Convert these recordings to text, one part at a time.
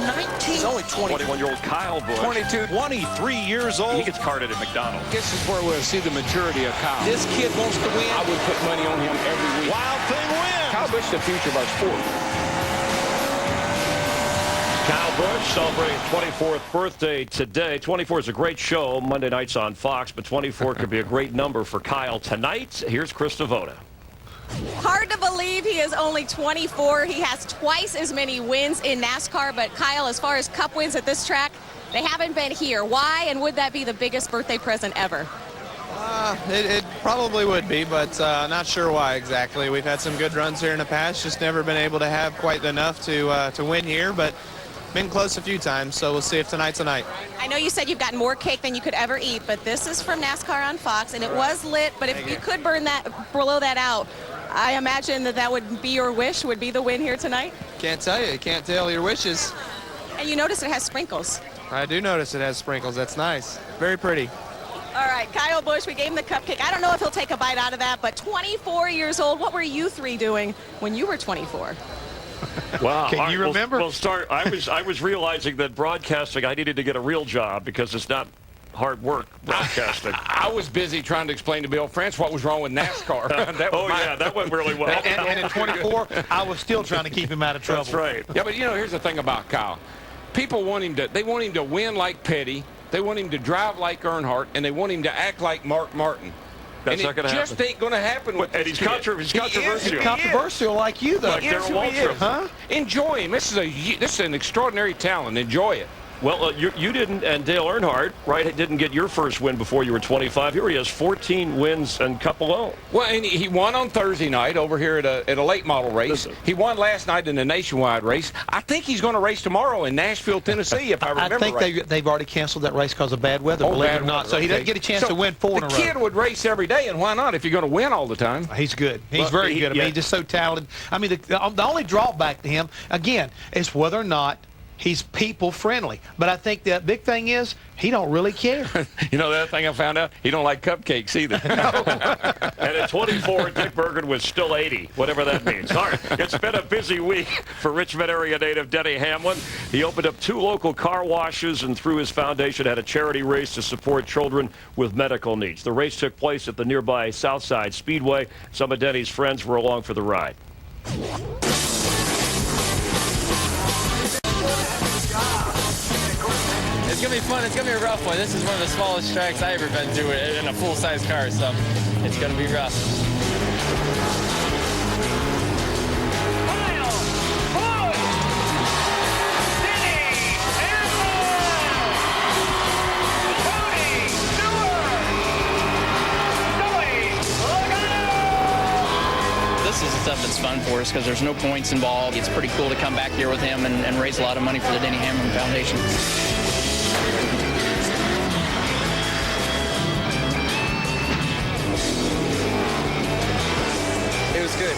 19. He's only 21-year-old Kyle Busch. 22. 23 years old. He gets carded at McDonald's. This is where we'll see the maturity of Kyle. This kid wants to win. I would put money on him every week. Wild Thing wins. Kyle Busch is the future of our sport. Kyle Busch celebrating his 24th birthday today. 24 is a great show. Monday nights on Fox, but 24 could be a great number for Kyle tonight. Here's Chris Devoda. Hard to believe he is only 24. He has twice as many wins in NASCAR, but Kyle, as far as Cup wins at this track, they haven't been here. Why, and would that be the biggest birthday present ever? It probably would be, but not sure why exactly. We've had some good runs here in the past, just never been able to have quite enough to win here, but been close a few times, so we'll see if tonight's a night. I know you said you've got more cake than you could ever eat, but this is from NASCAR on Fox, and it was lit, but if you could blow that out, I imagine that would be your wish, would be the win here tonight? Can't tell you. You can't tell your wishes. And you notice it has sprinkles. I do notice it has sprinkles. That's nice. Very pretty. All right, Kyle Busch, we gave him the cupcake. I don't know if he'll take a bite out of that, but 24 years old, what were you three doing when you were 24? Wow. Can you remember? We'll start. I was realizing that broadcasting, I needed to get a real job because it's not hard work broadcasting. I was busy trying to explain to Bill France what was wrong with NASCAR. That went really well. And at 24, I was still trying to keep him out of trouble. That's right. Yeah, but here's the thing about Kyle. People want him to win like Petty. They want him to drive like Earnhardt, and they want him to act like Mark Martin. That's not going to happen. It just ain't going to happen with and this he's kid. controversial. He's controversial like you, though. Like Darrell Waltrip. Huh? Enjoy him. This is an extraordinary talent. Enjoy it. Well, you didn't, and Dale Earnhardt, right, didn't get your first win before you were 25. Here he has 14 wins and Cup alone. Well, and he won on Thursday night over here at a late model race. Listen. He won last night in the nationwide race. I think he's going to race tomorrow in Nashville, Tennessee, if I remember right. I think they've already canceled that race because of bad weather, believe it or not. So he doesn't get a chance to win 4 in a row. The kid would race every day, and why not if you're going to win all the time? He's good. He's very good. I mean, he's just so talented. I mean, the only drawback to him, again, is whether or not he's people friendly. But I think the big thing is he don't really care. You know the other thing I found out? He don't like cupcakes either. And at 24, Dick Bergen was still 80, whatever that means. All right, it's been a busy week for Richmond area native Denny Hamlin. He opened up 2 local car washes and through his foundation had a charity race to support children with medical needs. The race took place at the nearby Southside Speedway. Some of Denny's friends were along for the ride. It's going to be fun. It's going to be a rough one. This is one of the smallest tracks I've ever been to in a full-size car, so it's going to be rough. This is the stuff that's fun for us because there's no points involved. It's pretty cool to come back here with him and raise a lot of money for the Denny Hamlin Foundation. It was good.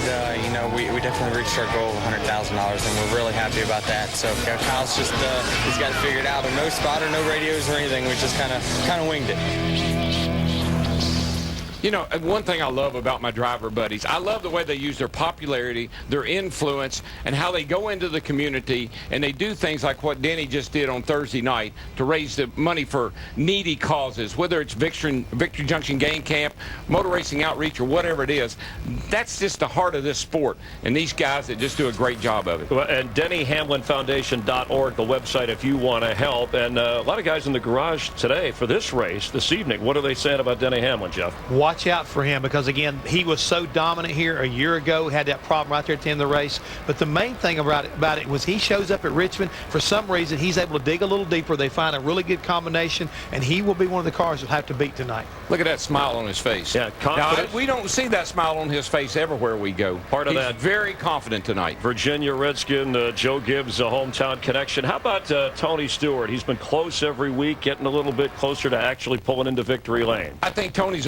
We definitely reached our goal of $100,000, and we're really happy about that. So Kyle's just he's got it figured out. No spotter, no radios or anything. We just kind of winged it. You know, one thing I love about my driver buddies, I love the way they use their popularity, their influence, and how they go into the community and they do things like what Denny just did on Thursday night to raise the money for needy causes, whether it's Victory Junction Game Camp, motor racing outreach, or whatever it is. That's just the heart of this sport, and these guys that just do a great job of it. Well, and DennyHamlinFoundation.org, the website, if you want to help. And a lot of guys in the garage today for this race, this evening. What are they saying about Denny Hamlin, Jeff? Watch out for him because, again, he was so dominant here a year ago, had that problem right there at the end of the race. But the main thing about it was he shows up at Richmond. For some reason, he's able to dig a little deeper. They find a really good combination, and he will be one of the cars you'll have to beat tonight. Look at that smile on his face. Yeah, confident. Now, we don't see that smile on his face everywhere we go. Part of He's that. Very confident tonight. Virginia Redskin, Joe Gibbs, a hometown connection. How about Tony Stewart? He's been close every week, getting a little bit closer to actually pulling into victory lane. I think Tony's,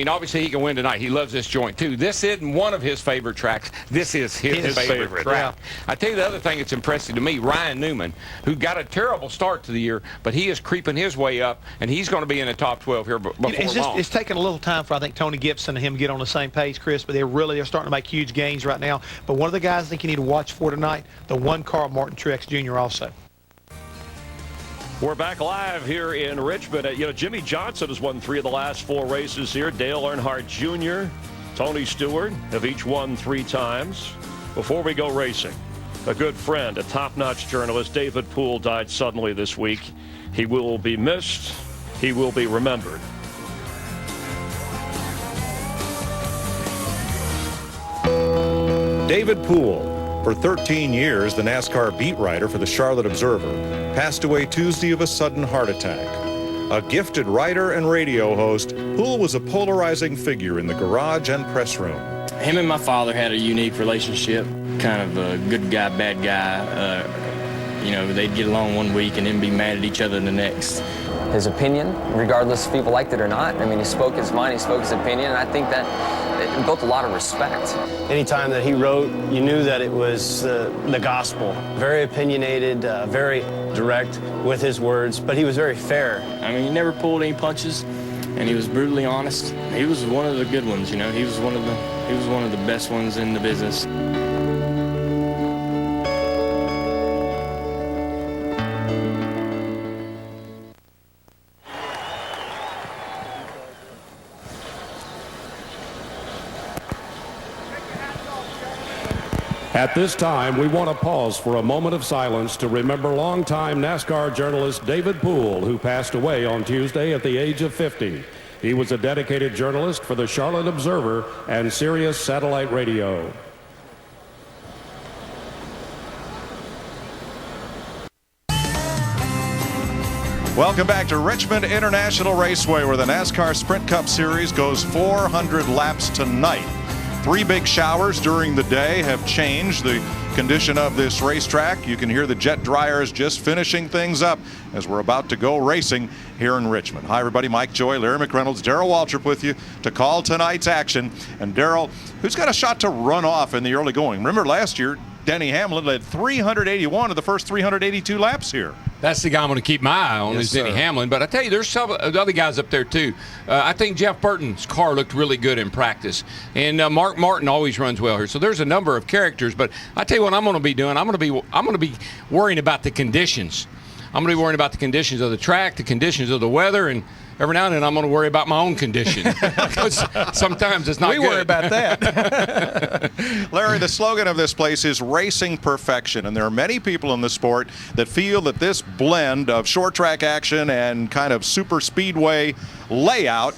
obviously he can win tonight. He loves this joint, too. This isn't one of his favorite tracks. This is his favorite track. Yeah. I tell you the other thing that's impressive to me, Ryan Newman, who got a terrible start to the year, but he is creeping his way up, and he's going to be in the top 12 here before long. It's taken a little time for, I think, Tony Gibson and him to get on the same page, Chris, but they're starting to make huge gains right now. But one of the guys I think you need to watch for tonight, the one car, Martin Truex Jr. also. We're back live here in Richmond. Jimmy Johnson has won 3 of the last 4 races here. Dale Earnhardt Jr., Tony Stewart have each won 3 times. Before we go racing, a good friend, a top-notch journalist, David Poole, died suddenly this week. He will be missed. He will be remembered. David Poole, for 13 years the NASCAR beat writer for the Charlotte Observer, passed away Tuesday of a sudden heart attack. A gifted writer and radio host, Poole was a polarizing figure in the garage and press room. Him and my father had a unique relationship, kind of a good guy, bad guy. They'd get along one week and then be mad at each other the next. His opinion, regardless if people liked it or not. I mean, he spoke his mind, he spoke his opinion, and I think that it built a lot of respect. Anytime that he wrote, you knew that it was the gospel. Very opinionated, very direct with his words, but he was very fair. I mean, he never pulled any punches, and he was brutally honest. He was one of the good ones, He was one of the best ones in the business. At this time, we want to pause for a moment of silence to remember longtime NASCAR journalist David Poole, who passed away on Tuesday at the age of 50. He was a dedicated journalist for the Charlotte Observer and Sirius Satellite Radio. Welcome back to Richmond International Raceway, where the NASCAR Sprint Cup Series goes 400 laps tonight. 3 big showers during the day have changed the condition of this racetrack. You can hear the jet dryers just finishing things up as we're about to go racing here in Richmond. Hi, everybody. Mike Joy, Larry McReynolds, Darrell Waltrip with you to call tonight's action. And Darrell, who's got a shot to run off in the early going? Remember last year, Denny Hamlin led 381 of the first 382 laps here. That's the guy I'm going to keep my eye on, is Denny Hamlin. But I tell you, there's some other guys up there, too. I think Jeff Burton's car looked really good in practice. And Mark Martin always runs well here. So there's a number of characters. But I tell you what I'm going to be doing. I'm going to be worrying about the conditions. I'm going to be worrying about the conditions of the track, the conditions of the weather, and every now and then I'm going to worry about my own condition. Because sometimes it's not good. We worry about that. Larry, the slogan of this place is racing perfection. And there are many people in the sport that feel that this blend of short track action and kind of super speedway layout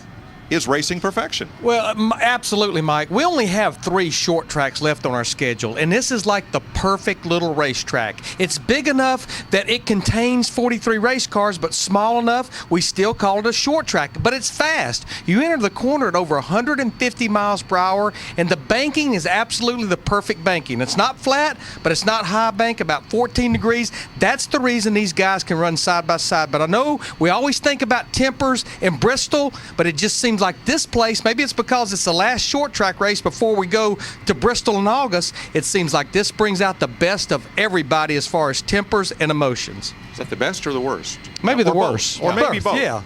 is racing perfection. Well, absolutely, Mike. We only have 3 short tracks left on our schedule, and this is like the perfect little racetrack. It's big enough that it contains 43 race cars, but small enough we still call it a short track. But it's fast. You enter the corner at over 150 miles per hour, and the banking is absolutely the perfect banking. It's not flat, but it's not high bank, about 14 degrees. That's the reason these guys can run side by side. But I know we always think about Tempers and Bristol, but it just seems like this place, maybe it's because it's the last short track race before we go to Bristol in August, it seems like this brings out the best of everybody as far as tempers and emotions. Is that the best or the worst? Maybe the worst. Or maybe both. Yeah.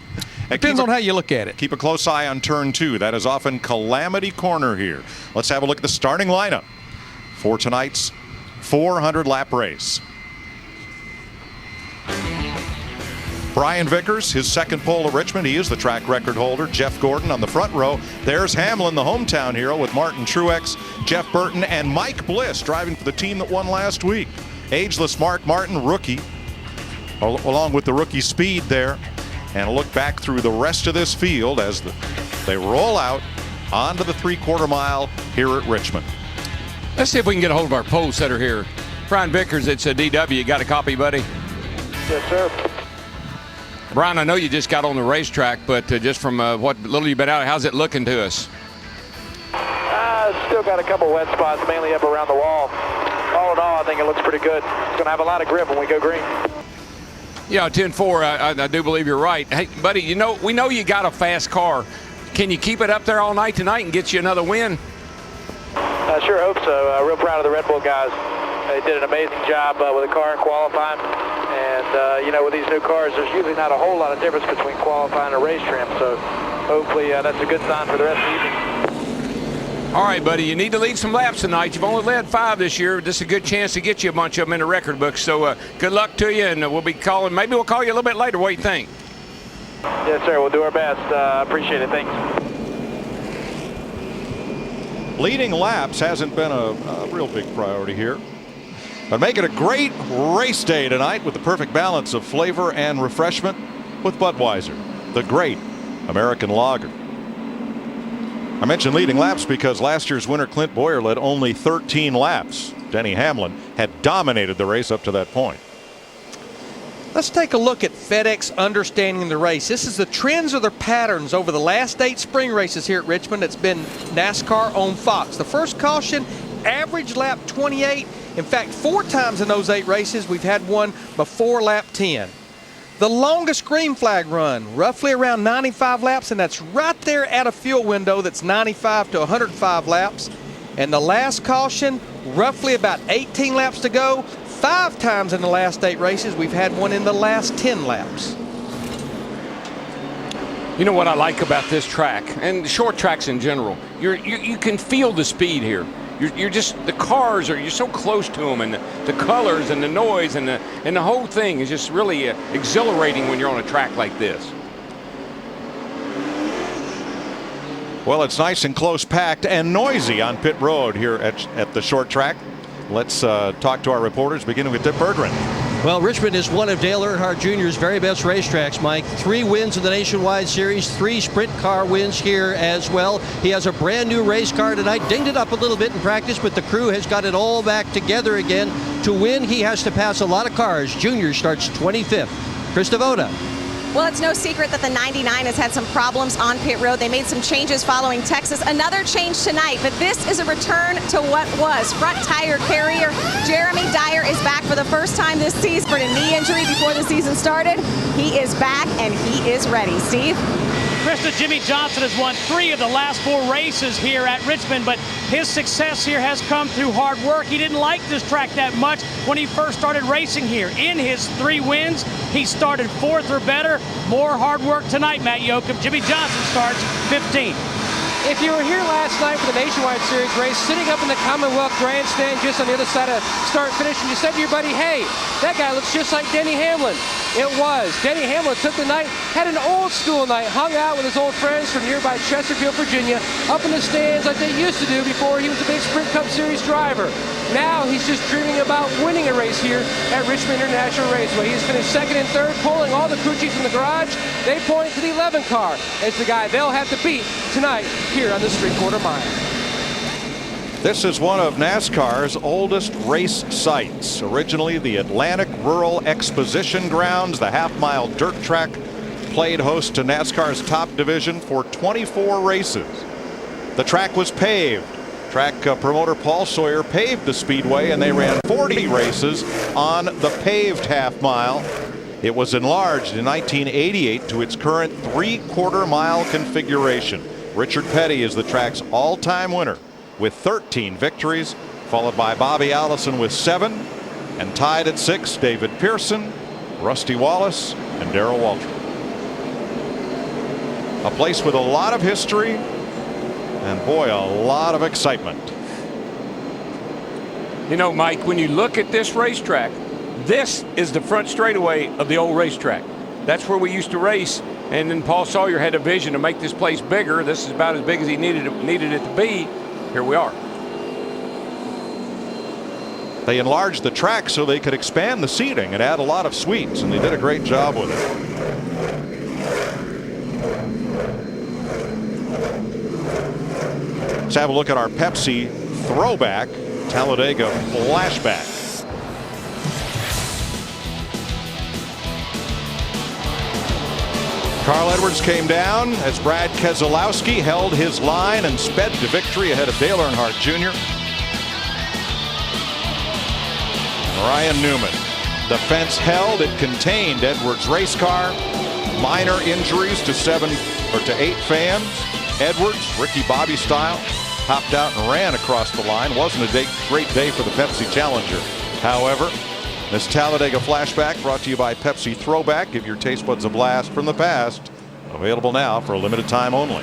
Depends on how you look at it. Keep a close eye on turn 2. That is often Calamity Corner here. Let's have a look at the starting lineup for tonight's 400-lap race. Brian Vickers, his second pole at Richmond. He is the track record holder. Jeff Gordon on the front row. There's Hamlin, the hometown hero, with Martin Truex, Jeff Burton, and Mike Bliss driving for the team that won last week. Ageless Mark Martin, rookie, along with the rookie speed there. And a look back through the rest of this field as they roll out onto the 3/4 mile here at Richmond. Let's see if we can get a hold of our pole setter here. Brian Vickers, it's a DW. You got a copy, buddy? Yes, sir. Brian, I know you just got on the racetrack, but just from what little you've been out, how's it looking to us? Still got a couple wet spots, mainly up around the wall. All in all, I think it looks pretty good. It's going to have a lot of grip when we go green. Yeah, 10-4, I do believe you're right. Hey, buddy, we know you got a fast car. Can you keep it up there all night tonight and get you another win? I sure hope so. Real proud of the Red Bull guys. They did an amazing job with the car in qualifying. And, with these new cars, there's usually not a whole lot of difference between qualifying and race trim. So hopefully that's a good sign for the rest of the evening. All right, buddy, you need to lead some laps tonight. You've only led 5 this year. This is a good chance to get you a bunch of them in the record book. So good luck to you, and we'll be calling. Maybe we'll call you a little bit later. What do you think? Yes, sir. We'll do our best. Appreciate it. Thanks. Leading laps hasn't been a real big priority here, but make it a great race day tonight with the perfect balance of flavor and refreshment with Budweiser, the great American lager. I mentioned leading laps because last year's winner Clint Boyer led only 13 laps. Denny Hamlin had dominated the race up to that point. Let's take a look at FedEx understanding the race. This is the trends or the patterns over the last 8 spring races here at Richmond. It's been NASCAR on Fox. The first caution, average lap 28. In fact, 4 times in those 8 races, we've had one before lap 10. The longest green flag run, roughly around 95 laps, and that's right there at a fuel window that's 95 to 105 laps. And the last caution, roughly about 18 laps to go. 5 times in the last 8 races, we've had one in the last 10 laps. You know what I like about this track, and short tracks in general, you can feel the speed here. You're just, the cars you're so close to them, and the colors and the noise and the whole thing is just really exhilarating when you're on a track like this. Well, it's nice and close packed and noisy on pit road here at the short track. Let's talk to our reporters, beginning with Dick Berggren. Well, Richmond is one of Dale Earnhardt Jr.'s very best racetracks, Mike. 3 wins in the Nationwide Series, 3 sprint car wins here as well. He has a brand new race car tonight. Dinged it up a little bit in practice, but the crew has got it all back together again. To win, he has to pass a lot of cars. Junior starts 25th. Chris Devoda. Well, it's no secret that the 99 has had some problems on pit road. They made some changes following Texas. Another change tonight, but this is a return to what was. Front tire carrier Jeremy Dyer is back for the first time this season for a knee injury before the season started. He is back and he is ready. Steve? Krista, Jimmy Johnson has won 3 of the last 4 races here at Richmond, but his success here has come through hard work. He didn't like this track that much when he first started racing here. In his 3 wins, he started 4th or better. More hard work tonight, Matt Yoakum. Jimmy Johnson starts 15th. If you were here last night for the Nationwide Series race, sitting up in the Commonwealth Grandstand just on the other side of start-finish, and you said to your buddy, hey, that guy looks just like Denny Hamlin. It was. Denny Hamlin took the night, had an old school night, hung out with his old friends from nearby Chesterfield, Virginia, up in the stands like they used to do before he was a big Sprint Cup Series driver. Now he's just dreaming about winning a race here at Richmond International Raceway. He's finished 2nd and 3rd, pulling all the crew chiefs in the garage. They point to the 11 car as the guy they'll have to beat tonight here on the 3/4 mile. This is one of NASCAR's oldest race sites. Originally the Atlantic Rural Exposition Grounds, the half-mile dirt track, played host to NASCAR's top division for 24 races. The track was paved. Track promoter Paul Sawyer paved the speedway, and they ran 40 races on the paved half mile. It was enlarged in 1988 to its current 3/4 mile configuration. Richard Petty is the track's all-time winner with 13 victories, followed by Bobby Allison with 7, and tied at 6, David Pearson, Rusty Wallace, and Darrell Waltrip. A place with a lot of history, and boy, a lot of excitement. You know, Mike, when you look at this racetrack, this is the front straightaway of the old racetrack. That's where we used to race, and then Paul Sawyer had a vision to make this place bigger. This is about as big as he needed it to be. Here we are. They enlarged the track so they could expand the seating and add a lot of suites, and they did a great job with it. Let's have a look at our Pepsi throwback Talladega flashback. Carl Edwards came down as Brad Keselowski held his line and sped to victory ahead of Dale Earnhardt Jr. Ryan Newman. The fence held. It contained Edwards' race car. Minor injuries to 8 fans. Edwards, Ricky Bobby style, hopped out and ran across the line. Wasn't a great day for the Pepsi Challenger. However, this Talladega flashback brought to you by Pepsi Throwback. Give your taste buds a blast from the past. Available now for a limited time only.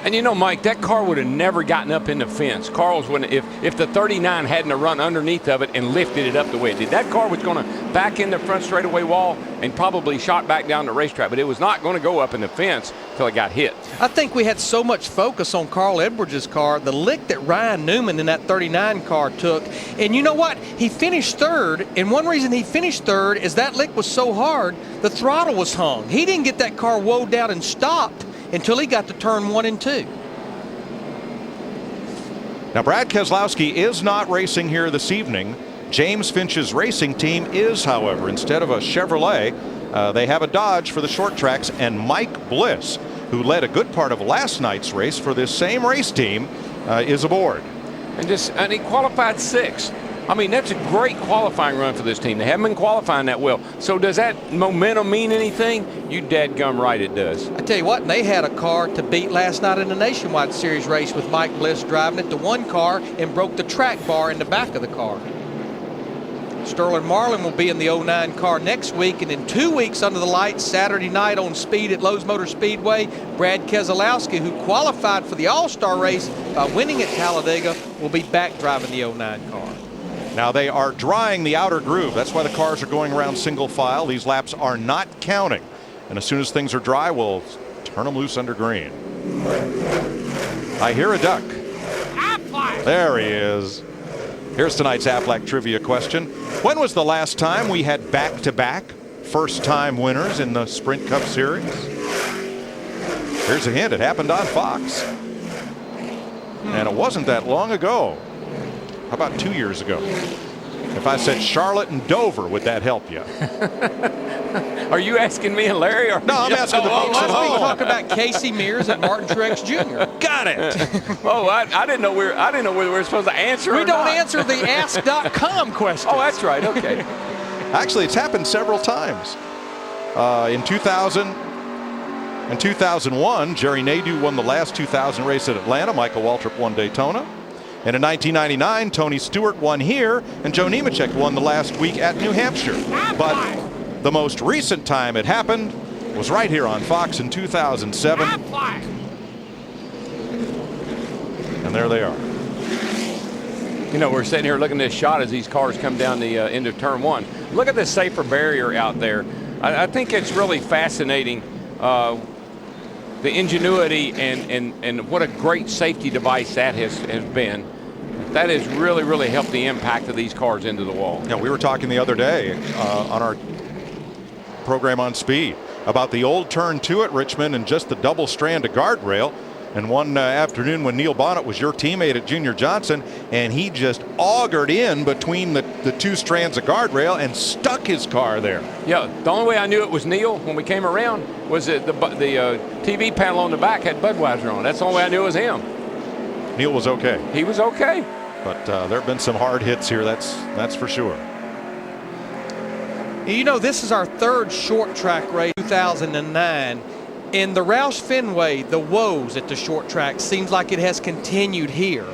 And you know, Mike, that car would have never gotten up in the fence. Carl's wouldn't, if the 39 hadn't have run underneath of it and lifted it up the way it did. That car was going to back in the front straightaway wall and probably shot back down the racetrack, but it was not going to go up in the fence until it got hit. I think we had so much focus on Carl Edwards' car, the lick that Ryan Newman in that 39 car took. And you know what? He finished third, and one reason he finished third is that lick was so hard, the throttle was hung. He didn't get that car woed down and stopped until he got to turn 1 and 2. Now, Brad Keselowski is not racing here this evening. James Finch's racing team is, however. Instead of a Chevrolet, they have a Dodge for the short tracks, and Mike Bliss, who led a good part of last night's race for this same race team, is aboard. And he qualified 6th. I mean, that's a great qualifying run for this team. They haven't been qualifying that well. So does that momentum mean anything? You dadgum right it does. I tell you what, they had a car to beat last night in the Nationwide Series race with Mike Bliss driving it to one car and broke the track bar in the back of the car. Sterling Marlin will be in the 09 car next week, and in 2 weeks under the lights Saturday night on speed at Lowe's Motor Speedway, Brad Keselowski, who qualified for the All-Star race by winning at Talladega, will be back driving the 09 car. Now they are drying the outer groove. That's why the cars are going around single file. These laps are not counting. And as soon as things are dry, we'll turn them loose under green. I hear a duck. There he is. Here's tonight's Aflac trivia question. When was the last time we had back-to-back first-time winners in the Sprint Cup Series? Here's a hint. It happened on Fox. And it wasn't that long ago. How about 2 years ago? If I said Charlotte and Dover, would that help you? Are you asking me and Larry? Or no, I'm asking the folks at home. We talk about Casey Mears and Martin Truex Jr. Got it. I didn't know whether we were supposed to answer. We or don't not. answer the ask.com questions. Oh, that's right. Okay. Actually, it's happened several times. In 2000 and 2001, Jerry Nadeau won the last 2000 race at Atlanta. Michael Waltrip won Daytona. And in 1999, Tony Stewart won here, and Joe Nemechek won the last week at New Hampshire. But the most recent time it happened was right here on Fox in 2007. And there they are. You know, we're sitting here looking at this shot as these cars come down the end of turn 1. Look at the safer barrier out there. I think it's really fascinating, the ingenuity and what a great safety device that has been. That has really, really helped the impact of these cars into the wall. Yeah, we were talking the other day on our program on speed about the old turn 2 at Richmond and just the double strand of guardrail. And one afternoon when Neil Bonnet was your teammate at Junior Johnson, and he just augured in between the 2 strands of guardrail and stuck his car there. Yeah, the only way I knew it was Neil when we came around was that the TV panel on the back had Budweiser on. That's the only way I knew it was him. Neil was okay. He was okay. But there have been some hard hits here, that's for sure. You know, this is our 3rd short track race, 2009. In the Roush Fenway, the woes at the short track seems like it has continued here.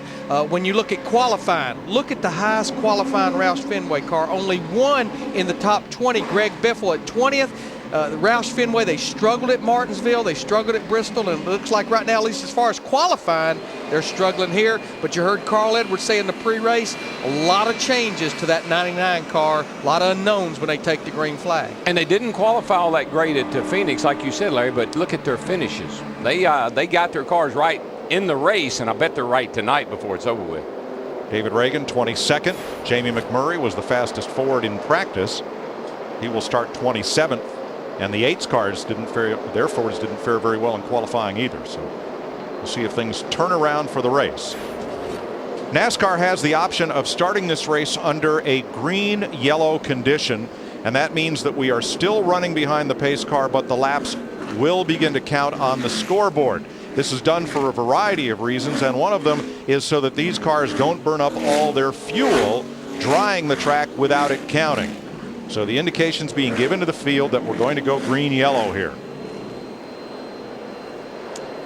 When you look at qualifying, look at the highest qualifying Roush Fenway car. Only one in the top 20, Greg Biffle at 20th. The Roush Fenway, they struggled at Martinsville, they struggled at Bristol, and it looks like right now, at least as far as qualifying, they're struggling here. But you heard Carl Edwards say in the pre-race, a lot of changes to that 99 car, a lot of unknowns when they take the green flag. And they didn't qualify all that great at Phoenix, like you said, Larry, but look at their finishes. They got their cars right in the race, and I bet they're right tonight before it's over with. David Reagan, 22nd. Jamie McMurray was the fastest Ford in practice. He will start 27th. And the 8's cars their Fords didn't fare very well in qualifying either. So we'll see if things turn around for the race. NASCAR has the option of starting this race under a green-yellow condition, and that means that we are still running behind the pace car, but the laps will begin to count on the scoreboard. This is done for a variety of reasons, and one of them is so that these cars don't burn up all their fuel drying the track without it counting. So the indication's being given to the field that we're going to go green-yellow here.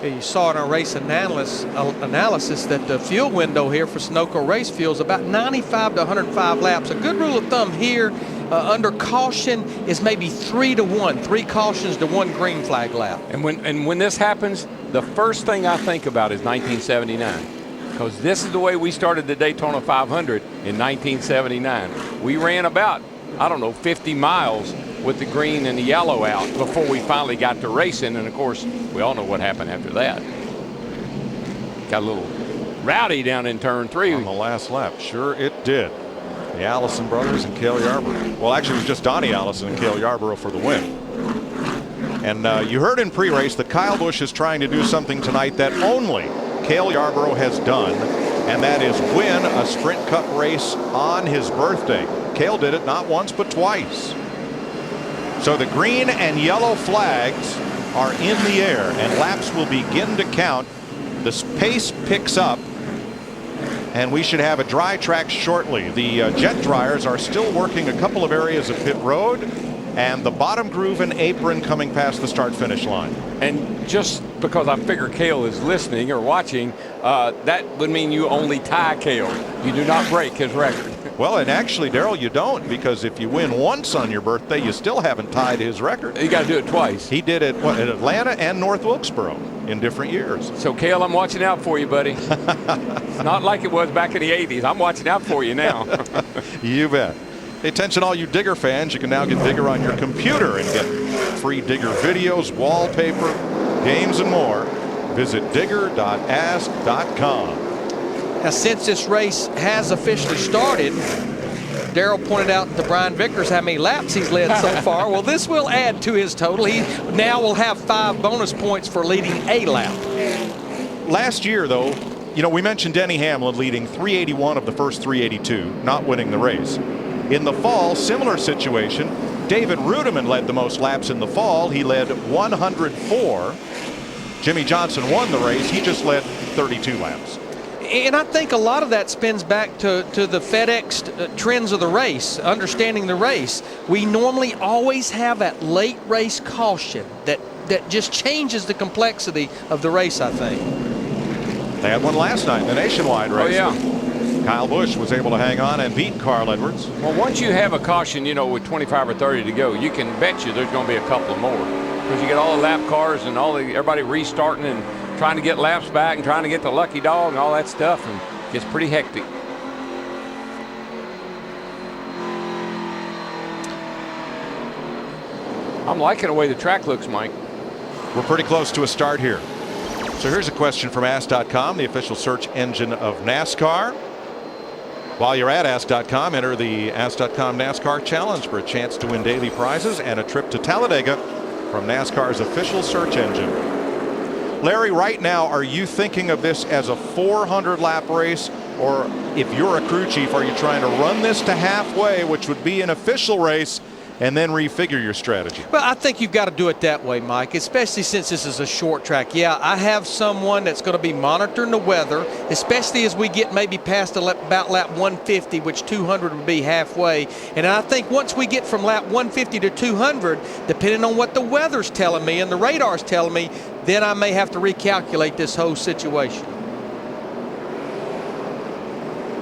You saw in our race analysis that the fuel window here for Sunoco race fuel is about 95 to 105 laps. A good rule of thumb here under caution is maybe 3 to 1, 3 cautions to 1 green flag lap. And when this happens, the first thing I think about is 1979. Because this is the way we started the Daytona 500 in 1979. We ran about, I don't know, 50 miles with the green and the yellow out before we finally got to racing. And of course, we all know what happened after that. Got a little rowdy down in turn 3. On the last lap. Sure it did. The Allison brothers and Cale Yarborough. Well, actually, it was just Donnie Allison and Cale Yarborough for the win. And you heard in pre-race that Kyle Busch is trying to do something tonight that only Cale Yarborough has done, and that is win a Sprint Cup race on his birthday. Cale did it not once but twice. So the green and yellow flags are in the air, and laps will begin to count. The pace picks up, and we should have a dry track shortly. The jet dryers are still working a couple of areas of pit road, and the bottom groove and apron coming past the start-finish line. And just because I figure Cale is listening or watching, that would mean you only tie Cale. You do not break his record. Well, and actually, Darrell, you don't, because if you win once on your birthday, you still haven't tied his record. You got to do it twice. He did it at Atlanta and North Wilkesboro in different years. So, Cale, I'm watching out for you, buddy. It's not like it was back in the 80s. I'm watching out for you now. You bet. Hey, attention all you Digger fans, you can now get Digger on your computer and get free Digger videos, wallpaper, games, and more. Visit digger.ask.com. Now, since this race has officially started, Darrell pointed out to Brian Vickers how many laps he's led so far. Well, this will add to his total. He now will have 5 bonus points for leading a lap. Last year, though, you know, we mentioned Denny Hamlin leading 381 of the first 382, not winning the race. In the fall, similar situation. David Rudiman led the most laps in the fall. He led 104. Jimmy Johnson won the race. He just led 32 laps. And I think a lot of that spins back to the FedEx trends of the race, understanding the race. We normally always have that late race caution that just changes the complexity of the race, I think. They had one last night in the nationwide race. Oh, yeah. Kyle Busch was able to hang on and beat Carl Edwards. Well, once you have a caution, you know, with 25 or 30 to go, you can bet you there's going to be a couple more. Because you get all the lap cars and everybody restarting and trying to get laps back and trying to get the lucky dog and all that stuff, and it gets pretty hectic. I'm liking the way the track looks, Mike. We're pretty close to a start here. So here's a question from Ask.com, the official search engine of NASCAR. While you're at Ask.com, enter the Ask.com NASCAR Challenge for a chance to win daily prizes and a trip to Talladega from NASCAR's official search engine. Larry, right now, are you thinking of this as a 400-lap race? Or if you're a crew chief, are you trying to run this to halfway, which would be an official race, and then refigure your strategy? Well, I think you've got to do it that way, Mike, especially since this is a short track. Yeah, I have someone that's going to be monitoring the weather, especially as we get maybe past about lap 150, which 200 would be halfway. And I think once we get from lap 150 to 200, depending on what the weather's telling me and the radar's telling me, then I may have to recalculate this whole situation.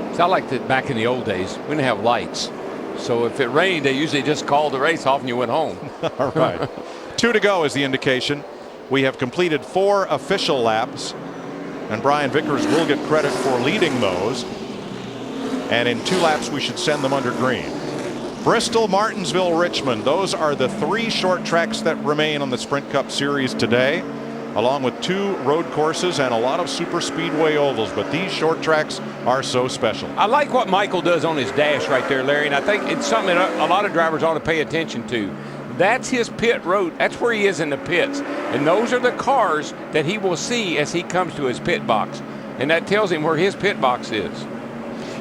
It's not like that back in the old days. We didn't have lights. So if it rained, they usually just called the race off and you went home. All right. 2 to go is the indication. We have completed 4 official laps, and Brian Vickers will get credit for leading those. And in 2 laps, we should send them under green. Bristol, Martinsville, Richmond. Those are the 3 short tracks that remain on the Sprint Cup Series today, along with 2 road courses and a lot of super speedway ovals. But these short tracks are so special. I like what Michael does on his dash right there, Larry, and I think it's something that a lot of drivers ought to pay attention to. That's his pit road. That's where he is in the pits. And those are the cars that he will see as he comes to his pit box. And that tells him where his pit box is.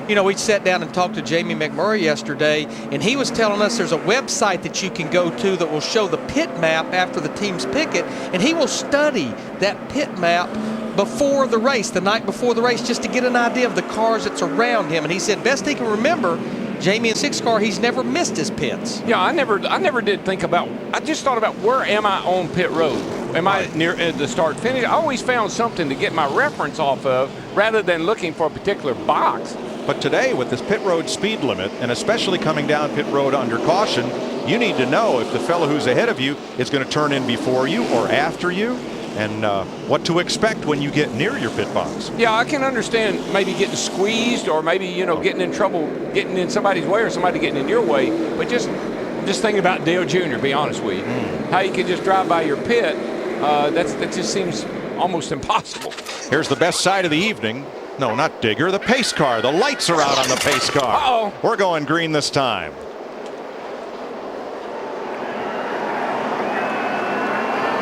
You know, we sat down and talked to Jamie McMurray yesterday, and he was telling us there's a website that you can go to that will show the pit map after the teams pick it, and he will study that pit map before the race, the night before the race, just to get an idea of the cars that's around him. And he said best he can remember, Jamie in 6 car, he's never missed his pits. Yeah, I never did think about, I just thought about where am I on pit road? Am I near the start finish? I always found something to get my reference off of rather than looking for a particular box. But today, with this pit road speed limit, and especially coming down pit road under caution, you need to know if the fellow who's ahead of you is going to turn in before you or after you, and what to expect when you get near your pit box. Yeah, I can understand maybe getting squeezed, or maybe, you know, getting in trouble, getting in somebody's way, or somebody getting in your way. But just think about Dale Jr., be honest with you. How you can just drive by your pit, that just seems almost impossible. Here's the best side of the evening. No, not Digger, the pace car. The lights are out on the pace car. Uh-oh. We're going green this time.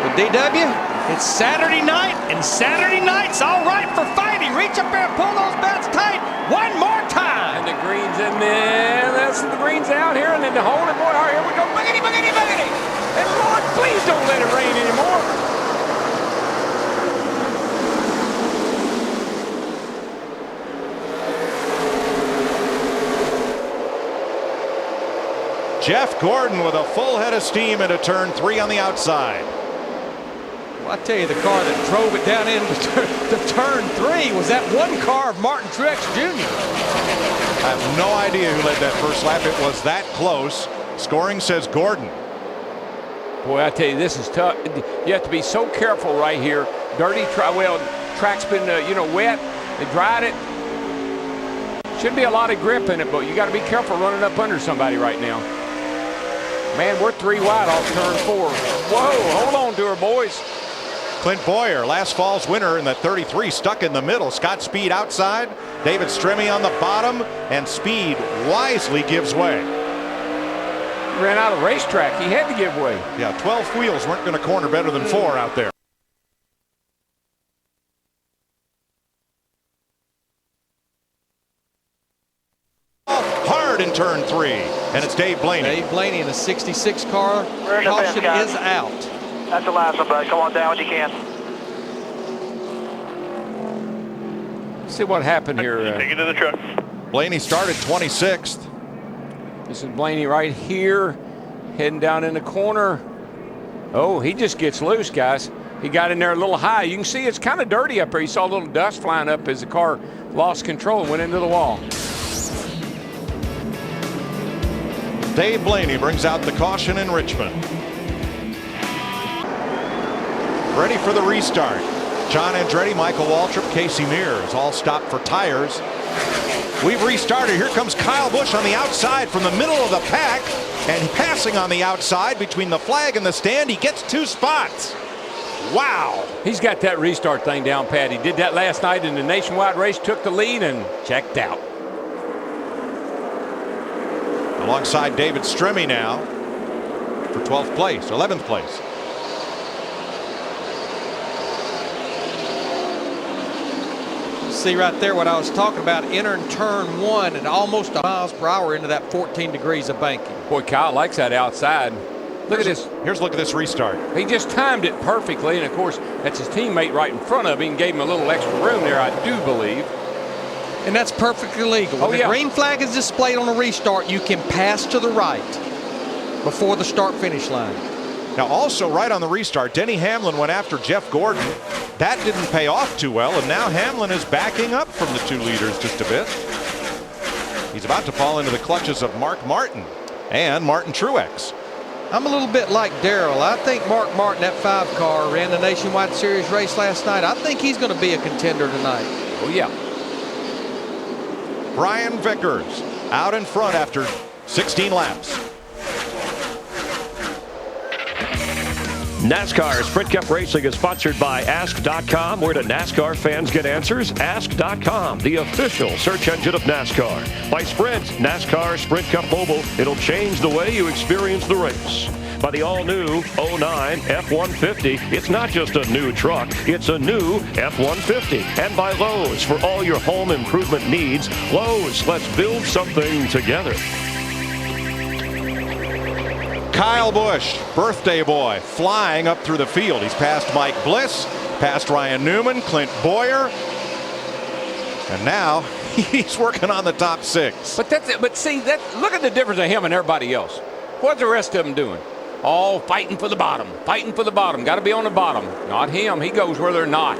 The DW, it's Saturday night, and Saturday night's all right for fighting. Reach up there and pull those belts tight one more time. And the green's in there. That's the green's out here, and then the hole. And boy, all right, here we go. Boogity, boogity, boogity. And Lord, please don't let it rain anymore. Jeff Gordon with a full head of steam into turn 3 on the outside. Well, I tell you, the car that drove it down into turn 3 was that one car of Martin Truex Jr. I have no idea who led that first lap. It was that close. Scoring says Gordon. Boy, I tell you, this is tough. You have to be so careful right here. Dirty track's been wet. They dried it. Should be a lot of grip in it, but you got to be careful running up under somebody right now. Man, we're 3 wide off turn 4. Whoa, hold on to her, boys. Clint Boyer, last fall's winner in that 33, stuck in the middle. Scott Speed outside, David Stremme on the bottom, and Speed wisely gives way. Ran out of racetrack. He had to give way. Yeah, 12 wheels weren't going to corner better than 4 out there. Hard in turn 3, and it's Dave Blaney. Dave Blaney in a 66 car. Caution is out. That's the last one, bud. Come on down when you can. See what happened here. Take it to the truck. Blaney started 26th. This is Blaney right here, heading down in the corner. Oh, he just gets loose, guys. He got in there a little high. You can see it's kind of dirty up there. You saw a little dust flying up as the car lost control and went into the wall. Dave Blaney brings out the caution in Richmond. Ready for the restart. John Andretti, Michael Waltrip, Casey Mears all stopped for tires. We've restarted. Here comes Kyle Busch on the outside from the middle of the pack, and passing on the outside between the flag and the stand. He gets 2 spots. Wow. He's got that restart thing down pat. He did that last night in the nationwide race, took the lead and checked out. Alongside David Stremme now for 12th place, 11th place. See right there what I was talking about, entering turn 1 at almost 100 miles per hour into that 14 degrees of banking. Boy, Kyle likes that outside. Look at this. Here's a look at this restart. He just timed it perfectly, and of course, that's his teammate right in front of him. Gave him a little extra room there, I do believe. And that's perfectly legal. When the green flag is displayed on a restart, you can pass to the right before the start-finish line. Now, also right on the restart, Denny Hamlin went after Jeff Gordon. That didn't pay off too well, and now Hamlin is backing up from the 2 leaders just a bit. He's about to fall into the clutches of Mark Martin and Martin Truex. I'm a little bit like Darrell. I think Mark Martin, that 5 car, ran the Nationwide Series race last night. I think he's going to be a contender tonight. Oh, yeah. Brian Vickers out in front after 16 laps. NASCAR Sprint Cup Racing is sponsored by Ask.com. Where do NASCAR fans get answers? Ask.com, the official search engine of NASCAR. By Sprint, NASCAR Sprint Cup Mobile. It'll change the way you experience the race. By the all-new 09 F-150. It's not just a new truck, it's a new F-150. And by Lowe's, for all your home improvement needs. Lowe's, let's build something together. Kyle Busch, birthday boy, flying up through the field. He's passed Mike Bliss, past Ryan Newman, Clint Boyer, and now he's working on the top 6. But see, look at the difference of him and everybody else. What's the rest of them doing? All fighting for the bottom, fighting for the bottom. Got to be on the bottom. Not him. He goes where they're not.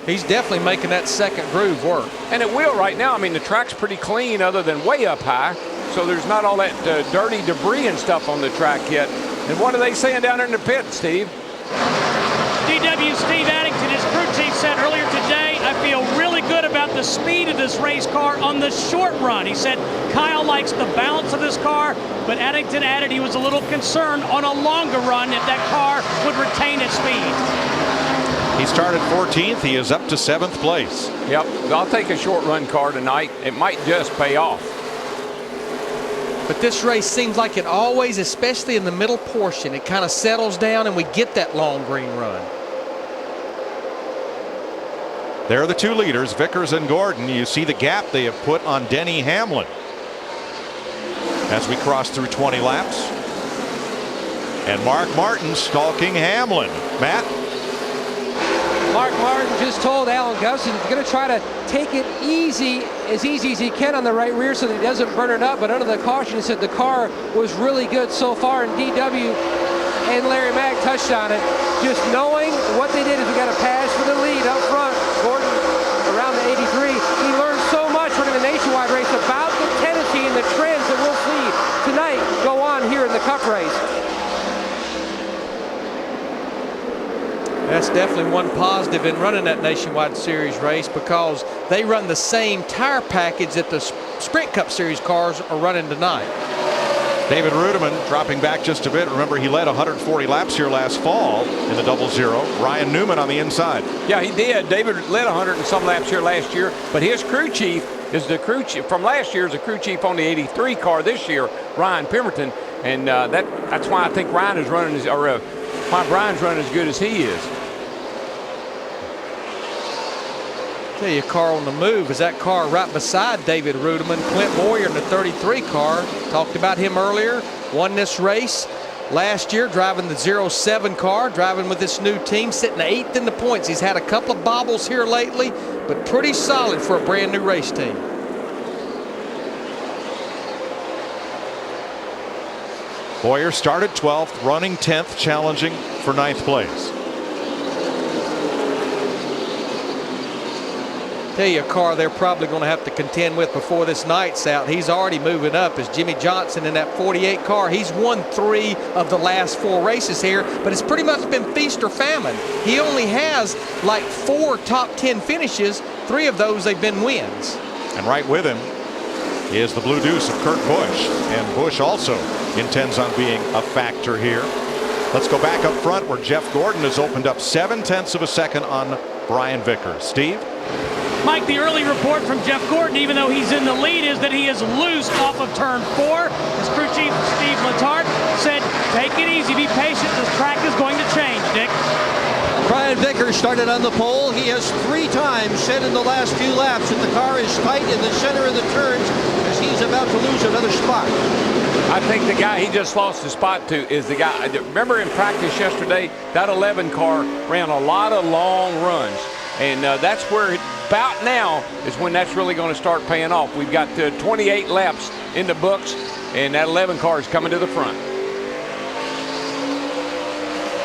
He's definitely making that second groove work. And it will right now. I mean, the track's pretty clean other than way up high, so there's not all that dirty debris and stuff on the track yet. And what are they saying down there in the pit, Steve? DW Steve Addington, his crew chief, said earlier today, I feel really good about the speed of this race car on the short run. He said Kyle likes the balance of this car, but Addington added he was a little concerned on a longer run if that car would retain its speed. He started 14th. He is up to 7th place. Yep, I'll take a short run car tonight. It might just pay off. But this race seems like it always, especially in the middle portion, it kind of settles down and we get that long green run. There are the two leaders, Vickers and Gordon. You see the gap they have put on Denny Hamlin as we cross through 20 laps. And Mark Martin stalking Hamlin. Matt? Mark Martin just told Alan Gustin he's going to try to take it easy as he can on the right rear so that he doesn't burn it up. But under the caution, he said the car was really good so far, and DW and Larry Mack touched on it. Just knowing what they did is we got a pass for the lead up front. Gordon around the 83. He learned so much running the nationwide race about the tendency and the trends that we'll see tonight go on here in the Cup race. That's definitely one positive in running that Nationwide Series race, because they run the same tire package that the Sprint Cup Series cars are running tonight. David Rudiman dropping back just a bit. Remember, he led 140 laps here last fall in the 00. Ryan Newman on the inside. Yeah, he did. David led 100 and some laps here last year, but his crew chief is the crew chief from last year, is the crew chief on the 83 car this year, Ryan Pemberton, and that's why I think Ryan is running why Brian's running as good as he is. Tell you, a car on the move is that car right beside David Rudiman, Clint Boyer in the 33 car. Talked about him earlier. Won this race last year, driving the 07 car, driving with this new team, sitting 8th in the points. He's had a couple of bobbles here lately, but pretty solid for a brand new race team. Boyer started 12th, running 10th, challenging for 9th place. Tell you, a car they're probably going to have to contend with before this night's out. He's already moving up as Jimmy Johnson in that 48 car. He's won 3 of the last 4 races here, but it's pretty much been feast or famine. He only has like 4 top 10 finishes. 3 of those they've been wins. And right with him is the Blue Deuce of Kurt Busch, and Busch also intends on being a factor here. Let's go back up front where Jeff Gordon has opened up 7/10 of a second on Brian Vickers. Steve? Mike, the early report from Jeff Gordon, even though he's in the lead, is that he is loose off of turn 4. His crew chief, Steve Letarte, said, take it easy, be patient, this track is going to change, Dick. Brian Vickers started on the pole. He has 3 times said in the last few laps that the car is tight in the center of the turns as he's about to lose another spot. I think the guy he just lost the spot to is the guy. Remember in practice yesterday, that 11 car ran a lot of long runs. And that's where, about now, is when that's really going to start paying off. We've got 28 laps in the books, and that 11 car is coming to the front.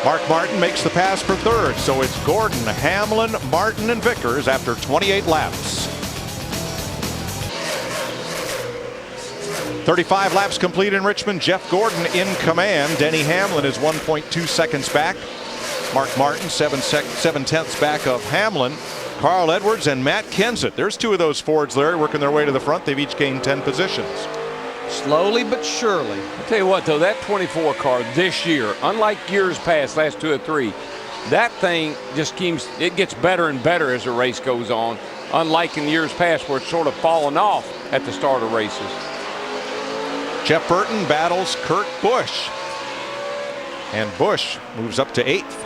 Mark Martin makes the pass for 3rd, so it's Gordon, Hamlin, Martin, and Vickers after 28 laps. 35 laps complete in Richmond. Jeff Gordon in command. Denny Hamlin is 1.2 seconds back. Mark Martin 7/10 back of Hamlin. Carl Edwards and Matt Kenseth. There's 2 of those Fords, Larry, working their way to the front. They've each gained 10 positions. Slowly but surely. I'll tell you what, though, that 24 car this year, unlike years past, last 2 or 3, that thing just it gets better and better as the race goes on, unlike in years past where it's sort of fallen off at the start of races. Jeff Burton battles Kurt Busch, and Busch moves up to 8th.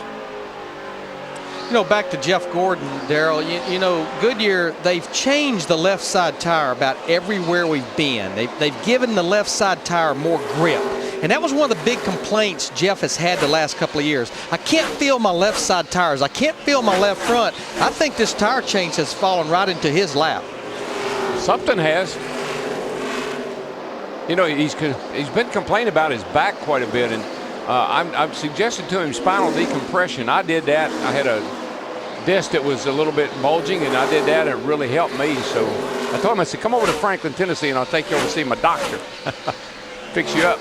You know, back to Jeff Gordon, Darrell, you know, Goodyear, they've changed the left side tire about everywhere we've been. They've given the left side tire more grip. And that was one of the big complaints Jeff has had the last couple of years. I can't feel my left side tires. I can't feel my left front. I think this tire change has fallen right into his lap. Something has. You know, he's been complaining about his back quite a bit, and I've suggested to him spinal decompression. I did that. I had a disc that was a little bit bulging, and I did that, and it really helped me. So I told him, I said, come over to Franklin, Tennessee, and I'll take you over to see my doctor. Fix you up.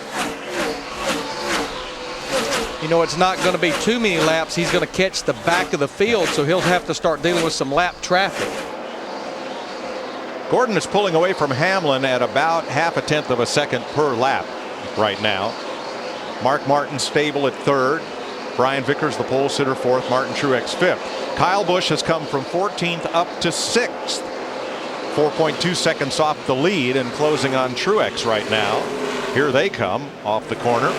You know, it's not going to be too many laps. He's going to catch the back of the field, so he'll have to start dealing with some lap traffic. Gordon is pulling away from Hamlin at about half a tenth of a second per lap right now. Mark Martin stable at third. Brian Vickers, the pole sitter, fourth. Martin Truex fifth. Kyle Busch has come from 14th up to 6th. 4.2 seconds off the lead and closing on Truex right now. Here they come off the corner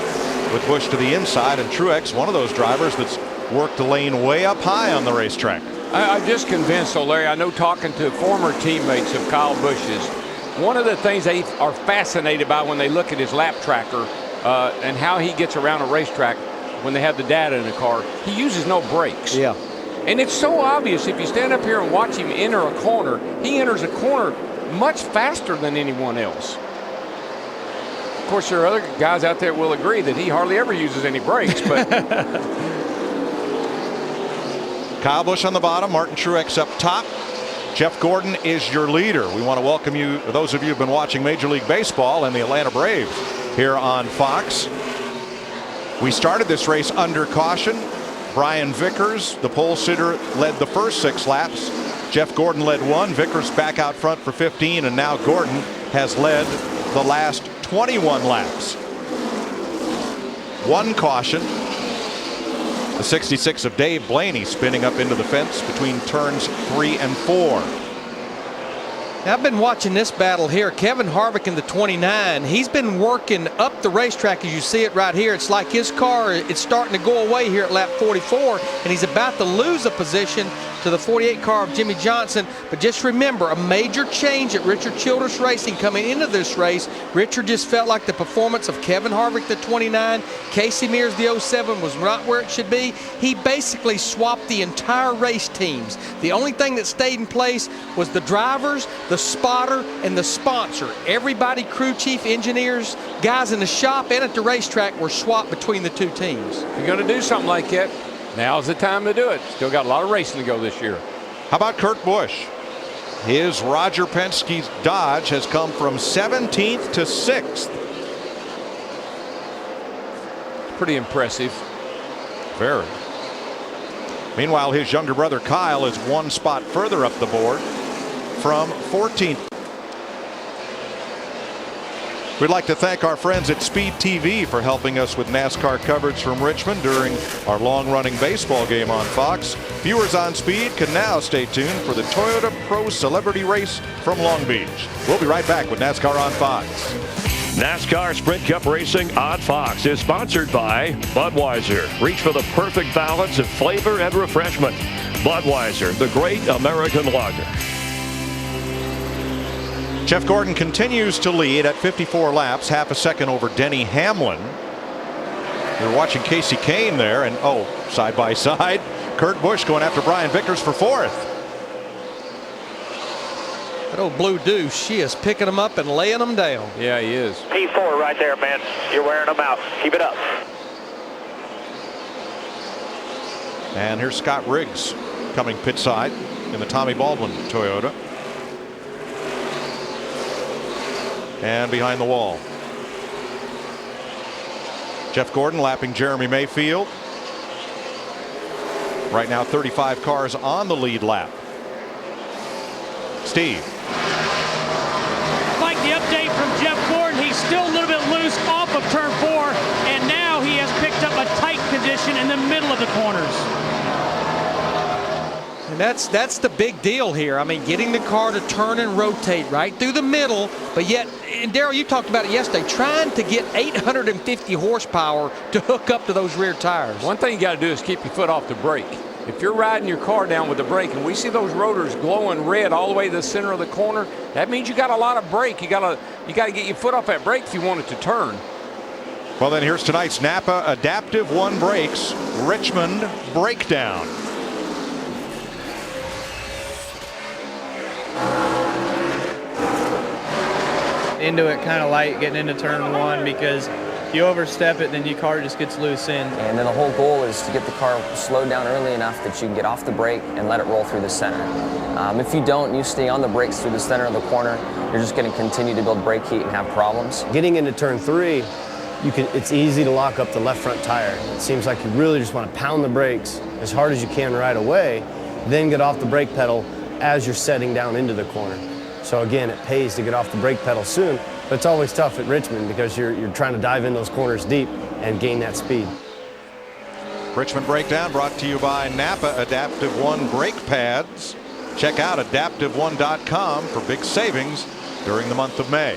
with Busch to the inside, and Truex, one of those drivers that's worked the lane way up high on the racetrack. I'm just convinced, so Larry, I know talking to former teammates of Kyle Busch's, one of the things they are fascinated by when they look at his lap tracker and how he gets around a racetrack when they have the data in the car, he uses no brakes. Yeah. And it's so obvious if you stand up here and watch him enter a corner, he enters a corner much faster than anyone else. Of course, there are other guys out there will agree that he hardly ever uses any brakes, but Kyle Busch on the bottom, Martin Truex up top. Jeff Gordon is your leader. We want to welcome you, those of you who've been watching Major League Baseball and the Atlanta Braves here on Fox. We started this race under caution. Brian Vickers, the pole sitter, led the first 6 laps. Jeff Gordon led 1. Vickers back out front for 15, and now Gordon has led the last 21 laps. 1 caution. The 66 of Dave Blaney spinning up into the fence between turns 3 and 4. Now, I've been watching this battle here. Kevin Harvick in the 29. He's been working up the racetrack as you see it right here. It's like his car, it's starting to go away here at lap 44, and he's about to lose a position to the 48 car of Jimmy Johnson. But just remember, a major change at Richard Childress Racing coming into this race. Richard just felt like the performance of Kevin Harvick, the 29, Casey Mears, the 07, was not where it should be. He basically swapped the entire race teams. The only thing that stayed in place was the drivers, the spotter, and the sponsor. Everybody, crew chief, engineers, guys in the shop and at the racetrack were swapped between the 2 teams. if you're going to do something like that, now's the time to do it. Still got a lot of racing to go this year. How about Kurt Busch? His Roger Penske's Dodge has come from 17th to 6th. Pretty impressive. Very. Meanwhile, his younger brother Kyle is 1 spot further up the board from 14th. We'd like to thank our friends at Speed TV for helping us with NASCAR coverage from Richmond during our long-running baseball game on Fox. Viewers on Speed can now stay tuned for the Toyota Pro Celebrity Race from Long Beach. We'll be right back with NASCAR on Fox. NASCAR Sprint Cup Racing on Fox is sponsored by Budweiser. Reach for the perfect balance of flavor and refreshment. Budweiser, the great American lager. Jeff Gordon continues to lead at 54 laps, half a second over Denny Hamlin. You're watching Casey Kane there, and side by side, Kurt Busch going after Brian Vickers for 4th. That old Blue Deuce, she is picking them up and laying them down. Yeah, he is. P4 right there, man. You're wearing them out. Keep it up. And here's Scott Riggs coming pit side in the Tommy Baldwin Toyota. And behind the wall, Jeff Gordon lapping Jeremy Mayfield. Right now 35 cars on the lead lap. Steve. Like the update from Jeff Gordon, he's still a little bit loose off of turn 4, and now he has picked up a tight position in the middle of the corners. And that's the big deal here. I mean, getting the car to turn and rotate right through the middle, but yet, and Darrell, you talked about it yesterday, trying to get 850 horsepower to hook up to those rear tires. One thing you got to do is keep your foot off the brake. If you're riding your car down with the brake and we see those rotors glowing red all the way to the center of the corner, that means you got a lot of brake. You got to get your foot off that brake if you want it to turn. Well, then here's tonight's Napa Adaptive One Brakes Richmond Breakdown. Into it kind of light getting into turn 1 because you overstep it, then your car just gets loose in. And then the whole goal is to get the car slowed down early enough that you can get off the brake and let it roll through the center. If you don't, you stay on the brakes through the center of the corner, you're just going to continue to build brake heat and have problems. Getting into turn 3, it's easy to lock up the left front tire. It seems like you really just want to pound the brakes as hard as you can right away, then get off the brake pedal as you're setting down into the corner. So again, it pays to get off the brake pedal soon, but it's always tough at Richmond because you're trying to dive in those corners deep and gain that speed. Richmond Breakdown brought to you by Napa Adaptive One brake pads. Check out adaptive1.com for big savings during the month of May.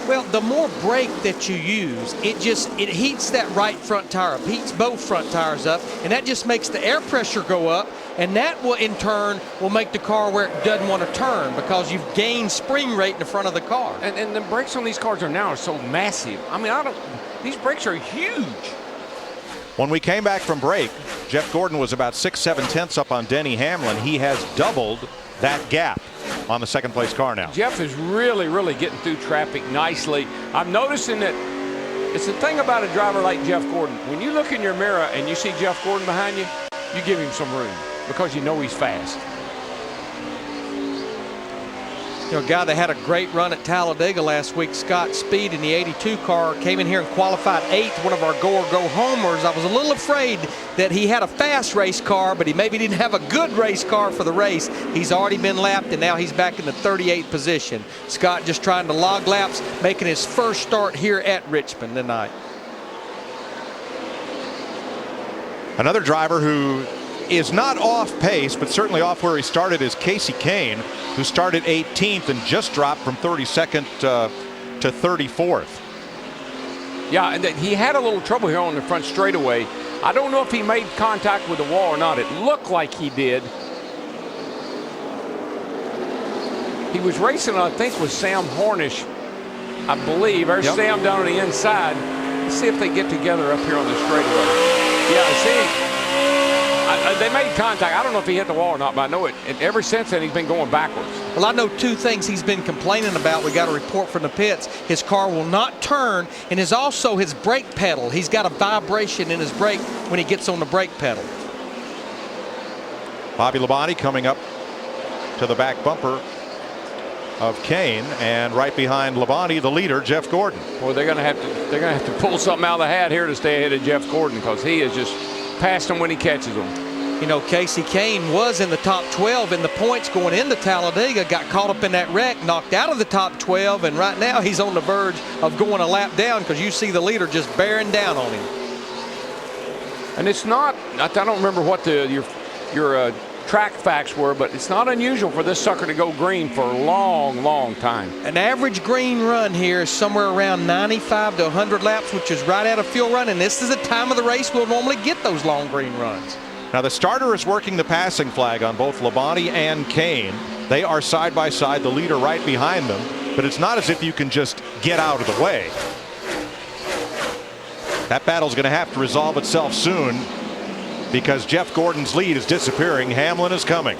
Well, the more brake that you use, it heats that right front tire up, heats both front tires up, and that just makes the air pressure go up, and that will in turn will make the car where it doesn't want to turn because you've gained spring rate in the front of the car. And the brakes on these cars are so massive. I mean, these brakes are huge. When we came back from break, Jeff Gordon was about 6-7 tenths up on Denny Hamlin. He has doubled that gap on the second place car now. Jeff is really, really getting through traffic nicely. I'm noticing that it's the thing about a driver like Jeff Gordon. When you look in your mirror and you see Jeff Gordon behind you, you give him some room because you know he's fast. You know, a guy that had a great run at Talladega last week, Scott Speed in the 82 car, came in here and qualified 8th, one of our go-homers. I was a little afraid that he had a fast race car, but he maybe didn't have a good race car for the race. He's already been lapped, and now he's back in the 38th position. Scott just trying to log laps, making his first start here at Richmond tonight. Another driver who is not off pace, but certainly off where he started, is Casey Kane, who started 18th and just dropped from 32nd to 34th. Yeah, and he had a little trouble here on the front straightaway. I don't know if he made contact with the wall or not. It looked like he did. He was racing, I think, with Sam Hornish, I believe. There's Sam down on the inside. Let's see if they get together up here on the straightaway. Yeah, see. They made contact. I don't know if he hit the wall or not, but I know it. Ever since then, he's been going backwards. Well, I know 2 things he's been complaining about. We got a report from the pits. His car will not turn, and is also his brake pedal. He's got a vibration in his brake when he gets on the brake pedal. Bobby Labonte coming up to the back bumper of Kane, and right behind Labonte, the leader, Jeff Gordon. Well, they're gonna have to pull something out of the hat here to stay ahead of Jeff Gordon, because he is just past him when he catches them. You know, Casey Kane was in the top 12 in the points going into Talladega, got caught up in that wreck, knocked out of the top 12, and right now he's on the verge of going a lap down because you see the leader just bearing down on him. And it's not, I don't remember what your track facts were, but it's not unusual for this sucker to go green for a long, long time. An average green run here is somewhere around 95 to 100 laps, which is right out of fuel run, and this is the time of the race we'll normally get those long green runs. Now the starter is working the passing flag on both Labonte and Kane. They are side by side, the leader right behind them, but it's not as if you can just get out of the way. That battle's going to have to resolve itself soon because Jeff Gordon's lead is disappearing. Hamlin is coming.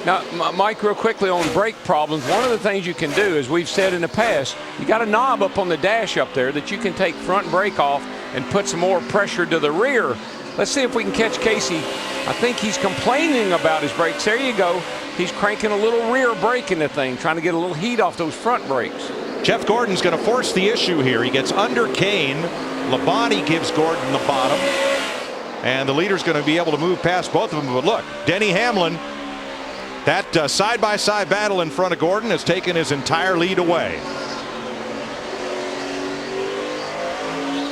Now, Mike, real quickly on brake problems, one of the things you can do, as we've said in the past, you got a knob up on the dash up there that you can take front brake off and put some more pressure to the rear. Let's see if we can catch Casey. I think he's complaining about his brakes. There you go. He's cranking a little rear brake in the thing, trying to get a little heat off those front brakes. Jeff Gordon's going to force the issue here. He gets under Kane. Labonte gives Gordon the bottom. And the leader's going to be able to move past both of them. But look, Denny Hamlin, that side-by-side battle in front of Gordon has taken his entire lead away.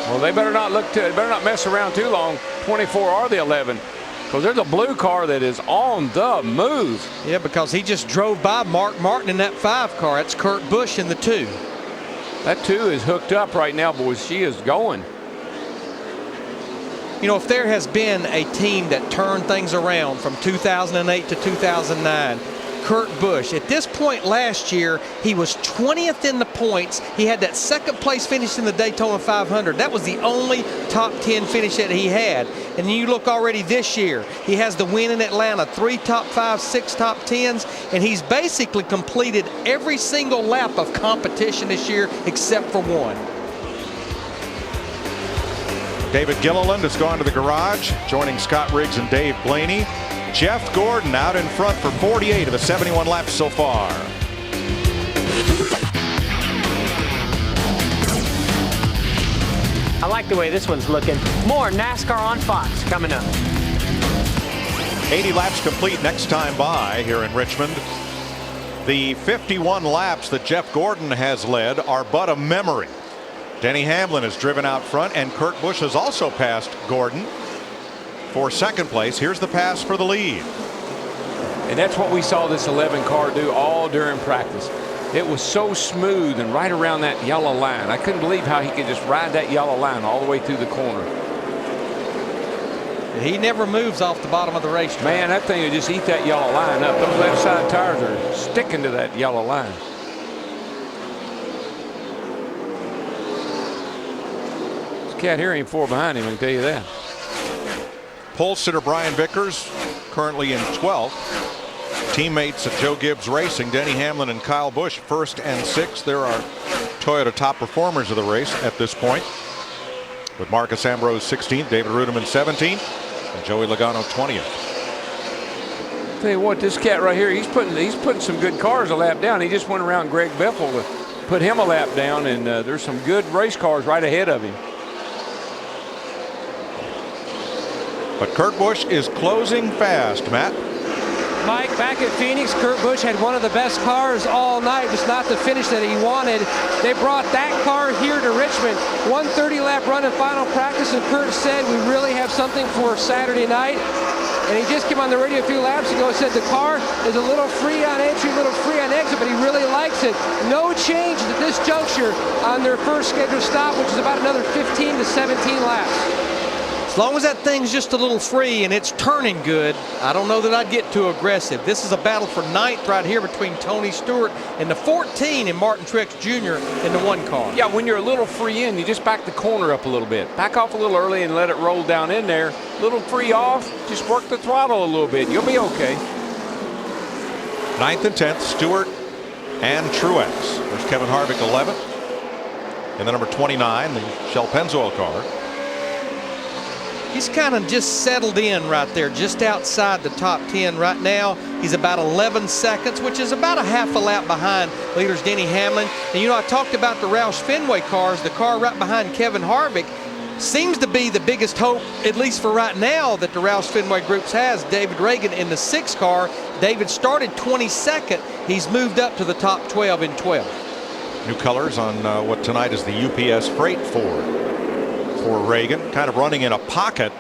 Well, they better not mess around too long. 24 or the 11, because there's a blue car that is on the move. Yeah, because he just drove by Mark Martin in that 5 car. That's Kurt Busch in the 2. That 2 is hooked up right now, boys. She is going. You know, if there has been a team that turned things around from 2008 to 2009, Kurt Busch. At this point last year, he was 20th in the points. He had that second place finish in the Daytona 500. That was the only top 10 finish that he had. And you look already this year, he has the win in Atlanta, 3 top 5, 6 top 10s, and he's basically completed every single lap of competition this year except for one. David Gilliland has gone to the garage, joining Scott Riggs and Dave Blaney. Jeff Gordon out in front for 48 of the 71 laps so far. I like the way this one's looking. More NASCAR on Fox coming up. 80 laps complete next time by here in Richmond. The 51 laps that Jeff Gordon has led are but a memory. Denny Hamlin has driven out front, and Kurt Busch has also passed Gordon for second place. Here's the pass for the lead. And that's what we saw this 11 car do all during practice. It was so smooth and right around that yellow line. I couldn't believe how he could just ride that yellow line all the way through the corner. He never moves off the bottom of the racetrack. Man, that thing will just eat that yellow line up. Those left side tires are sticking to that yellow line. This cat here ain't four behind him, I can tell you that. Pole sitter Brian Vickers currently in 12th. Teammates at Joe Gibbs Racing, Denny Hamlin and Kyle Busch, 1st and 6th. There are Toyota top performers of the race at this point, with Marcus Ambrose 16th, David Rudiman 17th, and Joey Logano 20th. Tell you what, this cat right here, he's putting some good cars a lap down. He just went around Greg Biffle to put him a lap down, and there's some good race cars right ahead of him. But Kurt Busch is closing fast, Matt. Mike, back at Phoenix, Kurt Busch had one of the best cars all night, just not the finish that he wanted. They brought that car here to Richmond. 130-lap run in final practice, and Kurt said, we really have something for Saturday night. And he just came on the radio a few laps ago and said the car is a little free on entry, a little free on exit, but he really likes it. No change at this juncture on their first scheduled stop, which is about another 15 to 17 laps. As long as that thing's just a little free and it's turning good, I don't know that I'd get too aggressive. This is a battle for 9th right here between Tony Stewart and the 14 and Martin Truex Jr. in the 1 car. Yeah, when you're a little free in, you just back the corner up a little bit. Back off a little early and let it roll down in there. Little free off, just work the throttle a little bit. You'll be okay. 9th and 10th, Stewart and Truex. There's Kevin Harvick 11th. And the number 29, the Shell Pennzoil car. He's kind of just settled in right there, just outside the top 10 right now. He's about 11 seconds, which is about a half a lap behind leaders Denny Hamlin. And you know, I talked about the Roush Fenway cars. The car right behind Kevin Harvick seems to be the biggest hope, at least for right now, that the Roush Fenway Groups has. David Reagan in the 6 car. David started 22nd. He's moved up to the top 12 in 12th. New colors on what tonight is the UPS Freight Ford. For Reagan, kind of running in a pocket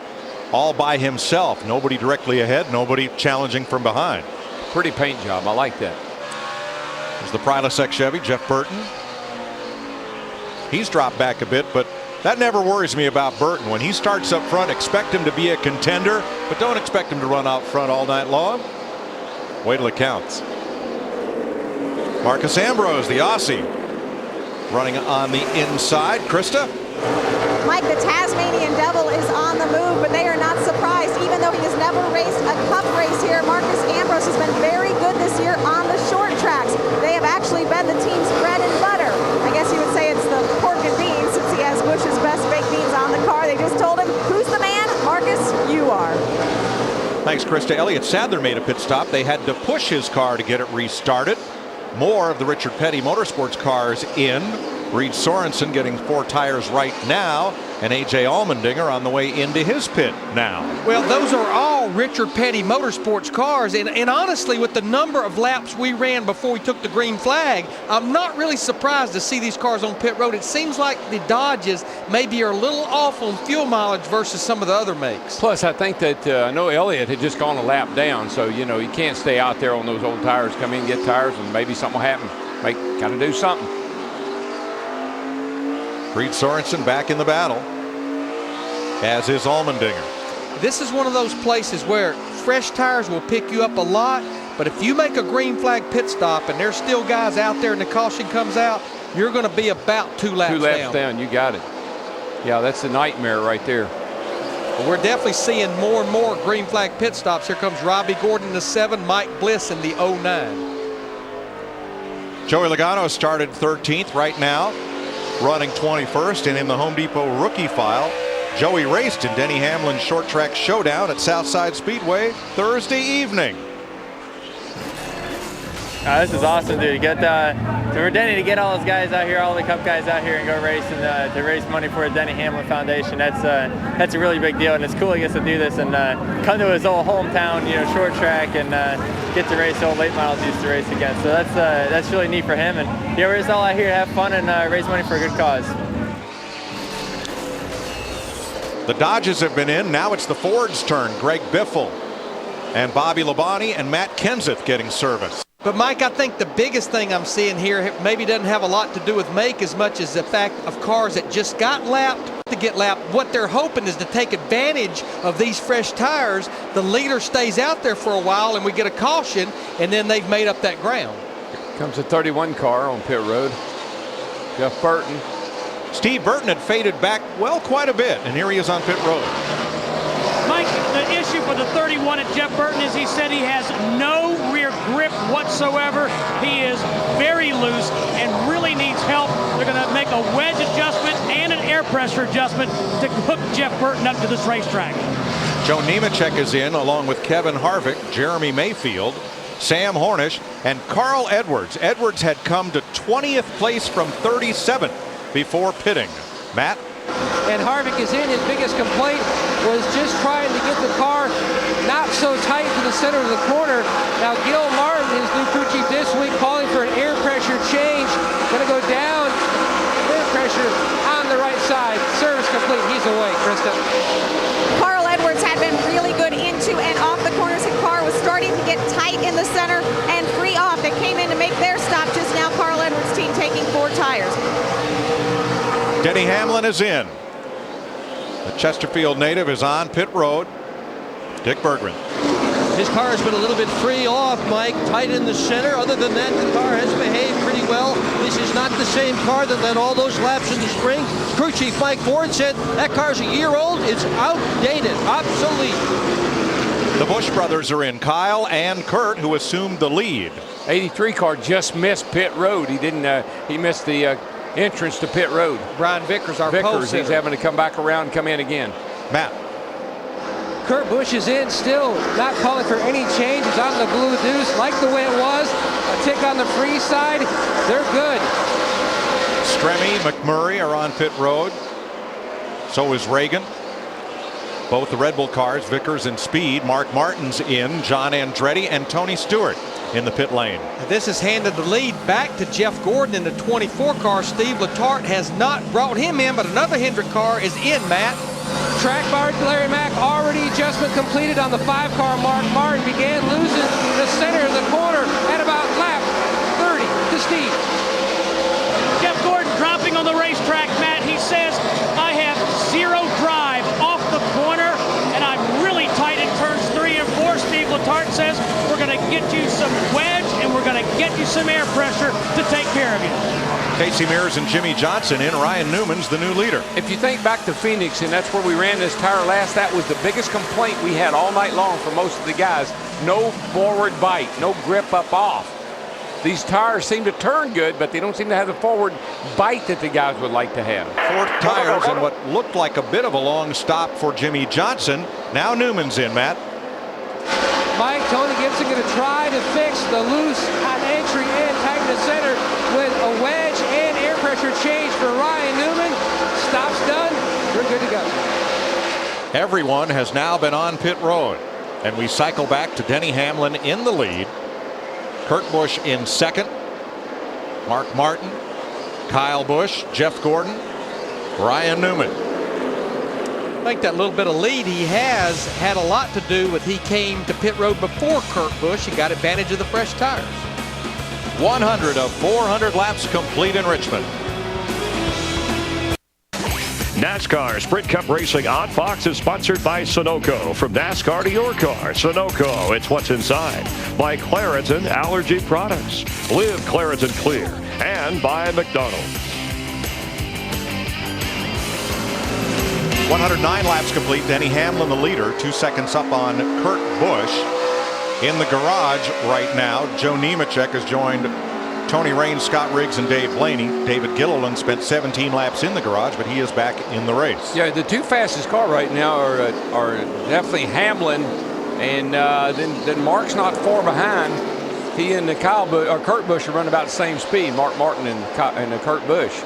all by himself. Nobody directly ahead, nobody challenging from behind. Pretty paint job. I like that. There's the Prilosec Chevy, Jeff Burton. He's dropped back a bit, but that never worries me about Burton. When he starts up front, expect him to be a contender, but don't expect him to run out front all night long. Wait till it counts. Marcus Ambrose, the Aussie, running on the inside. Krista? Mike, the Tasmanian Devil is on the move, but they are not surprised. Even though he has never raced a cup race here, Marcus Ambrose has been very good this year on the short tracks. They have actually been the team's bread and butter. I guess you would say it's the pork and beans, since he has Bush's best baked beans on the car. They just told him, who's the man? Marcus, you are. Thanks, Krista. Elliott Sadler made a pit stop. They had to push his car to get it restarted. More of the Richard Petty Motorsports cars in. Reed Sorensen getting 4 tires right now, and A.J. Allmendinger on the way into his pit now. Well, those are all Richard Petty Motorsports cars, and honestly, with the number of laps we ran before we took the green flag, I'm not really surprised to see these cars on pit road. It seems like the Dodges maybe are a little off on fuel mileage versus some of the other makes. Plus, I think that I know Elliott had just gone a lap down, so you know you can't stay out there on those old tires. Come in, get tires, and maybe something will happen. Got to do something. Reed Sorensen back in the battle, as is Allmendinger. This is one of those places where fresh tires will pick you up a lot, but if you make a green flag pit stop and there's still guys out there and the caution comes out, you're going to be about 2 laps down. 2 laps down, you got it. Yeah, that's a nightmare right there. But we're definitely seeing more and more green flag pit stops. Here comes Robbie Gordon in the 7, Mike Bliss in the 09. Joey Logano started 13th right now, running 21st, and in the Home Depot rookie file, Joey raced in Denny Hamlin's short track showdown at Southside Speedway Thursday evening. This is awesome, dude. For Denny to get all those guys out here, all the Cup guys out here, and go race and to raise money for the Denny Hamlin Foundation. That's a really big deal, and it's cool he gets to do this and come to his old hometown, short track, and get to race old late models he used to race against. So that's really neat for him. And we're just all out here to have fun and raise money for a good cause. The Dodges have been in. Now it's the Fords' turn. Greg Biffle and Bobby Labonte and Matt Kenseth getting service. But, Mike, I think the biggest thing I'm seeing here maybe doesn't have a lot to do with make as much as the fact of cars that just got lapped to get lapped. What they're hoping is to take advantage of these fresh tires. The leader stays out there for a while and we get a caution, and then they've made up that ground. Here comes a 31 car on pit road. Jeff Burton. Steve Burton had faded back, well, quite a bit, and here he is on pit road. Mike, the issue for the 31 at Jeff Burton is he said he has no rear grip whatsoever. He is very loose and really needs help. They're going to make a wedge adjustment and an air pressure adjustment to hook Jeff Burton up to this racetrack. Joe Nemechek is in along with Kevin Harvick, Jeremy Mayfield, Sam Hornish, and Carl Edwards. Edwards had come to 20th place from 37th before pitting. Matt? And Harvick is in. His biggest complaint was just trying to get the car not so tight to the center of the corner. Now Gil Martin, his new crew chief this week, calling for an air pressure change. Going to go down. Air pressure on the right side. Service complete. He's away, Krista. Carl Edwards had been really good into and off the corners. The car was starting to get tight in the center and free off. They came in to make their stop just now. Carl Edwards' team taking 4 tires. Denny Hamlin is in. The Chesterfield native is on pit road. Dick Berggren. His car has been a little bit free off, Mike, tight in the center. Other than that, the car has behaved pretty well. This is not the same car that led all those laps in the spring. Crew chief Mike Ford said that car's a year old. It's outdated, obsolete. The Busch brothers are in. Kyle and Kurt, who assumed the lead. 83 car just missed pit road. He didn't. He missed the entrance to pit road. Brian Vickers, our Vickers, he's having to come back around and come in again. Matt. Kurt Busch is in still, not calling for any changes on the blue deuce. Like the way it was. A tick on the free side. They're good. Stremme, McMurray are on pit road. So is Reagan. Both the Red Bull cars, Vickers and Speed. Mark Martin's in. John Andretti and Tony Stewart in the pit lane. This has handed the lead back to Jeff Gordon in the 24 car. Steve Letarte has not brought him in, but another Hendrick car is in, Matt. Track bar, Larry Mack, already adjustment completed on the 5 car. Mark Martin began losing the center of the corner at about lap 30 to Steve. Jeff Gordon dropping on the racetrack, Matt. He says, I have 0 drive off the corner, and I'm really tight in turns 3 and 4. Steve Letarte says, we're going to get you some wedge, and we're going to get you some air pressure to take care of you. Casey Mears and Jimmy Johnson in. Ryan Newman's the new leader. If you think back to Phoenix, and that's where we ran this tire last, that was the biggest complaint we had all night long for most of the guys. No forward bite, no grip up off. These tires seem to turn good, but they don't seem to have the forward bite that the guys would like to have. 4 tires and what looked like a bit of a long stop for Jimmy Johnson. Now Newman's in, Matt. Mike, Tony Gibson going to try to fix the loose on entry and tighten the center with a wedge and air pressure change for Ryan Newman. Stop's done. We're good to go. Everyone has now been on pit road, and we cycle back to Denny Hamlin in the lead. Kurt Busch in second. Mark Martin, Kyle Busch, Jeff Gordon, Ryan Newman. I think that little bit of lead he has had a lot to do with he came to pit road before Kurt Busch and got advantage of the fresh tires. 100 of 400 laps complete in Richmond. NASCAR Sprint Cup Racing on Fox is sponsored by Sunoco. From NASCAR to your car, Sunoco, it's what's inside. By Claritin Allergy Products. Live Claritin Clear. And by McDonald's. 109 laps complete. Denny Hamlin the leader, 2 seconds up on Kurt Busch. In the garage right now, Joe Nemechek has joined Tony Raines, Scott Riggs, and Dave Blaney. David Gilliland spent 17 laps in the garage, but he is back in the race. Yeah, the two fastest car right now are definitely Hamlin, and then Mark's not far behind. He and Kurt Busch are running about the same speed, Mark Martin and Kurt Busch.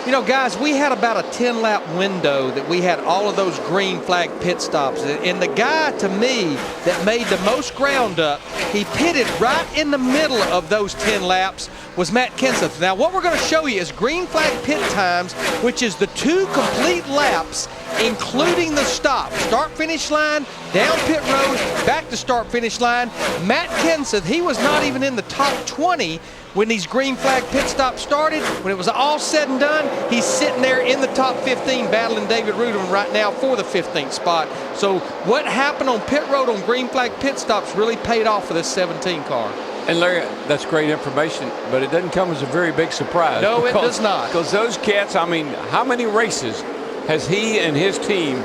You know, guys, we had about a 10-lap window that we had all of those green flag pit stops. And the guy, to me, that made the most ground up, he pitted right in the middle of those 10 laps, was Matt Kenseth. Now, what we're going to show you is green flag pit times, which is the 2 complete laps, including the stop. Start-finish line, down pit road, back to start-finish line. Matt Kenseth, he was not even in the top 20 when these green flag pit stops started. When it was all said and done, he's sitting there in the top 15 battling David Ruderman right now for the 15th spot. So what happened on pit road on green flag pit stops really paid off for this 17 car. And Larry, that's great information, but it doesn't come as a very big surprise. No, it does not. Because those cats, I mean, how many races has he and his team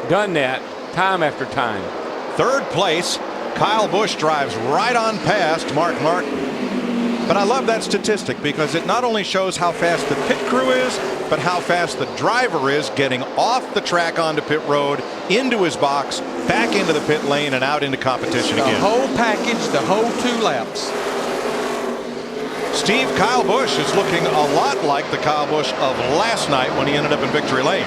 done that time after time? Third place, Kyle Busch drives right on past Mark Martin. But I love that statistic because it not only shows how fast the pit crew is, but how fast the driver is getting off the track onto pit road, into his box, back into the pit lane, and out into competition again. The whole package, the whole 2 laps. Steve, Kyle Busch is looking a lot like the Kyle Busch of last night when he ended up in victory lane.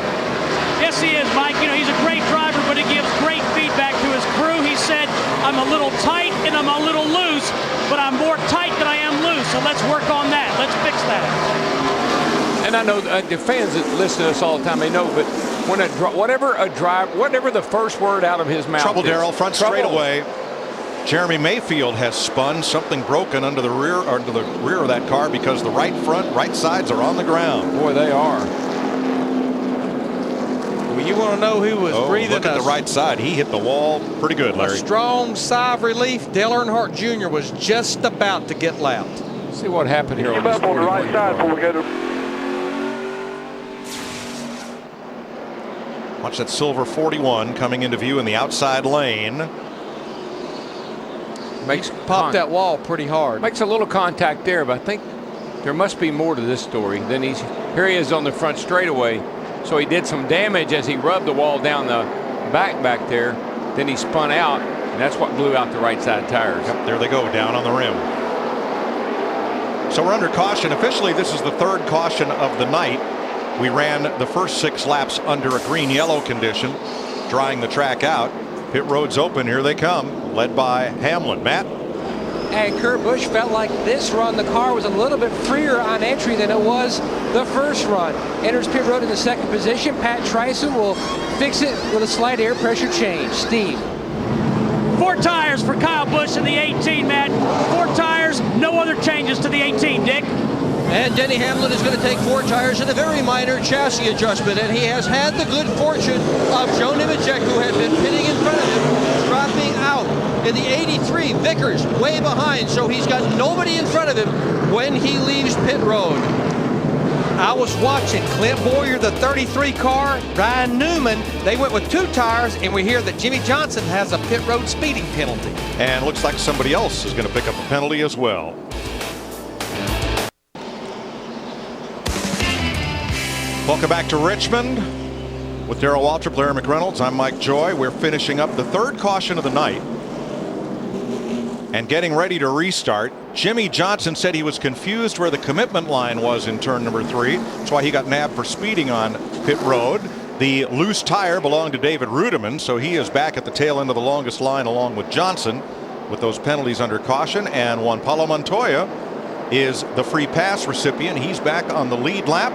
Yes, he is, Mike. You know, he's a great driver, but he gives great feedback to his crew. He said, I'm a little tight and I'm a little loose, but I'm more tight than I am loose. So let's work on that. Let's fix that. And I know the fans that listen to us all the time, they know, but when whatever the first word out of his mouth Trouble, is, Darrell, front straightaway. Jeremy Mayfield has spun, something broken under the rear of that car because the right sides are on the ground. Boy, they are. Well, you want to know who was breathing? Look at the right side. He hit the wall pretty good, Larry. A strong sigh of relief. Dale Earnhardt Jr. was just about to get lapped. See what happened here. Give up on the right side before we go to. Watch that silver 41 coming into view in the outside lane. Popped that wall pretty hard. Makes a little contact there, but I think there must be more to this story. Then here he is on the front straightaway. So he did some damage as he rubbed the wall down the back there. Then he spun out, and that's what blew out the right side tires. Yep, there they go, down on the rim. So we're under caution. Officially, this is the 3rd caution of the night. We ran the first 6 laps under a green-yellow condition, drying the track out. Pit road's open. Here they come, led by Hamlin. Matt? And Kurt Busch felt like this run, the car was a little bit freer on entry than it was the first run. Enters pit road in the 2nd position. Pat Tryson will fix it with a slight air pressure change. Steve. 4 tires for Kyle Busch in the 18, Matt. 4 tires, no other changes to the 18, Dick. And Denny Hamlin is going to take 4 tires and a very minor chassis adjustment. And he has had the good fortune of Joe Nemechek, who had been pitting in front of him, dropping out in the 83. Vickers way behind, so he's got nobody in front of him when he leaves pit road. I was watching Clint Boyer, the 33 car, Ryan Newman. They went with 2 tires, and we hear that Jimmy Johnson has a pit road speeding penalty. And looks like somebody else is going to pick up a penalty as well. Welcome back to Richmond with Darrell Waltrip, Larry McReynolds. I'm Mike Joy. We're finishing up the 3rd caution of the night and getting ready to restart. Jimmy Johnson said he was confused where the commitment line was in turn number 3. That's why he got nabbed for speeding on pit road. The loose tire belonged to David Ruderman, so he is back at the tail end of the longest line along with Johnson with those penalties under caution. And Juan Pablo Montoya is the free pass recipient. He's back on the lead lap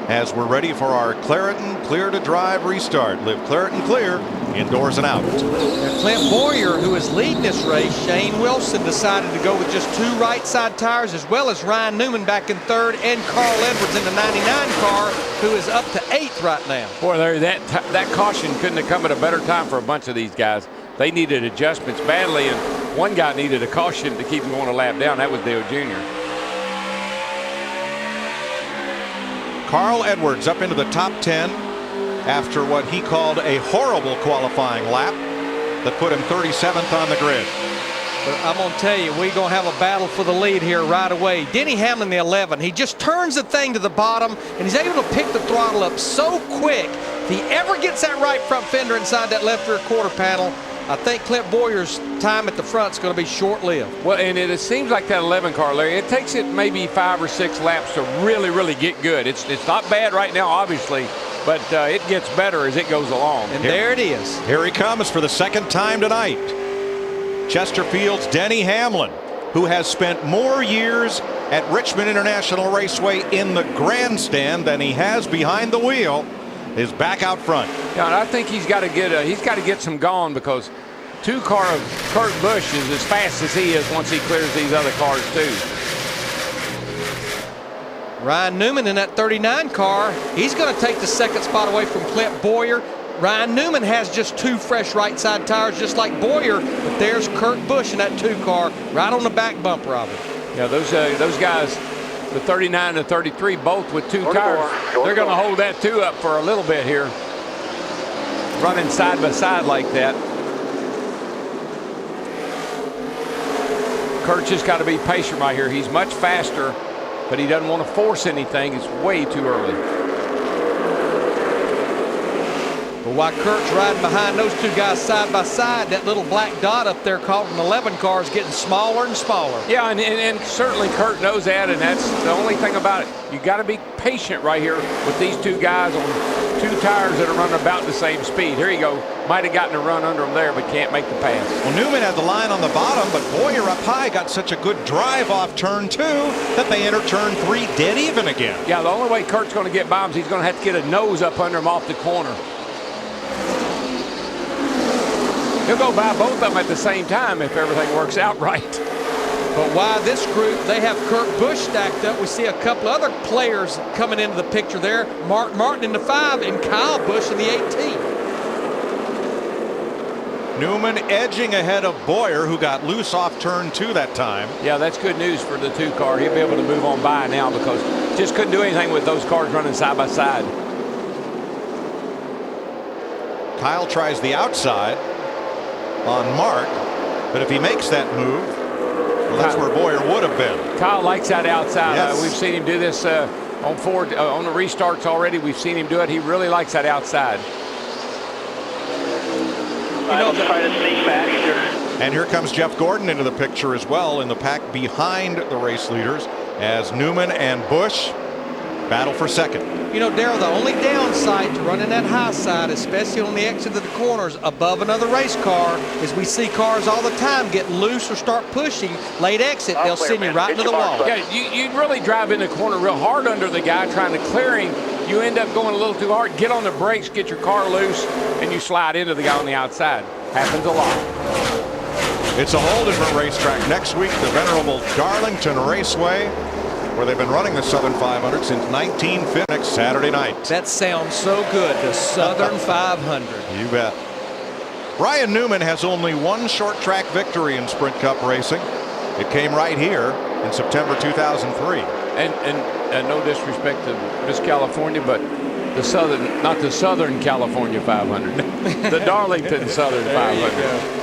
as we're ready for our Clareton Clear to Drive restart. Live Clareton Clear, indoors and out. Now, Clint Boyer, who is leading this race, Shane Wilson decided to go with just 2 right side tires, as well as Ryan Newman back in 3rd, and Carl Edwards in the 99 car, who is up to 8th right now. Boy, Larry, that caution couldn't have come at a better time for a bunch of these guys. They needed adjustments badly, and one guy needed a caution to keep him going a lap down. That was Dale Jr. Carl Edwards up into the top 10 after what he called a horrible qualifying lap that put him 37th on the grid. But I'm going to tell you, we're going to have a battle for the lead here right away. Denny Hamlin, the 11, he just turns the thing to the bottom, and he's able to pick the throttle up so quick. If he ever gets that right front fender inside that left rear quarter panel, I think Clint Bowyer's time at the front is going to be short-lived. Well, and it seems like that 11 car, Larry, it takes it maybe 5 or 6 laps to really get good. It's not bad right now, obviously, but it gets better as it goes along. And there it is. Here he comes for the second time tonight. Chesterfield's Denny Hamlin, who has spent more years at Richmond International Raceway in the grandstand than he has behind the wheel, is back out front. Yeah, and I think he's got to get some gone, because 2-car of Kurt Busch is as fast as he is once he clears these other cars too. Ryan Newman in that 39 car, he's going to take the second spot away from Clint Bowyer. Ryan Newman has just 2 fresh right side tires, just like Bowyer, but there's Kurt Busch in that 2 car right on the back bumper of it. Yeah, those guys, the 39 and the 33, both with 2 tires, they're going to hold that 2 up for a little bit here, running side by side like that. Kurt's just got to be patient right here. He's much faster, but he doesn't want to force anything. It's way too early. But while Kurt's riding behind those 2 guys side by side, that little black dot up there called an 11 car is getting smaller and smaller. Yeah, and certainly Kurt knows that, and that's the only thing about it. You got to be patient right here with these 2 guys on 2 tires that are running about the same speed. Here you go. Might have gotten a run under them there, but can't make the pass. Well, Newman had the line on the bottom, but Bowyer up high got such a good drive off turn 2 that they enter turn 3 dead even again. Yeah, the only way Kurt's going to get by him is he's going to have to get a nose up under him off the corner. He'll go by both of them at the same time if everything works out right. But why this group, they have Kurt Busch stacked up. We see a couple other players coming into the picture there. Mark Martin in the 5 and Kyle Busch in the 18. Newman edging ahead of Bowyer, who got loose off turn 2 that time. Yeah, that's good news for the 2 car. He'll be able to move on by now, because just couldn't do anything with those cars running side by side. Kyle tries the outside on Mark, but if he makes that move, well, that's where Bowyer would have been. Kyle likes that outside. Yes. We've seen him do this on Ford on the restarts already. We've seen him do it. He really likes that outside. Try to sneak faster. And here comes Jeff Gordon into the picture as well in the pack behind the race leaders as Newman and Busch battle for second. You know, Darrell, the only downside to running that high side, especially on the exit of the corners above another race car, is we see cars all the time get loose or start pushing. Late exit, they'll send you right into the wall. Yeah, you really drive in the corner real hard under the guy trying to clear him. You end up going a little too hard, get on the brakes, get your car loose, and you slide into the guy on the outside. Happens a lot. It's a whole different racetrack next week, the venerable Darlington Raceway, where they've been running the Southern 500 since 1950 next Saturday night. That sounds so good, the Southern 500. You bet. Ryan Newman has only 1 short track victory in Sprint Cup racing. It came right here in September 2003. And no disrespect to Miss California, but the Southern, not the Southern California 500, the Darlington Southern 500.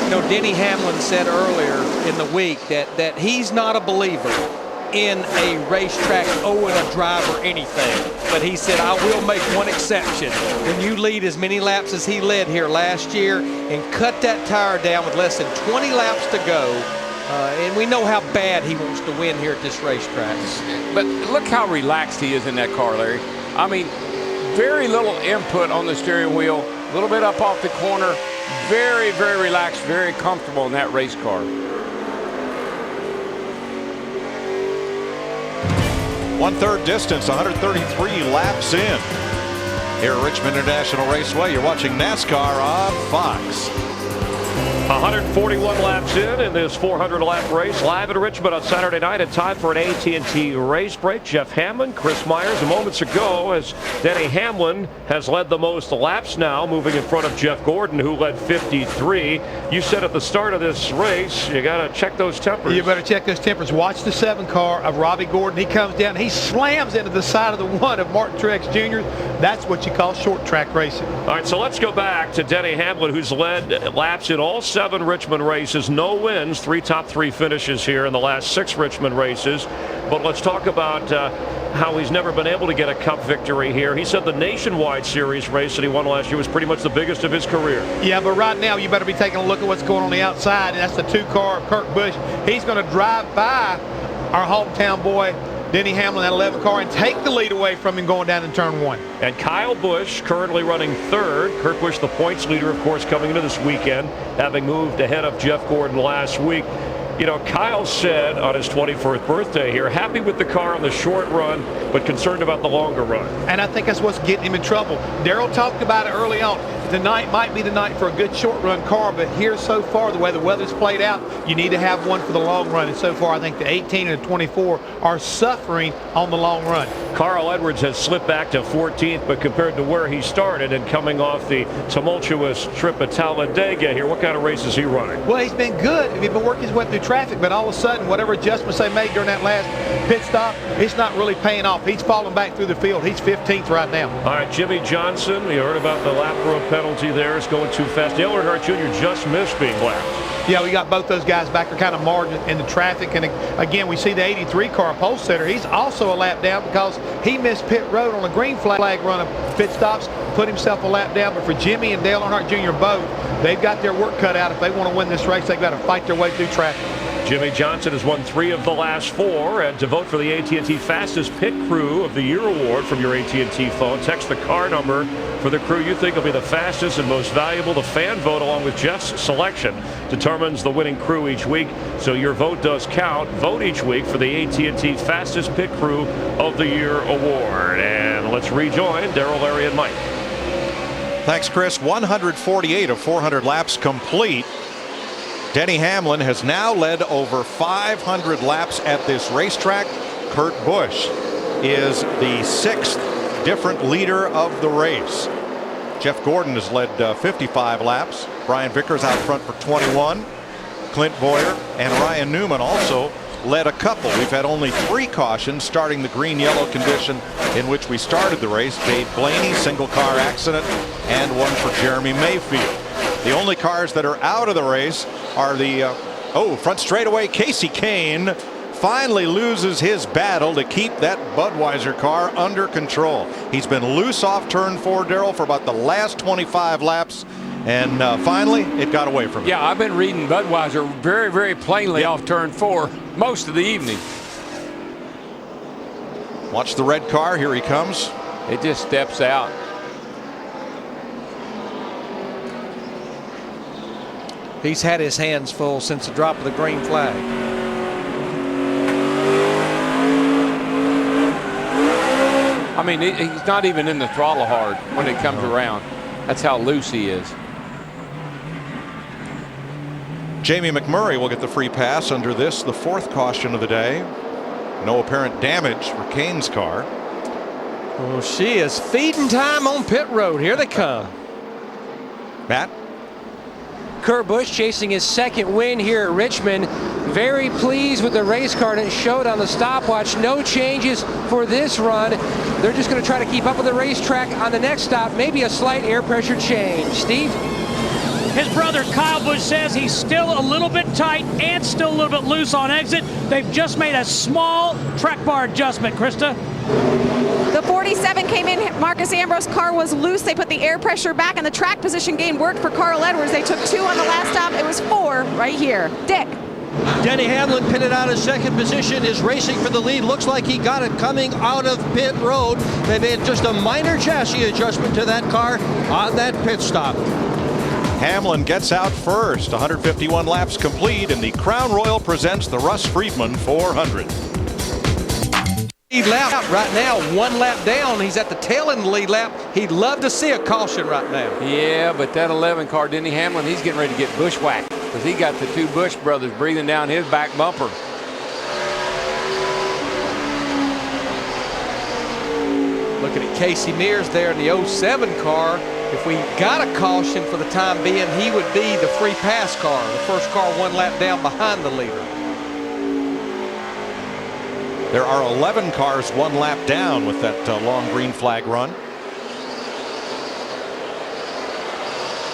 You know, Denny Hamlin said earlier in the week that he's not a believer in a racetrack owing a driver anything. But he said, I will make one exception. When you lead as many laps as he led here last year and cut that tire down with less than 20 laps to go, and we know how bad he wants to win here at this racetrack. But look how relaxed he is in that car, Larry. I mean, very little input on the steering wheel, a little bit up off the corner. Very, very relaxed, very comfortable in that race car. 1/3 distance, 133 laps in. Here at Richmond International Raceway, you're watching NASCAR on Fox. 141 laps in this 400-lap race. Live at Richmond on Saturday night. It's time for an AT&T race break. Jeff Hamlin, Chris Myers, moments ago as Denny Hamlin has led the most laps now, moving in front of Jeff Gordon, who led 53. You said at the start of this race, you got to check those tempers. You better check those tempers. Watch the 7 car of Robbie Gordon. He comes down. He slams into the side of the 1 of Martin Truex Jr. That's what you call short track racing. All right, so let's go back to Denny Hamlin, who's led laps in all 7 Richmond races, no wins, 3 top 3 finishes here in the last 6 Richmond races. But let's talk about how he's never been able to get a Cup victory here. He said the Nationwide Series race that he won last year was pretty much the biggest of his career. Yeah, but right now you better be taking a look at what's going on the outside, and that's the 2 car of Kurt Busch. He's going to drive by our hometown boy, Denny Hamlin, that 11 car, and take the lead away from him going down in turn 1. And Kyle Busch currently running 3rd. Kurt Busch, the points leader, of course, coming into this weekend, having moved ahead of Jeff Gordon last week. You know, Kyle said on his 24th birthday here, happy with the car on the short run, but concerned about the longer run. And I think that's what's getting him in trouble. Darrell talked about it early on. Tonight might be the night for a good short run car, but here so far, the way the weather's played out, you need to have one for the long run. And so far, I think the 18 and the 24 are suffering on the long run. Carl Edwards has slipped back to 14th, but compared to where he started and coming off the tumultuous trip at Talladega here, what kind of race is he running? Well, he's been good. He's been working his way through traffic, but all of a sudden, whatever adjustments they made during that last pit stop, it's not really paying off. He's falling back through the field. He's 15th right now. All right, Jimmy Johnson, you heard about the lap row penalty there. It's going too fast. Dale Earnhardt Jr. just missed being lapped. Yeah, we got both those guys back. They're kind of margin in the traffic. And again, we see the 83 car pole setter. He's also a lap down because he missed pit road on a green flag run of pit stops, put himself a lap down. But for Jimmy and Dale Earnhardt Jr. both, they've got their work cut out. If they want to win this race, they've got to fight their way through traffic. Jimmy Johnson has won 3 of the last 4, and to vote for the AT&T Fastest Pit Crew of the Year award from your AT&T phone, text the car number for the crew you think will be the fastest and most valuable. The fan vote, along with Jeff's selection, determines the winning crew each week, so your vote does count. Vote each week for the AT&T Fastest Pit Crew of the Year award. And let's rejoin Darrell, Larry, and Mike. Thanks, Chris. 148 of 400 laps complete. Denny Hamlin has now led over 500 laps at this racetrack. Kurt Busch is the 6th different leader of the race. Jeff Gordon has led 55 laps. Brian Vickers out front for 21. Clint Boyer and Ryan Newman also led a couple. We've had only 3 cautions starting the green-yellow condition in which we started the race. Dave Blaney, single car accident, and one for Jeremy Mayfield. The only cars that are out of the race are the front straightaway. Casey Kane finally loses his battle to keep that Budweiser car under control. He's been loose off turn 4, Darrell, for about the last 25 laps, and finally it got away from him. Yeah, I've been reading Budweiser very, very plainly off turn 4 most of the evening. Watch the red car. Here he comes. It just steps out. He's had his hands full since the drop of the green flag. I mean, he's not even in the throttle hard when it comes around. That's how loose he is. Jamie McMurray will get the free pass under this, the 4th caution of the day. No apparent damage for Kane's car. Well, she is feeding time on pit road. Here they come. Matt? Kurt Busch chasing his 2nd win here at Richmond. Very pleased with the race car, and it showed on the stopwatch. No changes for this run. They're just going to try to keep up with the racetrack on the next stop. Maybe a slight air pressure change. Steve? His brother Kyle Busch says he's still a little bit tight and still a little bit loose on exit. They've just made a small track bar adjustment, Krista. The 47 came in. Marcus Ambrose's car was loose. They put the air pressure back, and the track position gain worked for Carl Edwards. They took 2 on the last stop. It was 4 right here. Dick. Denny Hamlin pitted out of 2nd position, is racing for the lead. Looks like he got it coming out of pit road. They made just a minor chassis adjustment to that car on that pit stop. Hamlin gets out first. 151 laps complete, and the Crown Royal presents the Russ Friedman 400. Lead lap right now, 1 lap down. He's at the tail end of the lead lap. He'd love to see a caution right now. Yeah, but that 11 car, Denny Hamlin, he's getting ready to get bushwhacked. because he got the two Busch brothers breathing down his back bumper. Looking at Casey Mears there in the 07 car. If we got a caution for the time being, he would be the free pass car, the first car one lap down behind the leader. There are 11 cars one lap down with that long green flag run.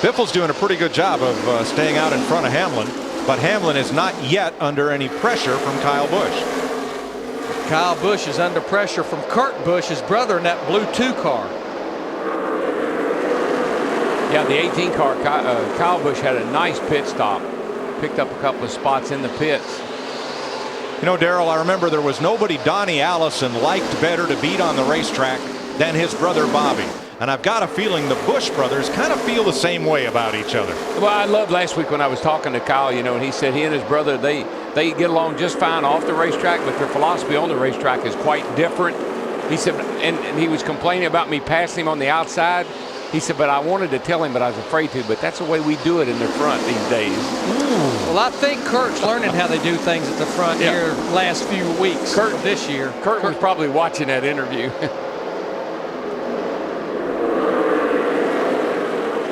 Biffle's doing a pretty good job of staying out in front of Hamlin, but Hamlin is not yet under any pressure from Kyle Busch. Kyle Busch is under pressure from Kurt Busch, his brother, in that blue 2 car. Yeah, the 18 car, Kyle Busch had a nice pit stop. Picked up a couple of spots in the pits. You know, Darrell, I remember there was nobody Donnie Allison liked better to beat on the racetrack than his brother Bobby. And I've got a feeling the Busch brothers kind of feel the same way about each other. Well, I loved last week when I was talking to Kyle, you know, and he said he and his brother, they get along just fine off the racetrack, but their philosophy on the racetrack is quite different. He said, and he was complaining about me passing him on the outside. He said, but I wanted to tell him, but I was afraid to. But that's the way we do it in the front these days. Well, I think Kurt's learning how they do things at the front here last few weeks. Kurt this year. Kurt was probably watching that interview.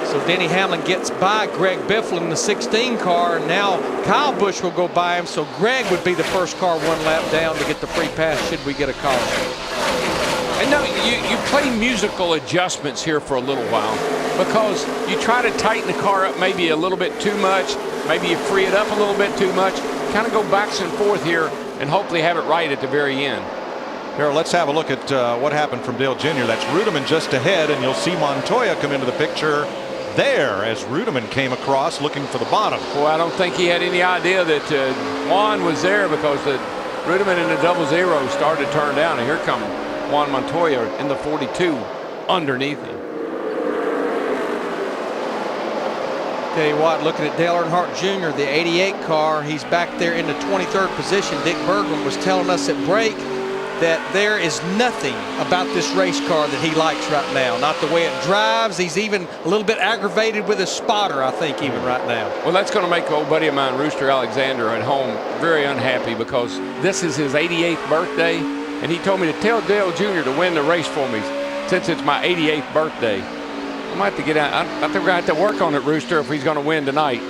So Denny Hamlin gets by Greg Biffle in the 16 car. Now Kyle Busch will go by him. So Greg would be the first car one lap down to get the free pass should we get a call. And no, you play musical adjustments here for a little while because you try to tighten the car up maybe a little bit too much. Maybe you free it up a little bit too much. Kind of go backs and forth here and hopefully have it right at the very end. Here, let's have a look at what happened from Dale Jr. That's Rudeman just ahead, and you'll see Montoya come into the picture there as Rudeman came across looking for the bottom. Well, I don't think he had any idea that Juan was there because the Rudeman in the 00 started to turn down, and here comes Juan Montoya in the 42 underneath him. Tell you what, looking at Dale Earnhardt Jr., the 88 car, he's back there in the 23rd position. Dick Bergman was telling us at break that there is nothing about this race car that he likes right now. Not the way it drives. He's even a little bit aggravated with his spotter, I think, even right now. Well, that's going to make old buddy of mine, Rooster Alexander, at home very unhappy because this is his 88th birthday, and he told me to tell Dale Jr. to win the race for me since it's my 88th birthday. I might have to get out. I think we're going to have to work on it, Rooster, if he's going to win tonight.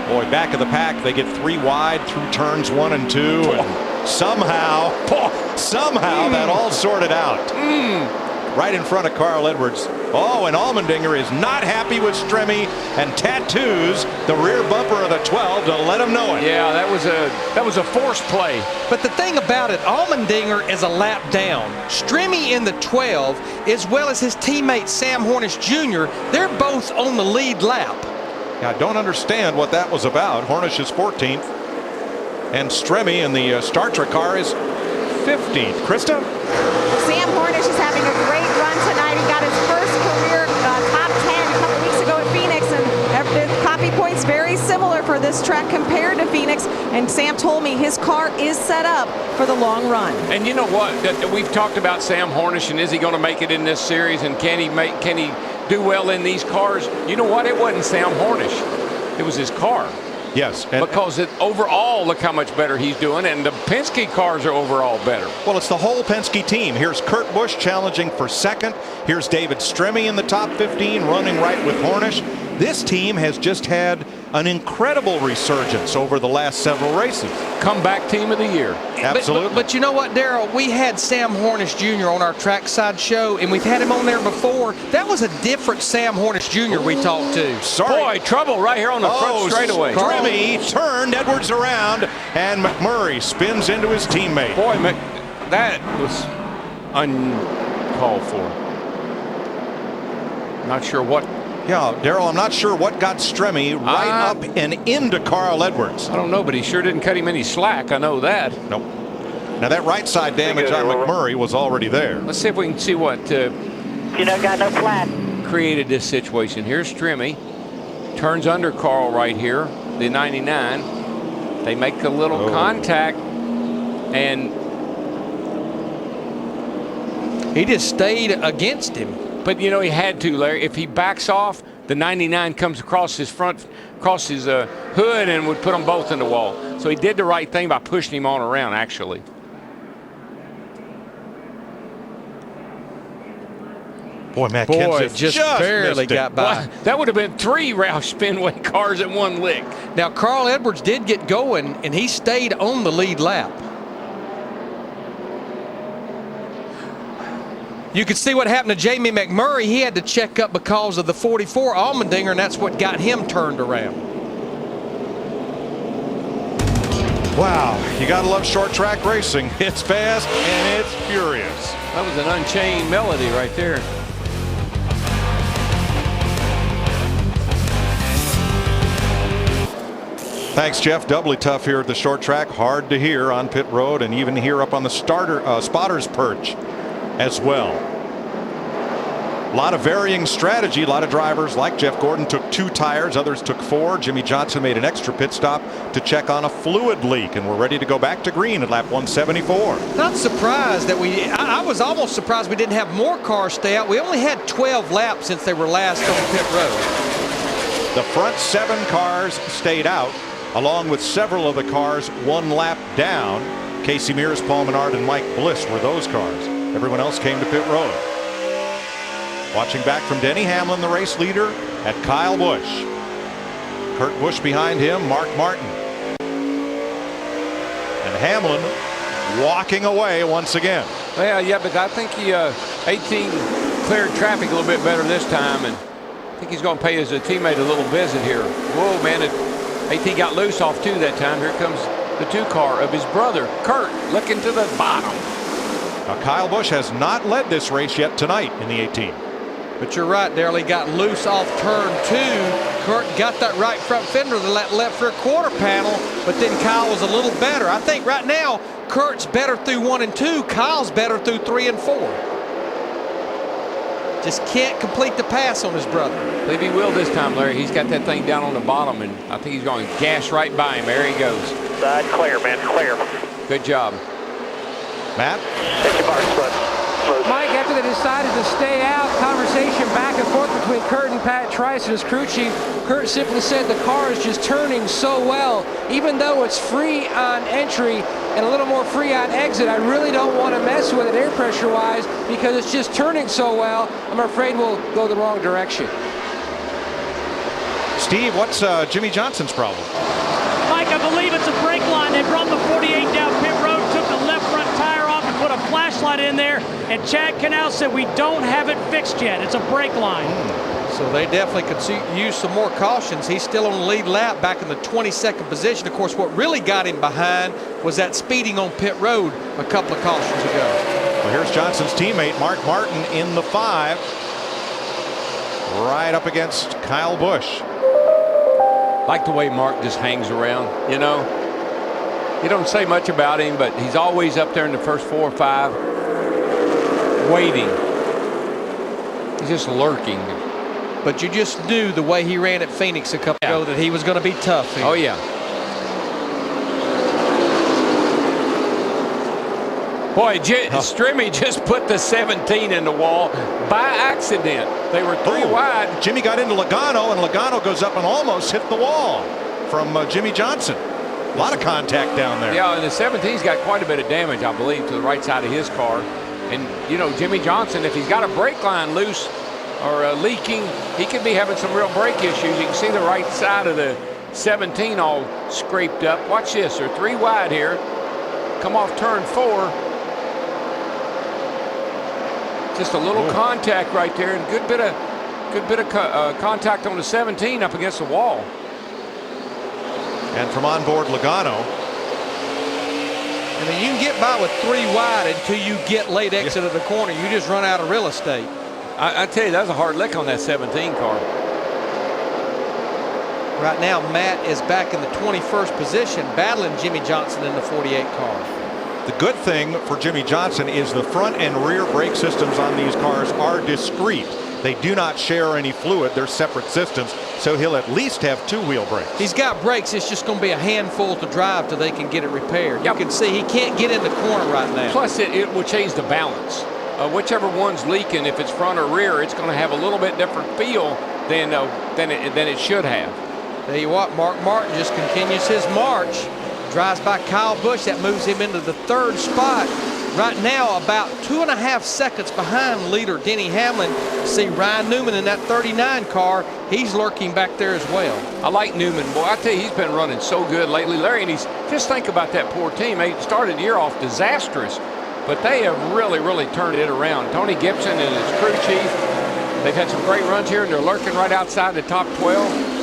Boy, back of the pack, they get 3 wide through turns 1 and 2. And somehow that all sorted out. Right in front of Carl Edwards. Oh, and Allmendinger is not happy with Stremme and tattoos the rear bumper of the 12 to let him know it. Yeah, that was a forced play. But the thing about it, Allmendinger is a lap down. Stremme in the 12, as well as his teammate Sam Hornish Jr., they're both on the lead lap. I don't understand what that was about. Hornish is 14th, and Stremme in the Star Trek car is 15th. Krista? Sam Hornish is having a great run tonight. He got his first career top 10 a couple weeks ago at Phoenix, and the copy points very similar for this track compared to Phoenix. And Sam told me his car is set up for the long run. And you know what? We've talked about Sam Hornish, and is he going to make it in this series? And can he do well in these cars? You know what? It wasn't Sam Hornish. It was his car. Yes. Because overall, look how much better he's doing, and the Penske cars are overall better. Well, it's the whole Penske team. Here's Kurt Busch challenging for second. Here's David Stremme in the top 15, running right with Hornish. This team has just had an incredible resurgence over the last several races. Comeback team of the year. Absolutely. But you know what, Darrell? We had Sam Hornish Jr. on our trackside show, and we've had him on there before. That was a different Sam Hornish Jr. we talked to. Boy, trouble right here on the front straightaway. Stremme turned Edwards around, and McMurray spins into his teammate. Boy, that was uncalled for. Not sure what. Yeah, Darrell, I'm not sure what got Stremme right up and into Carl Edwards. I don't know, but he sure didn't cut him any slack. I know that. Nope. Now that right side damage on McMurray was already there. Let's see if we can see what You don't got no flat. created this situation. Here's Stremme. Turns under Carl right here, the 99. They make a little contact, and He just stayed against him. But, you know, he had to, Larry. If he backs off, the 99 comes across his hood and would put them both in the wall. So he did the right thing by pushing him on around, actually. Boy, Matt Kenseth just barely got by. Well, that would have been 3 Roush Fenway cars in one lick. Now, Carl Edwards did get going, and he stayed on the lead lap. You could see what happened to Jamie McMurray. He had to check up because of the 44 Allmendinger, and that's what got him turned around. Wow, you gotta love short track racing. It's fast and it's furious. That was an Unchained Melody right there. Thanks, Jeff. Doubly tough here at the short track. Hard to hear on pit road and even here up on the spotter's perch as well. A lot of varying strategy. A lot of drivers like Jeff Gordon took 2 tires. Others took 4. Jimmy Johnson made an extra pit stop to check on a fluid leak, and we're ready to go back to green at lap 174. Not surprised that I was almost surprised we didn't have more cars stay out. We only had 12 laps since they were last on pit road. The front 7 cars stayed out, along with several of the cars 1 lap down. Casey Mears, Paul Menard, and Mike Bliss were those cars. Everyone else came to pit road. Watching back from Denny Hamlin, the race leader, at Kyle Busch. Kurt Busch behind him, Mark Martin. And Hamlin walking away once again. Well, yeah, but I think he 18 cleared traffic a little bit better this time, and I think he's going to pay his teammate a little visit here. Whoa, man, 18 got loose off 2 that time. Here comes the 2 car of his brother, Kurt, looking to the bottom. Now, Kyle Busch has not led this race yet tonight in the 18. But you're right, Darrell. He got loose off turn 2. Kurt got that right front fender that left for a quarter panel, but then Kyle was a little better. I think right now, Kurt's better through 1 and 2. Kyle's better through 3 and 4. Just can't complete the pass on his brother. I believe he will this time, Larry. He's got that thing down on the bottom, and I think he's going to gas right by him. There he goes. Side clear, man, clear. Good job. Matt? Take your mark, bud. Mike, after they decided to stay out, conversation back and forth between Kurt and Pat Trice and his crew chief. Kurt simply said the car is just turning so well. Even though it's free on entry and a little more free on exit, I really don't want to mess with it air pressure-wise because it's just turning so well. I'm afraid we'll go the wrong direction. Steve, what's Jimmy Johnson's problem? Mike, I believe it's a brake line. They brought the 48 down pit road, took the left front tire off and put a flashlight in there, and Chad Canal said we don't have it fixed yet. It's a brake line. So they definitely could use some more cautions. He's still on the lead lap back in the 22nd position. Of course, what really got him behind was that speeding on pit road a couple of cautions ago. Well, here's Johnson's teammate, Mark Martin, in the 5. Right up against Kyle Busch. Like the way Mark just hangs around, you know. You don't say much about him, but he's always up there in the first 4 or 5, waiting. He's just lurking. But you just knew the way he ran at Phoenix a couple ago that he was going to be tough here. Oh, yeah. Boy, Strimmy just put the 17 in the wall by accident. They were 3 wide. Jimmy got into Logano, and Logano goes up and almost hit the wall from Jimmy Johnson. A lot of contact down there. Yeah, and the 17's got quite a bit of damage, I believe, to the right side of his car. And, you know, Jimmy Johnson, if he's got a brake line loose or leaking, he could be having some real brake issues. You can see the right side of the 17 all scraped up. Watch this. They're 3 wide here. Come off turn 4. Just a little contact right there, and good bit of contact on the 17 up against the wall. And from onboard Logano. I mean, you can get by with 3 wide until you get late exit of the corner. You just run out of real estate. I tell you, that was a hard lick on that 17 car. Right now, Matt is back in the 21st position, battling Jimmy Johnson in the 48 car. The good thing for Jimmy Johnson is the front and rear brake systems on these cars are discrete. They do not share any fluid. They're separate systems, so he'll at least have 2-wheel brakes. He's got brakes. It's just going to be a handful to drive till they can get it repaired. You can see he can't get in the corner right now. Plus, it will change the balance. whichever one's leaking, if it's front or rear, it's going to have a little bit different feel than it should have. Tell you what, Mark Martin just continues his march. Drives by Kyle Busch. That moves him into the 3rd spot. Right now, about 2.5 seconds behind leader Denny Hamlin. See Ryan Newman in that 39 car. He's lurking back there as well. I like Newman. Boy, I tell you, he's been running so good lately, Larry. And just think about that poor team. They started the year off disastrous, but they have really, really turned it around. Tony Gibson and his crew chief, they've had some great runs here, and they're lurking right outside the top 12.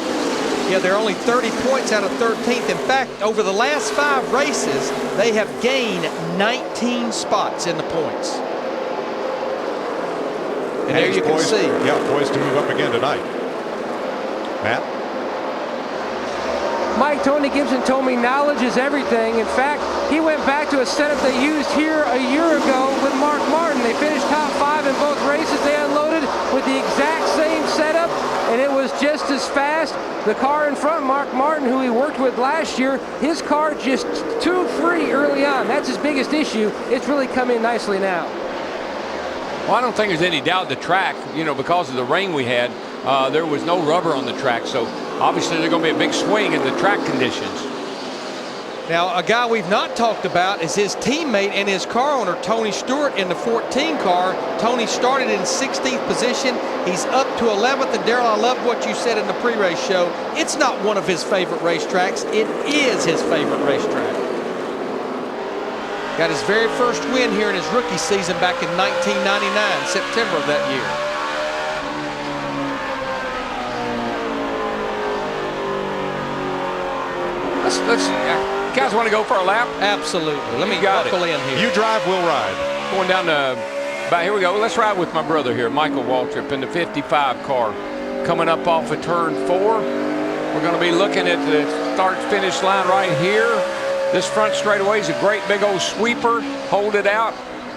Yeah, they're only 30 points out of 13th. In fact, over the last 5 races, they have gained 19 spots in the points. And there you can see. Yeah, poised to move up again tonight. Matt? Mike, Tony Gibson told me knowledge is everything. In fact, he went back to a setup they used here a year ago with Mark Martin. They finished top 5 in both races. They unloaded with the exact same setup, and it was just as fast. The car in front, Mark Martin, who he worked with last year, his car just too free early on. That's his biggest issue. It's really come in nicely now. Well, I don't think there's any doubt the track, because of the rain we had, there was no rubber on the track. So obviously there's going to be a big swing in the track conditions. Now, a guy we've not talked about is his teammate and his car owner, Tony Stewart, in the 14 car. Tony started in 16th position. He's up to 11th. And Darrell, I love what you said in the pre-race show. It's not one of his favorite racetracks. It is his favorite racetrack. Got his very first win here in his rookie season back in 1999, September of that year. Let's you guys want to go for a lap? Absolutely. Let me buckle in here. You drive, we'll ride. Going down here we go. Let's ride with my brother here, Michael Waltrip, in the 55 car. Coming up off of turn 4. We're going to be looking at the start-finish line right here. This front straightaway is a great big old sweeper. Hold it out.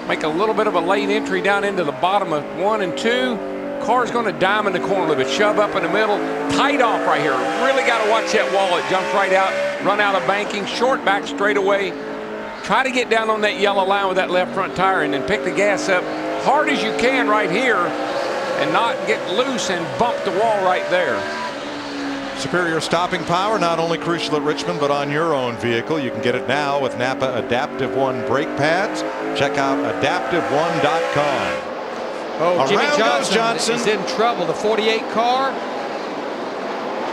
Make a little bit of a late entry down into the bottom of 1 and 2. Car's going to dime in the corner a little bit. Shove up in the middle. Tight off right here. Really got to watch that wall. It jumps right out. Run out of banking. Short back straightaway. Try to get down on that yellow line with that left front tire and then pick the gas up hard as you can right here and not get loose and bump the wall right there. Superior stopping power, not only crucial at Richmond, but on your own vehicle. You can get it now with Napa Adaptive One brake pads. Check out adaptive1.com. Oh, Jimmy Around Johnson is in trouble. The 48 car.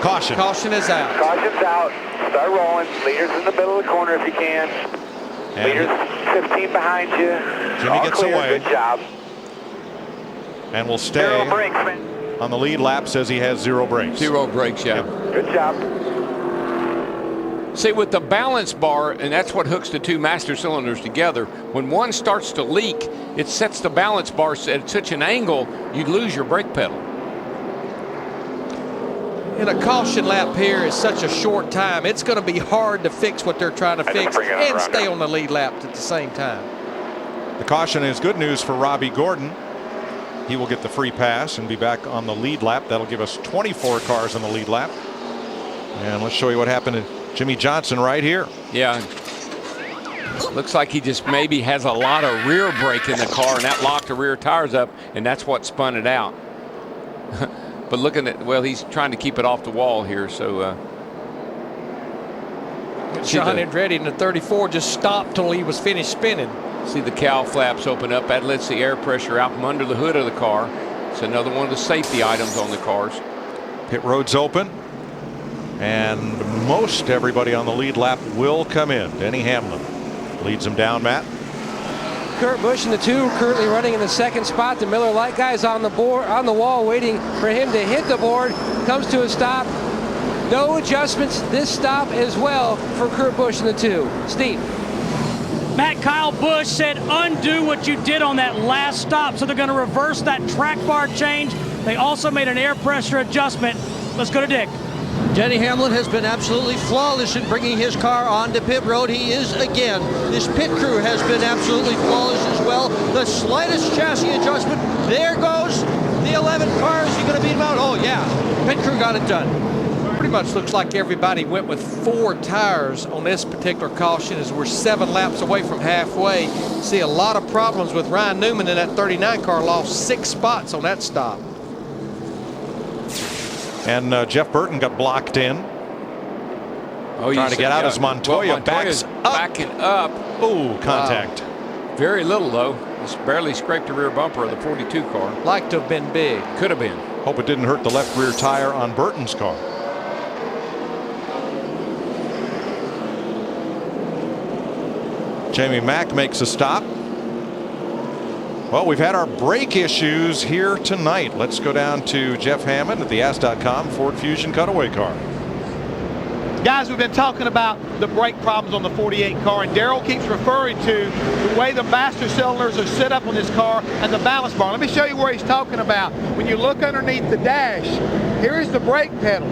Caution. Caution is out. Caution's out. Start rolling. Leader's in the middle of the corner if you can. And Leader's 15 behind you. Jimmy gets clear. away. Good job. And will stay. 0 brakes, man. On the lead lap, says he has 0 brakes. 0 brakes, yeah. Good job. See, with the balance bar, and that's what hooks the 2 master cylinders together, when one starts to leak, it sets the balance bar at such an angle, you lose your brake pedal. In a caution lap here is such a short time. It's going to be hard to fix what they're trying to fix and stay on the lead lap at the same time. The caution is good news for Robbie Gordon. He will get the free pass and be back on the lead lap. That'll give us 24 cars on the lead lap. And let's show you what happened to Jimmy Johnson right here. Yeah. Looks like he just maybe has a lot of rear brake in the car, and that locked the rear tires up, and that's what spun it out. But looking at, well, he's trying to keep it off the wall here, so. John Andretti in the 34 just stopped till he was finished spinning. See the cowl flaps open up. That lets the air pressure out from under the hood of the car. It's another one of the safety items on the cars. Pit road's open. And most everybody on the lead lap will come in. Denny Hamlin leads him down, Matt. Kurt Busch in the 2 currently running in the 2nd spot. The Miller Lite guys on the wall waiting for him to hit the board. Comes to a stop. No adjustments this stop as well for Kurt Busch in the 2. Steve. Matt, Kyle Busch said undo what you did on that last stop. So they're going to reverse that track bar change. They also made an air pressure adjustment. Let's go to Dick. Denny Hamlin has been absolutely flawless in bringing his car onto pit road. He is again. This pit crew has been absolutely flawless as well. The slightest chassis adjustment. There goes the 11 cars. You're going to beat him out. Oh, yeah. Pit crew got it done. Pretty much looks like everybody went with 4 tires on this particular caution as we're 7 laps away from halfway. See a lot of problems with Ryan Newman in that 39 car, lost 6 spots on that stop. And Jeff Burton got blocked in. Oh, trying to get out as Montoya backs up. Backing up. Ooh, contact. Wow. Very little, though. Just barely scraped the rear bumper of the 42 car. Like to have been big. Could have been. Hope it didn't hurt the left rear tire on Burton's car. Jamie Mack makes a stop. Well, we've had our brake issues here tonight. Let's go down to Jeff Hammond at the Ask.com Ford Fusion cutaway car. Guys, we've been talking about the brake problems on the 48 car, and Darrell keeps referring to the way the master cylinders are set up on this car and the balance bar. Let me show you where he's talking about. When you look underneath the dash, here is the brake pedal.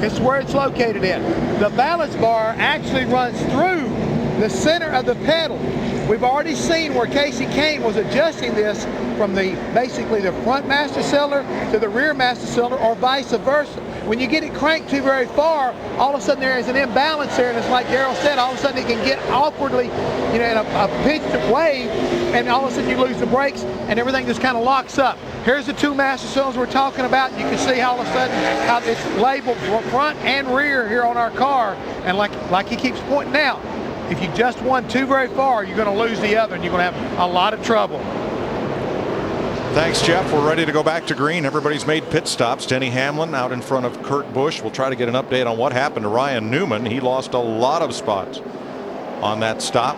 It's where it's located in. The balance bar actually runs through the center of the pedal. We've already seen where Casey Kane was adjusting this from basically the front master cylinder to the rear master cylinder, or vice versa. When you get it cranked too very far, all of a sudden there is an imbalance there, and it's like Darrell said, all of a sudden it can get awkwardly, in a pitched way, and all of a sudden you lose the brakes and everything just kind of locks up. Here's the 2 master cylinders we're talking about. You can see how all of a sudden how it's labeled front and rear here on our car, and like he keeps pointing out, if you just one too very far, you're going to lose the other, and you're going to have a lot of trouble. Thanks, Jeff. We're ready to go back to green. Everybody's made pit stops. Denny Hamlin out in front of Kurt Busch. We'll try to get an update on what happened to Ryan Newman. He lost a lot of spots on that stop.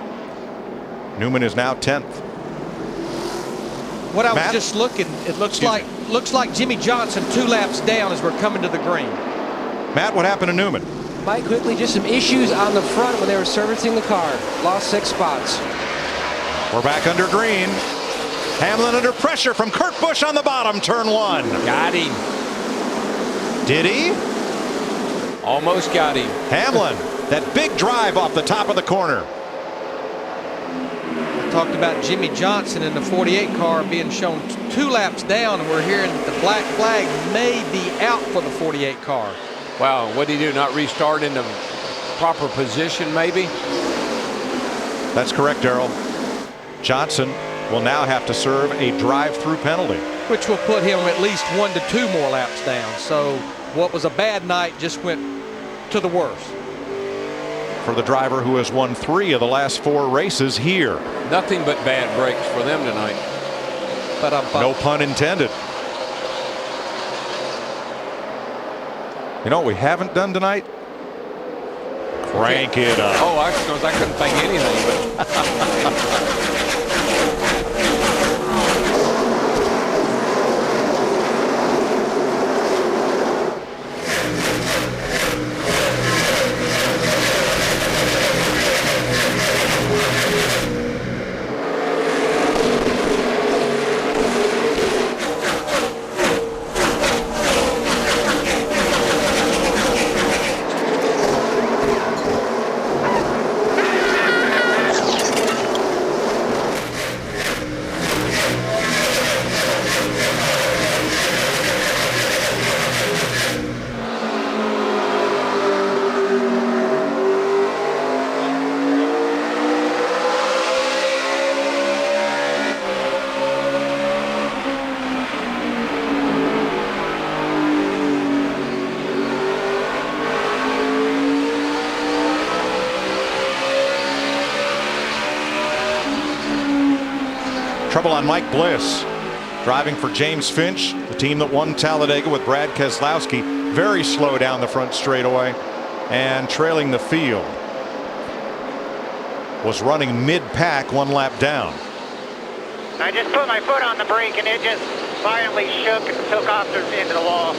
Newman is now 10th. What I was just looking, it looks like Jimmy Johnson 2 laps down as we're coming to the green. Matt, what happened to Newman? Mike, quickly, just some issues on the front when they were servicing the car. Lost 6 spots. We're back under green. Hamlin under pressure from Kurt Busch on the bottom, turn 1. Got him. Did he? Almost got him. Hamlin, that big drive off the top of the corner. I talked about Jimmy Johnson in the 48 car being shown 2 laps down, and we're hearing that the black flag may be out for the 48 car. Wow, what did he do? Not restart in the proper position, maybe? That's correct, Darrell. Johnson will now have to serve a drive-through penalty, which will put him at least 1 to 2 more laps down. So what was a bad night just went to the worst for the driver who has won 3 of the last 4 races here. Nothing but bad breaks for them tonight. But no pun intended. You know what we haven't done tonight? Crank it up. Oh, I couldn't think anything, but trouble on Mike Bliss, driving for James Finch, the team that won Talladega with Brad Keselowski. Very slow down the front straightaway and trailing the field. Was running mid-pack 1 lap down. I just put my foot on the brake and it just violently shook and took off into the wall.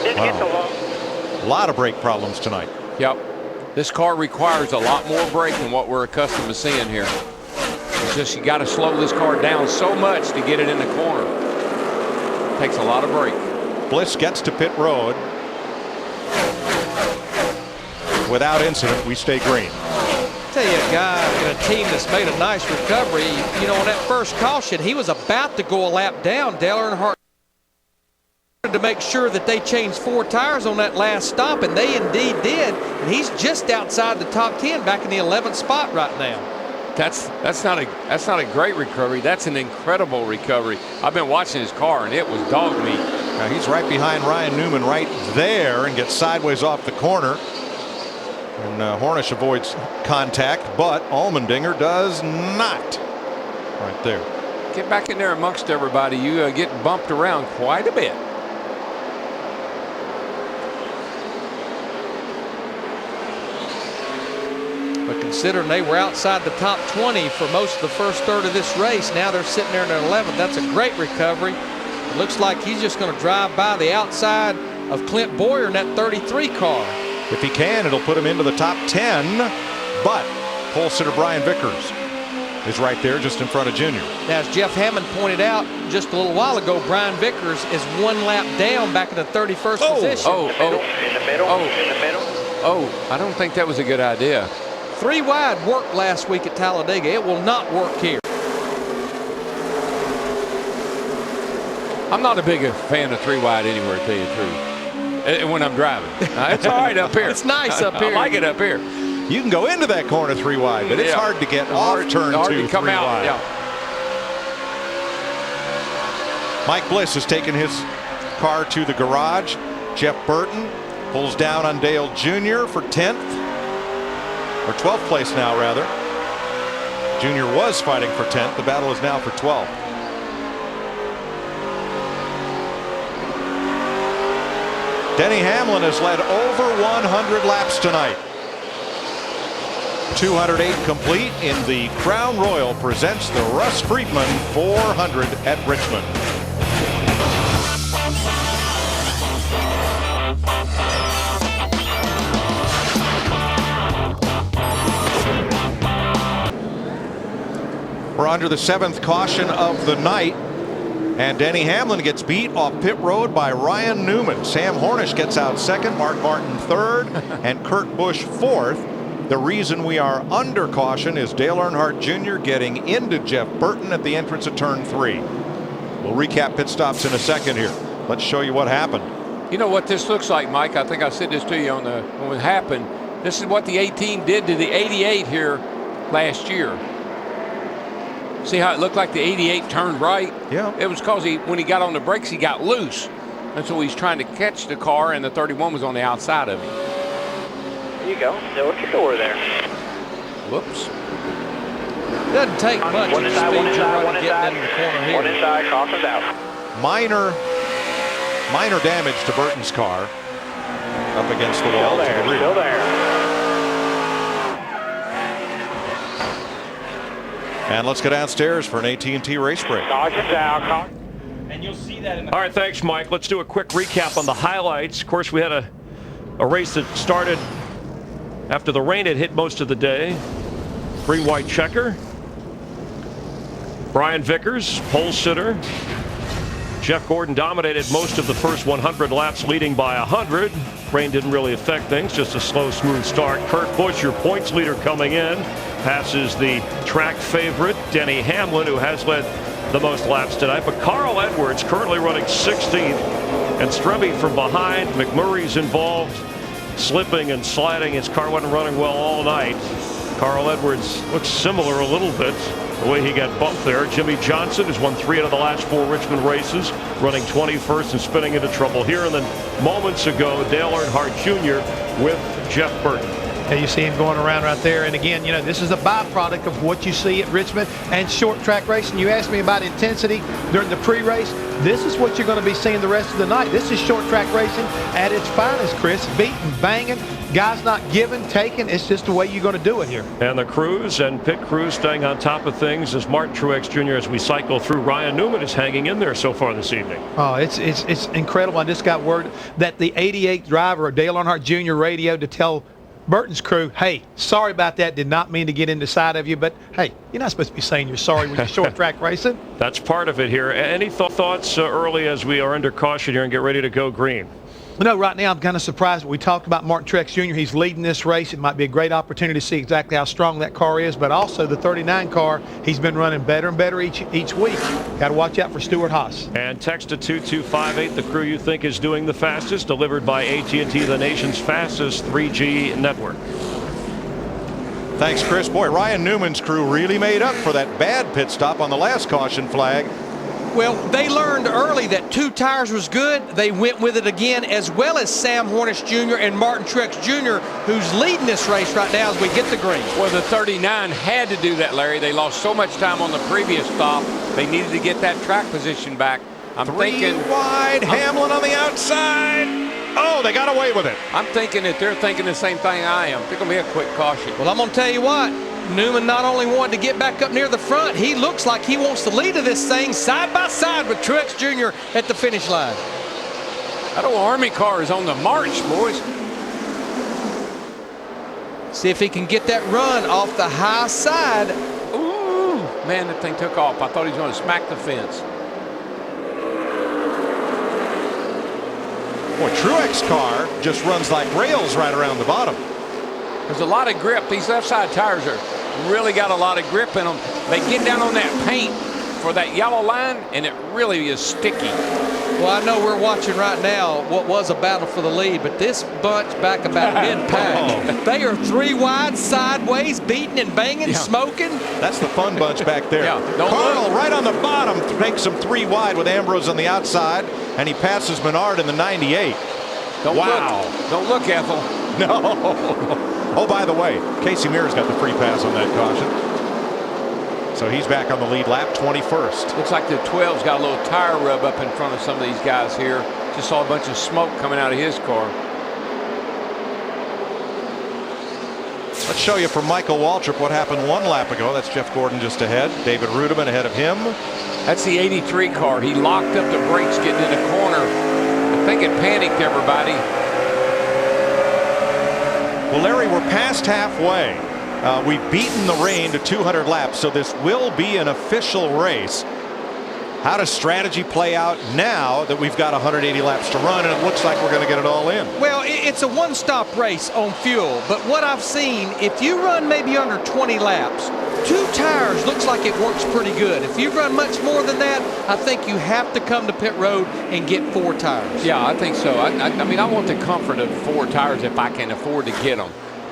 Didn't hit the wall. A lot of brake problems tonight. Yep. This car requires a lot more brake than what we're accustomed to seeing here. It's just you got to slow this car down so much to get it in the corner. Takes a lot of brake. Bliss gets to pit road. Without incident, we stay green. Tell you a guy in a team that's made a nice recovery. You know, on that first caution, he was about to go a lap down. Dale Earnhardt to make sure that they changed 4 tires on that last stop, and they indeed did. And he's just outside the top 10, back in the 11th spot right now. That's not a great recovery. That's an incredible recovery. I've been watching his car, and it was dog meat. Now he's right behind Ryan Newman right there and gets sideways off the corner. And Hornish avoids contact, but Allmendinger does not. Right there. Get back in there amongst everybody. You get bumped around quite a bit. But considering they were outside the top 20 for most of the first third of this race, now they're sitting there in their 11th. That's a great recovery. It looks like he's just going to drive by the outside of Clint Boyer in that 33 car. If he can, it'll put him into the top 10. But pole sitter Brian Vickers is right there just in front of Junior. Now, as Jeff Hammond pointed out just a little while ago, Brian Vickers is 1 lap down back in the 31st position. In the middle. Oh, I don't think that was a good idea. 3 wide worked last week at Talladega. It will not work here. I'm not a big fan of 3 wide anywhere, to tell you the truth. When I'm driving. It's all right up here. It's nice up here. I like it up here. You can go into that corner 3 wide, but it's hard to get off turn 2 come 3 out. wide. Yeah. Mike Bliss has taken his car to the garage. Jeff Burton pulls down on Dale Jr. for 10th. Or 12th place now, rather. Junior was fighting for 10th. The battle is now for 12th. Denny Hamlin has led over 100 laps tonight. 208 complete in the Crown Royal presents the Russ Friedman 400 at Richmond. We're under the 7th caution of the night, and Denny Hamlin gets beat off pit road by Ryan Newman. Sam Hornish gets out 2nd, Mark Martin 3rd, and Kurt Busch 4th. The reason we are under caution is Dale Earnhardt Jr. getting into Jeff Burton at the entrance of turn 3. We'll recap pit stops in a second here. Let's show you what happened. You know what this looks like, Mike? I think I said this to you on when it happened. This is what the 18 did to the 88 here last year. See how it looked like the 88 turned right? Yeah. It was because when he got on the brakes, he got loose. And so he's trying to catch the car, and the 31 was on the outside of him. There you go. Still at your door there. Whoops. Doesn't take much One of the inside, speed one you're inside, running one getting inside. into the corner here. One inside, caution's out. Minor damage to Burton's car. Up against the wall to the rear. Still there. And let's go downstairs for an AT&T race break. Caution's out. And you'll see that in All right, thanks, Mike. Let's do a quick recap on the highlights. Of course, we had a race that started after the rain had hit most of the day. Green-white checker. Brian Vickers, pole sitter. Jeff Gordon dominated most of the first 100 laps, leading by 100. Rain didn't really affect things, just a slow, smooth start. Kurt Busch, your points leader, coming in, passes the track favorite, Denny Hamlin, who has led the most laps tonight. But Carl Edwards currently running 16th, and Strebbe from behind. McMurray's involved, slipping and sliding. His car wasn't running well all night. Carl Edwards looks similar a little bit, the way he got bumped there. Jimmy Johnson has won 3 out of the last 4 Richmond races, running 21st and spinning into trouble here. And then moments ago, Dale Earnhardt Jr. with Jeff Burton. Yeah, you see him going around right there. And again, you know, this is a byproduct of what you see at Richmond and short track racing. You asked me about intensity during the pre-race. This is what you're going to be seeing the rest of the night. This is short track racing at its finest, Chris. Beating, banging, guys not giving, taking. It's just the way you're going to do it here. And the crews and pit crews staying on top of things as Martin Truex Jr. as we cycle through. Ryan Newman is hanging in there so far this evening. Oh, it's incredible. I just got word that the 88 driver of Dale Earnhardt Jr. radioed to tell Burton's crew, hey, sorry about that. Did not mean to get in the side of you, but hey, you're not supposed to be saying you're sorry when you're short track racing. That's part of it here. Any thoughts early as we are under caution here and get ready to go green? No, right now I'm kind of surprised. We talked about Martin Truex Jr. He's leading this race. It might be a great opportunity to see exactly how strong that car is, but also the 39 car, he's been running better and better each week. Got to watch out for Stuart Haas. And text to 2258, the crew you think is doing the fastest, delivered by AT&T, the nation's fastest 3G network. Thanks, Chris. Boy, Ryan Newman's crew really made up for that bad pit stop on the last caution flag. Well, they learned early that 2 tires was good. They went with it again, as well as Sam Hornish Jr. and Martin Truex Jr., who's leading this race right now as we get the green. Well, the 39 had to do that, Larry. They lost so much time on the previous stop. They needed to get that track position back. I'm thinking wide, Hamlin on the outside. Oh, they got away with it. I'm thinking that they're thinking the same thing I am. They're going to be a quick caution. Well, I'm going to tell you what. Newman not only wanted to get back up near the front, he looks like he wants the lead of this thing side by side with Truex Jr. at the finish line. That old Army car is on the march, boys. See if he can get that run off the high side. Ooh, man, that thing took off. I thought he was going to smack the fence. Boy, Truex car just runs like rails right around the bottom. There's a lot of grip. These left side tires are really got a lot of grip in them. They get down on that paint for that yellow line, and it really is sticky. Well, I know we're watching right now what was a battle for the lead, but this bunch back about mid-pack, they are 3 wide, sideways, beating and banging, smoking. That's the fun bunch back there. Carl right on the bottom makes them 3 wide with Ambrose on the outside, and he passes Menard in the 98. Don't look, Ethel. No. Oh, by the way, Casey Mears got the free pass on that caution. So he's back on the lead lap, 21st. Looks like the 12's got a little tire rub up in front of some of these guys here. Just saw a bunch of smoke coming out of his car. Let's show you from Michael Waltrip what happened 1 lap ago. That's Jeff Gordon just ahead. David Rudiman ahead of him. That's the 83 car. He locked up the brakes getting in the corner. I think it panicked everybody. Well, Larry, we're past halfway. We've beaten the rain to 200 laps, so this will be an official race. How does strategy play out now that we've got 180 laps to run, and it looks like we're going to get it all in? Well, it's a one-stop race on fuel, but what I've seen, if you run maybe under 20 laps, 2 tires looks like it works pretty good. If you run much more than that, I think you have to come to pit road and get 4 tires. Yeah, I think so. I mean, I want the comfort of 4 tires if I can afford to get them.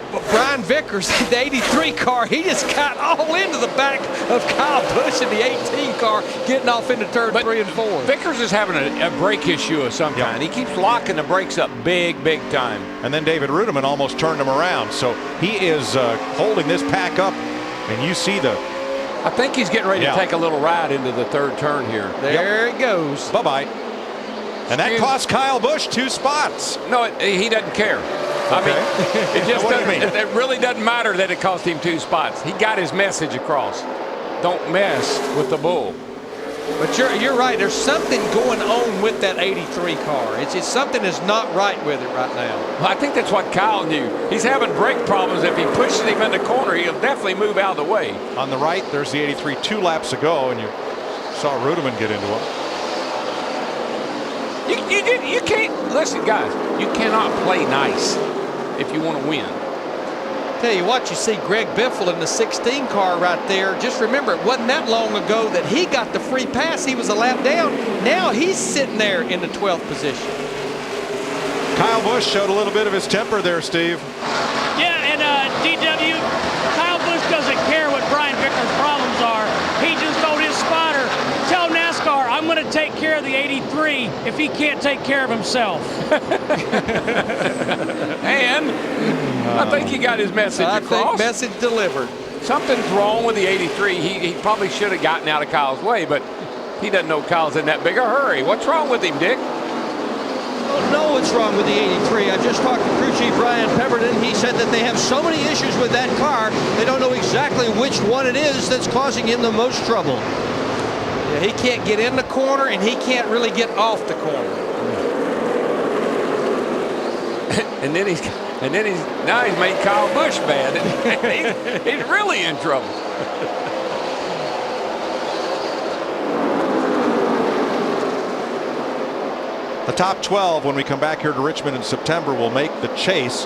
But Brian Vickers, the 83 car, he just got all into the back of Kyle Busch in the 18 car, getting off into turn 3 and 4. Vickers is having a brake issue of some kind. He keeps locking the brakes up big time. And then David Rudiman almost turned him around. So he is holding this pack up. And you see I think he's getting ready to take a little ride into the 3rd turn here. There it goes. Bye-bye. And that cost Kyle Busch 2 spots. No, he doesn't care. I mean, it just it really doesn't matter that it cost him 2 spots. He got his message across. Don't mess with the bull. But you're right. There's something going on with that 83 car. It's something is not right with it right now. Well, I think that's what Kyle knew. He's having brake problems. If he pushes him in the corner, he'll definitely move out of the way. On the right, there's the 83 2 laps ago, and you saw Rudiman get into him. You can't listen, guys. You cannot play nice if you want to win. Tell you what, you see Greg Biffle in the 16 car right there. Just remember, it wasn't that long ago that he got the free pass. He was a lap down. Now he's sitting there in the 12th position. Kyle Busch showed a little bit of his temper there, Steve. Yeah, and DW, Kyle Busch doesn't care what Brian Vickers' problems are. He just told his spotter, tell NASCAR, I'm going to take care of the 83 if he can't take care of himself. And I think he got his message across. I think message delivered. Something's wrong with the 83. He probably should have gotten out of Kyle's way, but he doesn't know Kyle's in that big a hurry. What's wrong with him, Dick? Don't know what's wrong with the 83. I just talked to crew chief Brian Pemberton. He said that they have so many issues with that car, they don't know exactly which one it is that's causing him the most trouble. Yeah, he can't get in the corner, and he can't really get off the corner. and then he's made Kyle Busch bad. he's really in trouble. The top 12, when we come back here to Richmond in September, will make the chase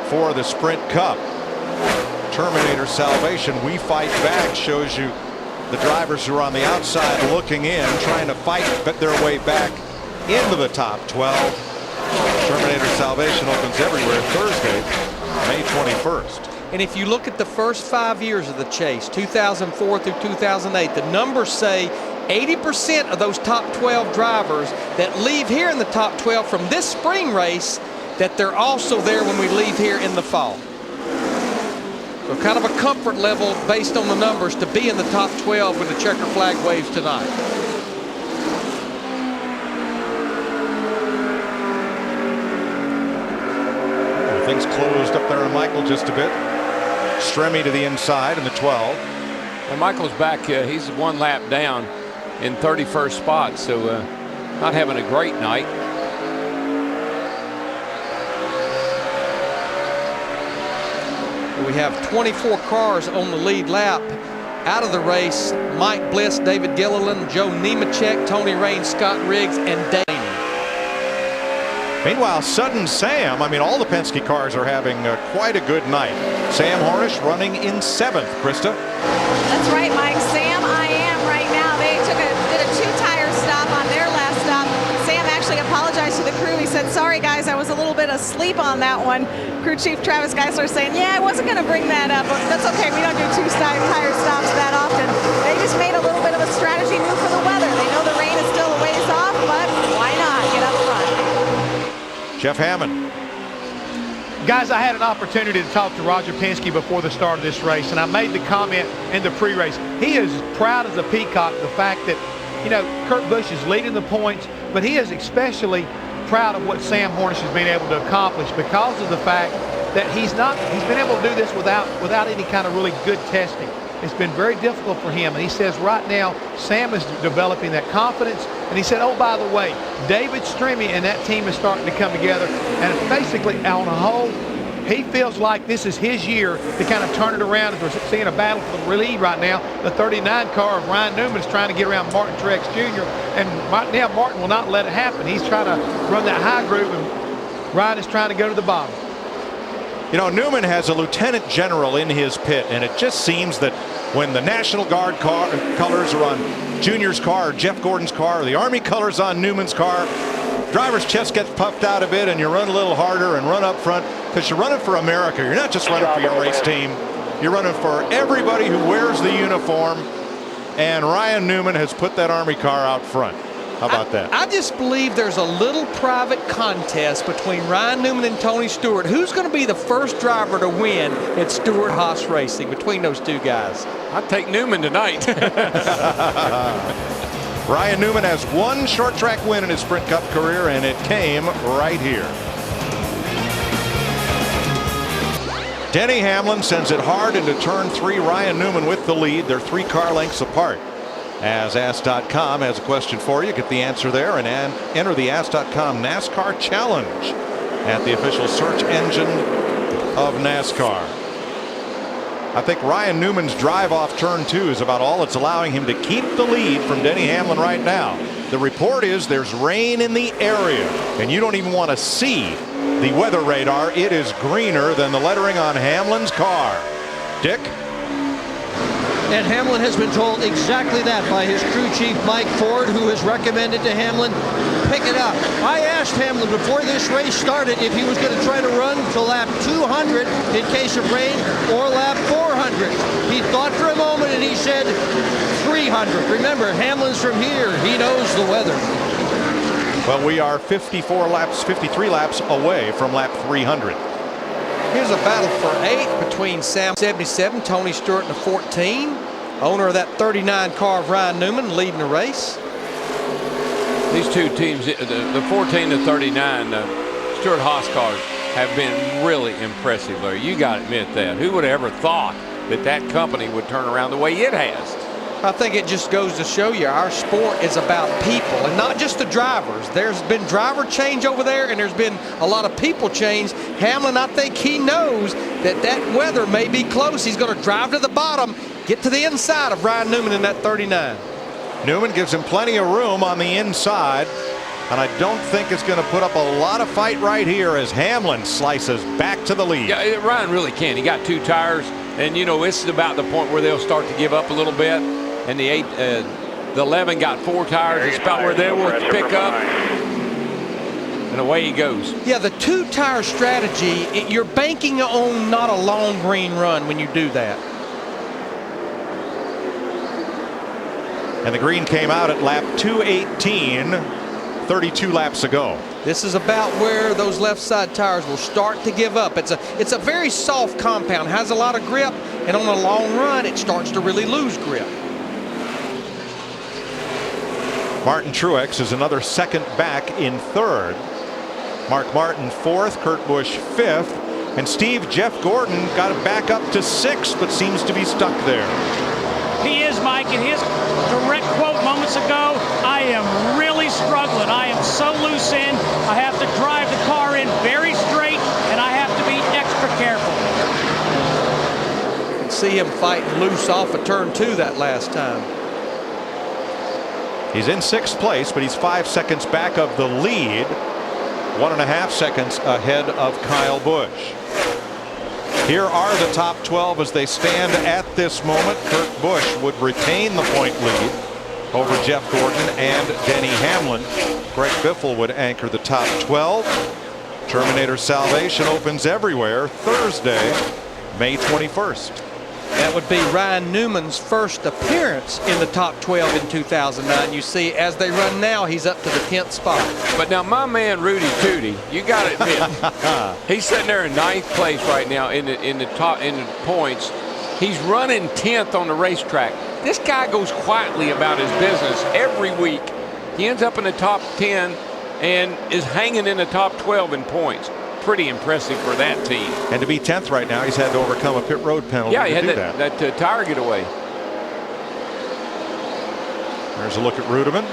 for the Sprint Cup. Terminator Salvation, We Fight Back, shows you the drivers who are on the outside looking in, trying to fight their way back into the top 12. Terminator Salvation opens everywhere Thursday, May 21st. And if you look at the first 5 years of the chase, 2004 through 2008, the numbers say 80% of those top 12 drivers that leave here in the top 12 from this spring race, that they're also there when we leave here in the fall. So kind of a comfort level based on the numbers to be in the top 12 when the checker flag waves tonight. Things closed up there on Michael just a bit. Stremme to the inside in the 12. And Michael's back. He's 1 lap down in 31st spot, so not having a great night. We have 24 cars on the lead lap. Out of the race, Mike Bliss, David Gilliland, Joe Nemechek, Tony Raines, Scott Riggs, and Dane. Meanwhile, Sudden Sam, I mean, all the Penske cars are having quite a good night. Sam Hornish running in 7th, Krista. That's right, Mike. Sam, I am right now. They did a 2-tire stop on their last stop. Sam actually apologized to the crew. He said, sorry, guys, I was a little bit asleep on that one. Crew chief Travis Geisler saying, yeah, I wasn't going to bring that up, but that's okay. We don't do 2-tire stops that often. They just made a little bit of a strategy move for the weather. They know the rain is still a ways off, but why not get up front? Jeff Hammond. Guys, I had an opportunity to talk to Roger Penske before the start of this race, and I made the comment in the pre-race. He is proud as a peacock the fact that, you know, Kurt Busch is leading the points, but he is especially proud of what Sam Hornish has been able to accomplish because of the fact that he's been able to do this without any kind of really good testing. It's been very difficult for him, and he says right now Sam is developing that confidence. And he said, oh, by the way, David Stremme and that team is starting to come together, and basically on a whole, he feels like this is his year to kind of turn it around. As we're seeing a battle for the lead right now. The 39 car of Ryan Newman is trying to get around Martin Truex Jr., and right now Martin will not let it happen. He's trying to run that high groove, and Ryan is trying to go to the bottom. You know, Newman has a lieutenant general in his pit, and it just seems that when the National Guard colors are on Junior's car, or Jeff Gordon's car, or the Army colors on Newman's car, driver's chest gets puffed out a bit, and you run a little harder and run up front because you're running for America. You're not just running for your race team. You're running for everybody who wears the uniform, and Ryan Newman has put that Army car out front. How about that? I just believe there's a little private contest between Ryan Newman and Tony Stewart. Who's going to be the first driver to win at Stewart Haas Racing between those two guys? I'd take Newman tonight. Ryan Newman has 1 short track win in his Sprint Cup career, and it came right here. Denny Hamlin sends it hard into turn 3. Ryan Newman with the lead. They're 3 car lengths apart. As Ask.com has a question for you. Get the answer there and enter the Ask.com NASCAR Challenge at the official search engine of NASCAR. I think Ryan Newman's drive off turn 2 is about all that's allowing him to keep the lead from Denny Hamlin right now. The report is there's rain in the area, and you don't even want to see the weather radar. It is greener than the lettering on Hamlin's car. Dick? And Hamlin has been told exactly that by his crew chief, Mike Ford, who has recommended to Hamlin, pick it up. I asked Hamlin before this race started if he was going to try to run to lap 200 in case of rain or lap 400. He thought for a moment and he said 300. Remember, Hamlin's from here. He knows the weather. Well, we are 53 laps away from lap 300. Here's a battle for 8 between Sam 77, Tony Stewart in the 14. Owner of that 39 car of Ryan Newman leading the race. These two teams, the 14 to 39 Stewart Haas cars have been really impressive, Larry. You got to admit that. Who would have ever thought that that company would turn around the way it has? I think it just goes to show you our sport is about people and not just the drivers. There's been driver change over there, and there's been a lot of people change. Hamlin, I think he knows that weather may be close. He's going to drive to the bottom, get to the inside of Ryan Newman in that 39. Newman gives him plenty of room on the inside. And I don't think it's going to put up a lot of fight right here as Hamlin slices back to the lead. Yeah, Ryan really can. He got 2 tires, and you know this is about the point where they'll start to give up a little bit. And the 11 got 4 tires. It's about where they will pick up, and away he goes. Yeah, the 2-tire strategy, you're banking on not a long green run when you do that. And the green came out at lap 218. 32 laps ago. This is about where those left side tires will start to give up. It's a very soft compound, has a lot of grip, and on a long run it starts to really lose grip. Martin Truex is another second back in 3rd. Mark Martin 4th, Kurt Busch 5th, and Jeff Gordon got it back up to 6th, but seems to be stuck there. He is, Mike, and his direct quote moments ago, I am really struggling. I am so loose in. I have to drive the car in very straight, and I have to be extra careful. You can see him fighting loose off of turn 2 that last time. He's in 6th place, but he's 5 seconds back of the lead, 1.5 seconds ahead of Kyle Busch. Here are the top 12 as they stand at this moment. Kurt Busch would retain the point lead over Jeff Gordon and Denny Hamlin. Greg Biffle would anchor the top 12. Terminator Salvation opens everywhere Thursday, May 21st. That would be Ryan Newman's first appearance in the top 12 in 2009. You see, as they run now, he's up to the 10th spot. But now my man Rudy Tootie, you got to admit, he's sitting there in 9th place right now in the points. He's running 10th on the racetrack. This guy goes quietly about his business every week. He ends up in the top 10 and is hanging in the top 12 in points. Pretty impressive for that team. And to be 10th right now, he's had to overcome a pit road penalty. Yeah, he to had that tire getaway. There's a look at Rudiman.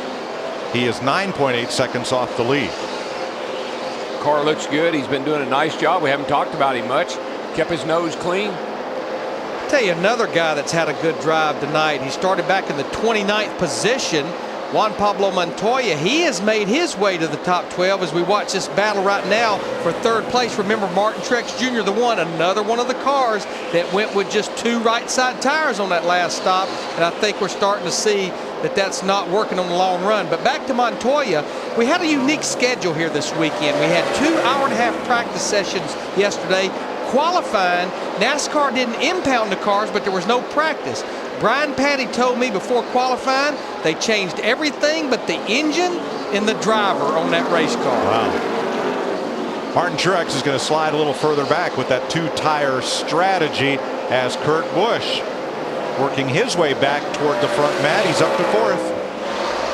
He is 9.8 seconds off the lead. Car looks good. He's been doing a nice job. We haven't talked about him much. Kept his nose clean. I'll tell you another guy that's had a good drive tonight. He started back in the 29th position. Juan Pablo Montoya, he has made his way to the top 12 as we watch this battle right now for 3rd place. Remember, Martin Truex Jr., another one of the cars that went with just 2 right side tires on that last stop. And I think we're starting to see that that's not working on the long run. But back to Montoya, we had a unique schedule here this weekend. We had 2 hour-and-a-half practice sessions yesterday. Qualifying, NASCAR didn't impound the cars, but there was no practice. Brian Patty told me before qualifying they changed everything but the engine and the driver on that race car. Wow. Martin Truex is going to slide a little further back with that 2-tire strategy as Kurt Busch working his way back toward the front mat. He's up to 4th.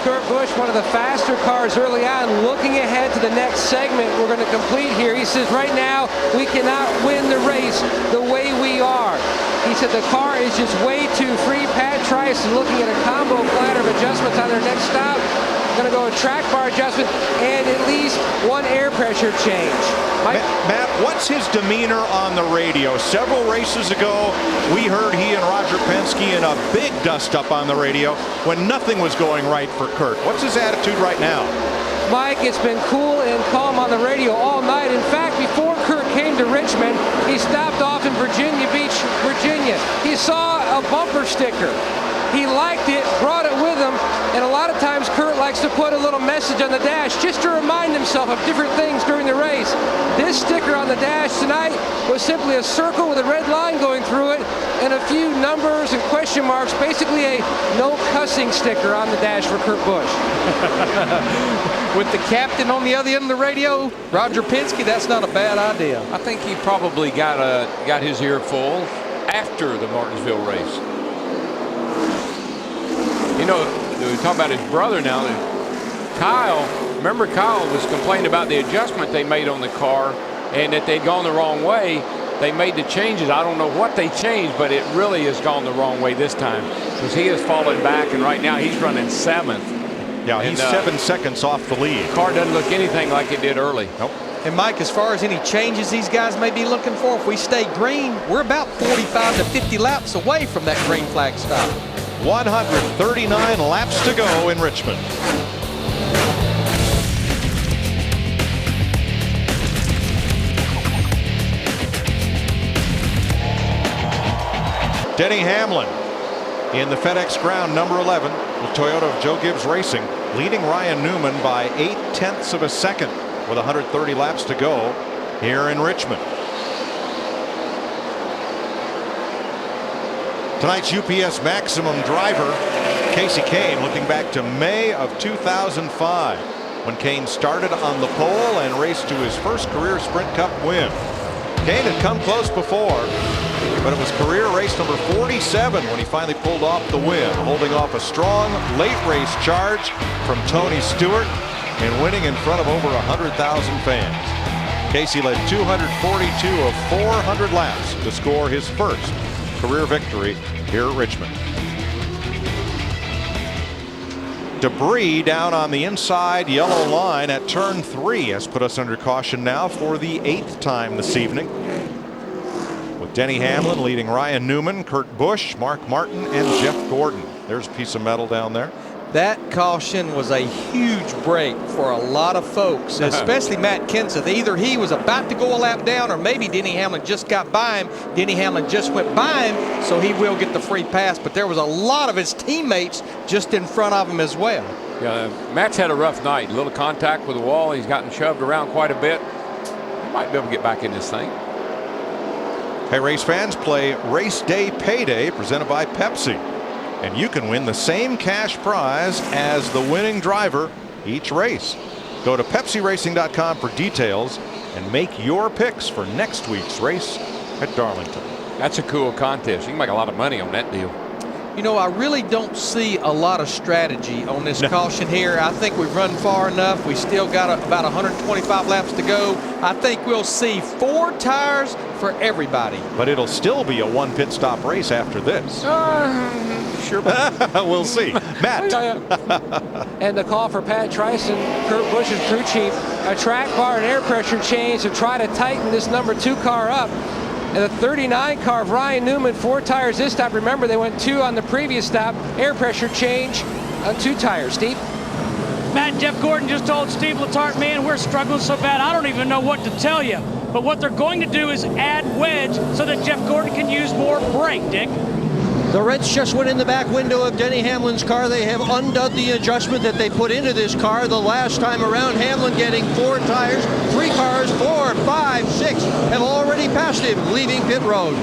Kurt Busch, one of the faster cars early on, looking ahead to the next segment we're going to complete here. He says right now we cannot win the race the way we are. He said the car is just way too free. Pat Trice is looking at a combo platter of adjustments on their next stop. Going to go a track bar adjustment and at least 1 air pressure change. Matt, what's his demeanor on the radio? Several races ago, we heard he and Roger Penske in a big dust-up on the radio when nothing was going right for Kurt. What's his attitude right now? Mike, it's been cool and calm on the radio all night. In fact, before Kurt came to Richmond, he stopped off in Virginia Beach, Virginia. He saw a bumper sticker. He liked it, brought it with him, and a lot of times Kurt likes to put a little message on the dash just to remind himself of different things during the race. This sticker on the dash tonight was simply a circle with a red line going through it and a few numbers and question marks, basically a no cussing sticker on the dash for Kurt Busch. With the captain on the other end of the radio, Roger Penske, that's not a bad idea. I think he probably got his ear full after the Martinsville race. You know, we talk about his brother now. Kyle, remember Kyle was complaining about the adjustment they made on the car and that they'd gone the wrong way. They made the changes. I don't know what they changed, but it really has gone the wrong way this time because he has fallen back, and right now he's running 7th. Yeah, he's 7 seconds off the lead. The car doesn't look anything like it did early. Nope. And Mike, as far as any changes these guys may be looking for, if we stay green, we're about 45 to 50 laps away from that green flag stop. 139 laps to go in Richmond. Denny Hamlin in the FedEx Ground, number 11, with Toyota of Joe Gibbs Racing, leading Ryan Newman by 0.8 of a second with 130 laps to go here in Richmond. Tonight's UPS Maximum driver, Casey Kane, looking back to May of 2005, when Kane started on the pole and raced to his first career Sprint Cup win. Kane had come close before, but it was career race number 47 when he finally pulled off the win, holding off a strong late race charge from Tony Stewart and winning in front of over 100,000 fans. Casey led 242 of 400 laps to score his first career victory here at Richmond. Debris down on the inside yellow line at turn 3 has put us under caution now for the 8th time this evening, with Denny Hamlin leading Ryan Newman, Kurt Busch, Mark Martin, and Jeff Gordon. There's a piece of metal down there. That caution was a huge break for a lot of folks, especially Matt Kenseth. Either he was about to go a lap down, or maybe Denny Hamlin just got by him. Denny Hamlin just went by him, so he will get the free pass. But there was a lot of his teammates just in front of him as well. Yeah, Matt's had a rough night. A little contact with the wall. He's gotten shoved around quite a bit. He might be able to get back in this thing. Hey, race fans, play Race Day Payday presented by Pepsi, and you can win the same cash prize as the winning driver each race. Go to PepsiRacing.com for details and make your picks for next week's race at Darlington. That's a cool contest. You can make a lot of money on that deal. You know, I really don't see a lot of strategy on this caution here. I think we've run far enough. We still got about 125 laps to go. I think we'll see 4 tires for everybody. But it'll still be a 1 pit stop race after this. Sure. We'll see. Matt. And the call for Pat Trice and Kurt Busch's crew chief, a track bar and air pressure change to try to tighten this number 2 car up. And the 39 car of Ryan Newman, 4 tires this stop. Remember, they went 2 on the previous stop. Air pressure change on 2 tires. Steve? Matt, Jeff Gordon just told Steve Letarte, man, we're struggling so bad, I don't even know what to tell you. But what they're going to do is add wedge so that Jeff Gordon can use more brake, Dick. The Reds just went in the back window of Denny Hamlin's car. They have undone the adjustment that they put into this car the last time around. Hamlin getting 4 tires. 3 cars, 4, 5, 6 have already passed him, leaving pit road.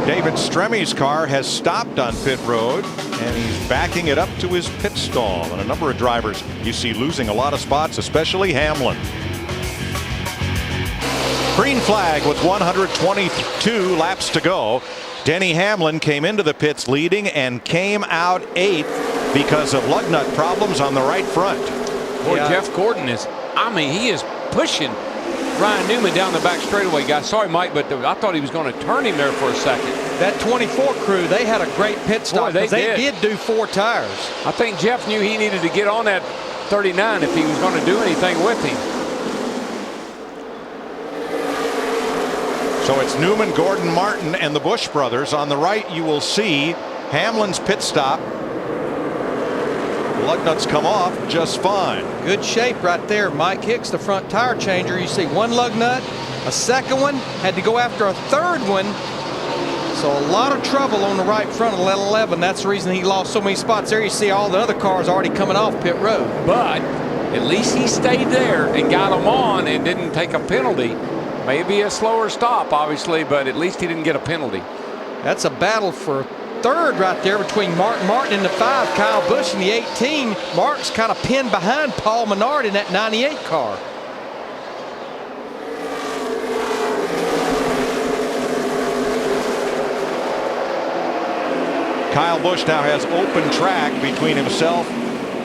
David Stremmy's car has stopped on pit road, and he's backing it up to his pit stall. And a number of drivers you see losing a lot of spots, especially Hamlin. Green flag with 122 laps to go. Denny Hamlin came into the pits leading and came out 8th because of lug nut problems on the right front. Boy, Jeff Gordon is, he is pushing Ryan Newman down the back straightaway, guys. Sorry, Mike, but I thought he was going to turn him there for a second. That 24 crew, they had a great pit stop. Boy, they did do 4 tires. I think Jeff knew he needed to get on that 39 if he was going to do anything with him. So it's Newman, Gordon, Martin, and the Busch brothers. On the right, you will see Hamlin's pit stop. Lug nuts come off just fine. Good shape right there. Mike Hicks, the front tire changer. You see 1 lug nut, a second one, had to go after a 3rd one. So a lot of trouble on the right front of 11. That's the reason he lost so many spots there. You see all the other cars already coming off pit road. But at least he stayed there and got them on and didn't take a penalty. Maybe a slower stop, obviously, but at least he didn't get a penalty. That's a battle for 3rd right there between Mark Martin in the 5, Kyle Busch in the 18. Mark's kind of pinned behind Paul Menard in that 98 car. Kyle Busch now has open track between himself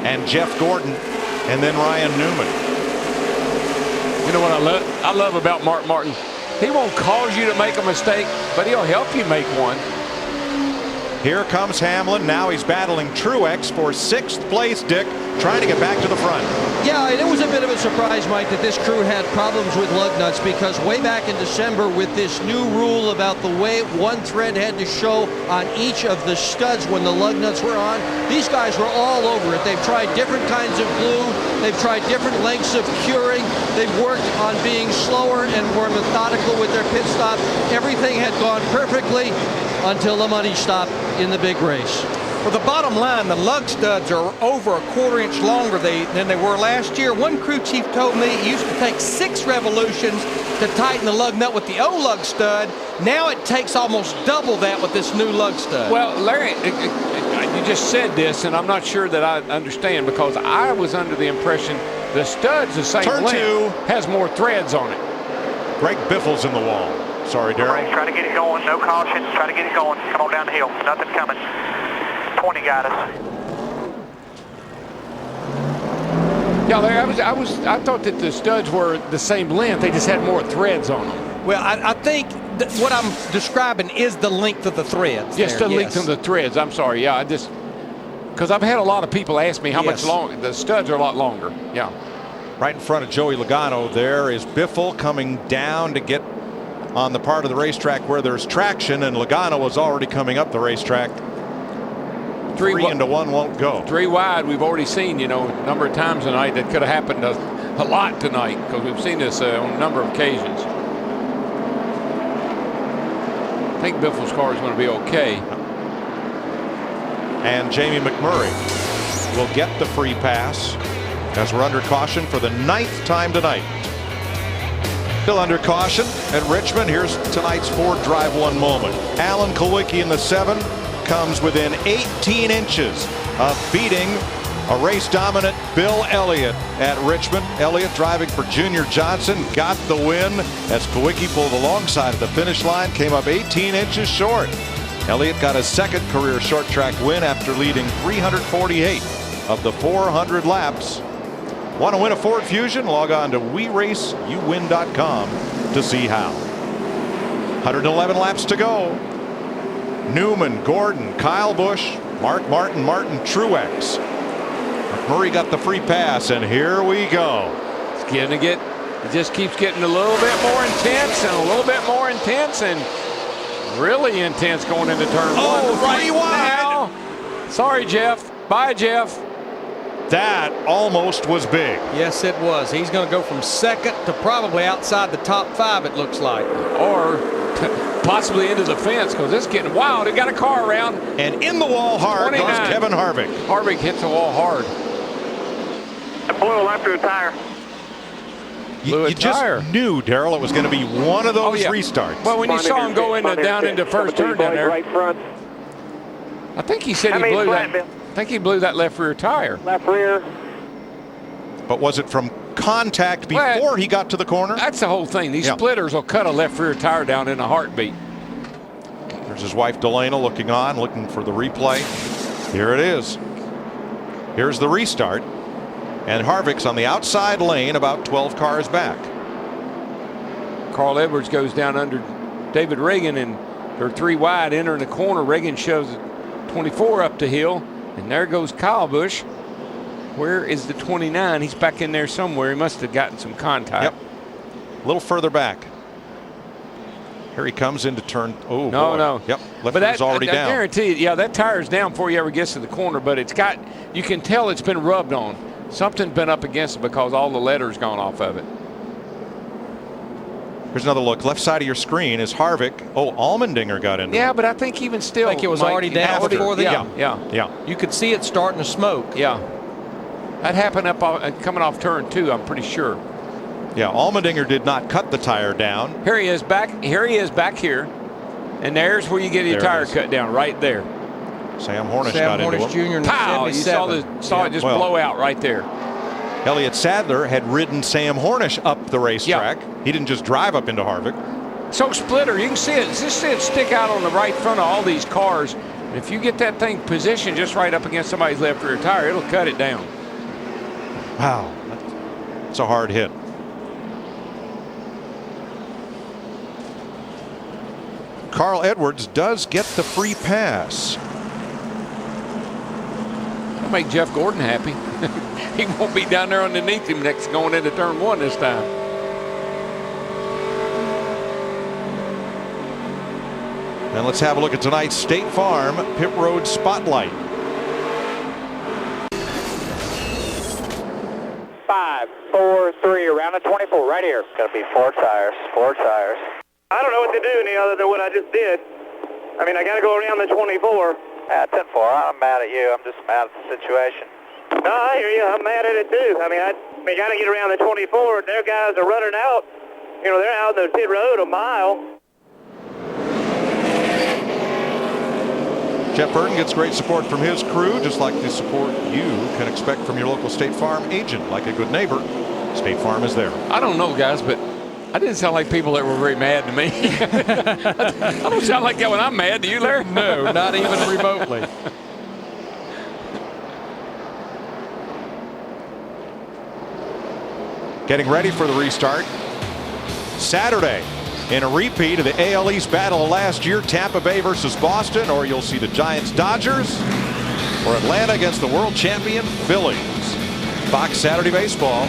and Jeff Gordon, and then Ryan Newman. You know what I love about Mark Martin? He won't cause you to make a mistake, but he'll help you make one. Here comes Hamlin. Now he's battling Truex for 6th place, Dick, trying to get back to the front. Yeah, and it was a bit of a surprise, Mike, that this crew had problems with lug nuts, because way back in December, with this new rule about the way 1 thread had to show on each of the studs when the lug nuts were on, these guys were all over it. They've tried different kinds of glue. They've tried different lengths of curing. They've worked on being slower and more methodical with their pit stop. Everything had gone perfectly. until the money stopped in the big race. Well, the bottom line, the lug studs are over a quarter-inch longer than they were last year. One crew chief told me it used to take 6 revolutions to tighten the lug nut with the old lug stud. Now it takes almost double that with this new lug stud. Well, Larry, you just said this, and I'm not sure that I understand, because I was under the impression the stud's the same Turn length, 2. has more threads on it. Greg Biffle's in the wall. Sorry, Darryl. Try to get it going. No caution. Try to get it going. Come on down the hill. Nothing coming. 20 got us. Yeah, Larry, I thought that the studs were the same length. They just had more threads on them. Well, I think what I'm describing is the length of the threads. Yes, the length of the threads. I'm sorry. Yeah, because I've had a lot of people ask me how much longer. The studs are a lot longer. Yeah. Right in front of Joey Logano there is Biffle coming down to get on the part of the racetrack where there's traction, and Logano was already coming up the racetrack. 3 into 1 won't go. 3 wide, we've already seen, a number of times tonight. That could have happened a lot tonight, because we've seen this on a number of occasions. I think Biffle's car is going to be okay. And Jamie McMurray will get the free pass as we're under caution for the 9th time tonight. Still under caution at Richmond. Here's tonight's Ford Drive 1 moment. Alan Kulwicki in the 7 comes within 18 inches of beating a race-dominant Bill Elliott at Richmond. Elliott driving for Junior Johnson got the win as Kulwicki pulled alongside of the finish line, came up 18 inches short. Elliott got his 2nd career short track win after leading 348 of the 400 laps. Want to win a Ford Fusion? Log on to WeRaceYouWin.com to see how. 111 laps to go. Newman, Gordon, Kyle Busch, Mark Martin, Truex. McMurray got the free pass, and here we go. It just keeps getting a little bit more intense and a little bit more intense and really intense going into turn 1. Right 3 wide. Now. Sorry, Jeff. Bye, Jeff. That almost was big. Yes, it was. He's going to go from 2nd to probably outside the top 5, it looks like. Or possibly into the fence, because it's getting wild. It got a car around. And in the wall hard goes Kevin Harvick. Harvick hits the wall hard. I blew a left rear tire. You just knew, Darryl, it was going to be one of those restarts. Well, when you saw him go down into first turn down there, right front. I think he said he blew that. I think he blew that left rear tire. Left rear. But was it from contact before he got to the corner? That's the whole thing. These splitters will cut a left rear tire down in a heartbeat. There's his wife Delana looking on, looking for the replay. Here it is. Here's the restart. And Harvick's on the outside lane, about 12 cars back. Carl Edwards goes down under David Reagan, and they're 3 wide entering the corner. Reagan shoves 24 up the hill, and there goes Kyle Busch. Where is the 29? He's back in there somewhere. He must have gotten some contact. Yep. A little further back. Here he comes into turn. Oh, no. Yep. Left rear's already down. I guarantee you, that tire's down before he ever gets to the corner, but you can tell it's been rubbed on. Something's been up against it because all the letter's gone off of it. Here's another look. Left side of your screen is Harvick. Oh, Allmendinger got in there. Yeah, but I think even still. I think it was already down before the. Yeah. You could see it starting to smoke. Yeah. That happened coming off turn 2, I'm pretty sure. Yeah, Allmendinger did not cut the tire down. Here he is back here. And there's where you get your tire cut down, right there. Sam Hornish got into him. Jr. in the Pow! You saw it just blow out right there. Elliott Sadler had ridden Sam Hornish up the racetrack. He didn't just drive up into Harvick. So splitter, you can see it. Just see it stick out on the right front of all these cars. And if you get that thing positioned just right up against somebody's left rear tire, it'll cut it down. Wow, that's a hard hit. Carl Edwards does get the free pass. That'll make Jeff Gordon happy. He won't be down there underneath him going into turn 1 this time. And let's have a look at tonight's State Farm Pit Road Spotlight. 5, 4, 3, around the 24, right here. It's going to be 4 tires, 4 tires. I don't know what to do any other than what I just did. I mean, I got to go around the 24. Yeah, 10-4. I'm mad at you. I'm just mad at the situation. No, I hear you. I'm mad at it too. I mean, we got to get around the 24. Their guys are running out. You know, they're out on the pit road a mile. Jeff Burton gets great support from his crew, just like the support you can expect from your local State Farm agent. Like a good neighbor, State Farm is there. I don't know, guys, but I didn't sound like people that were very mad to me. I don't sound like that when I'm mad. Do you, Larry? No, not even remotely. Getting ready for the restart. Saturday, in a repeat of the AL East battle of last year, Tampa Bay versus Boston, or you'll see the Giants Dodgers, or Atlanta against the world champion Phillies. Fox Saturday Baseball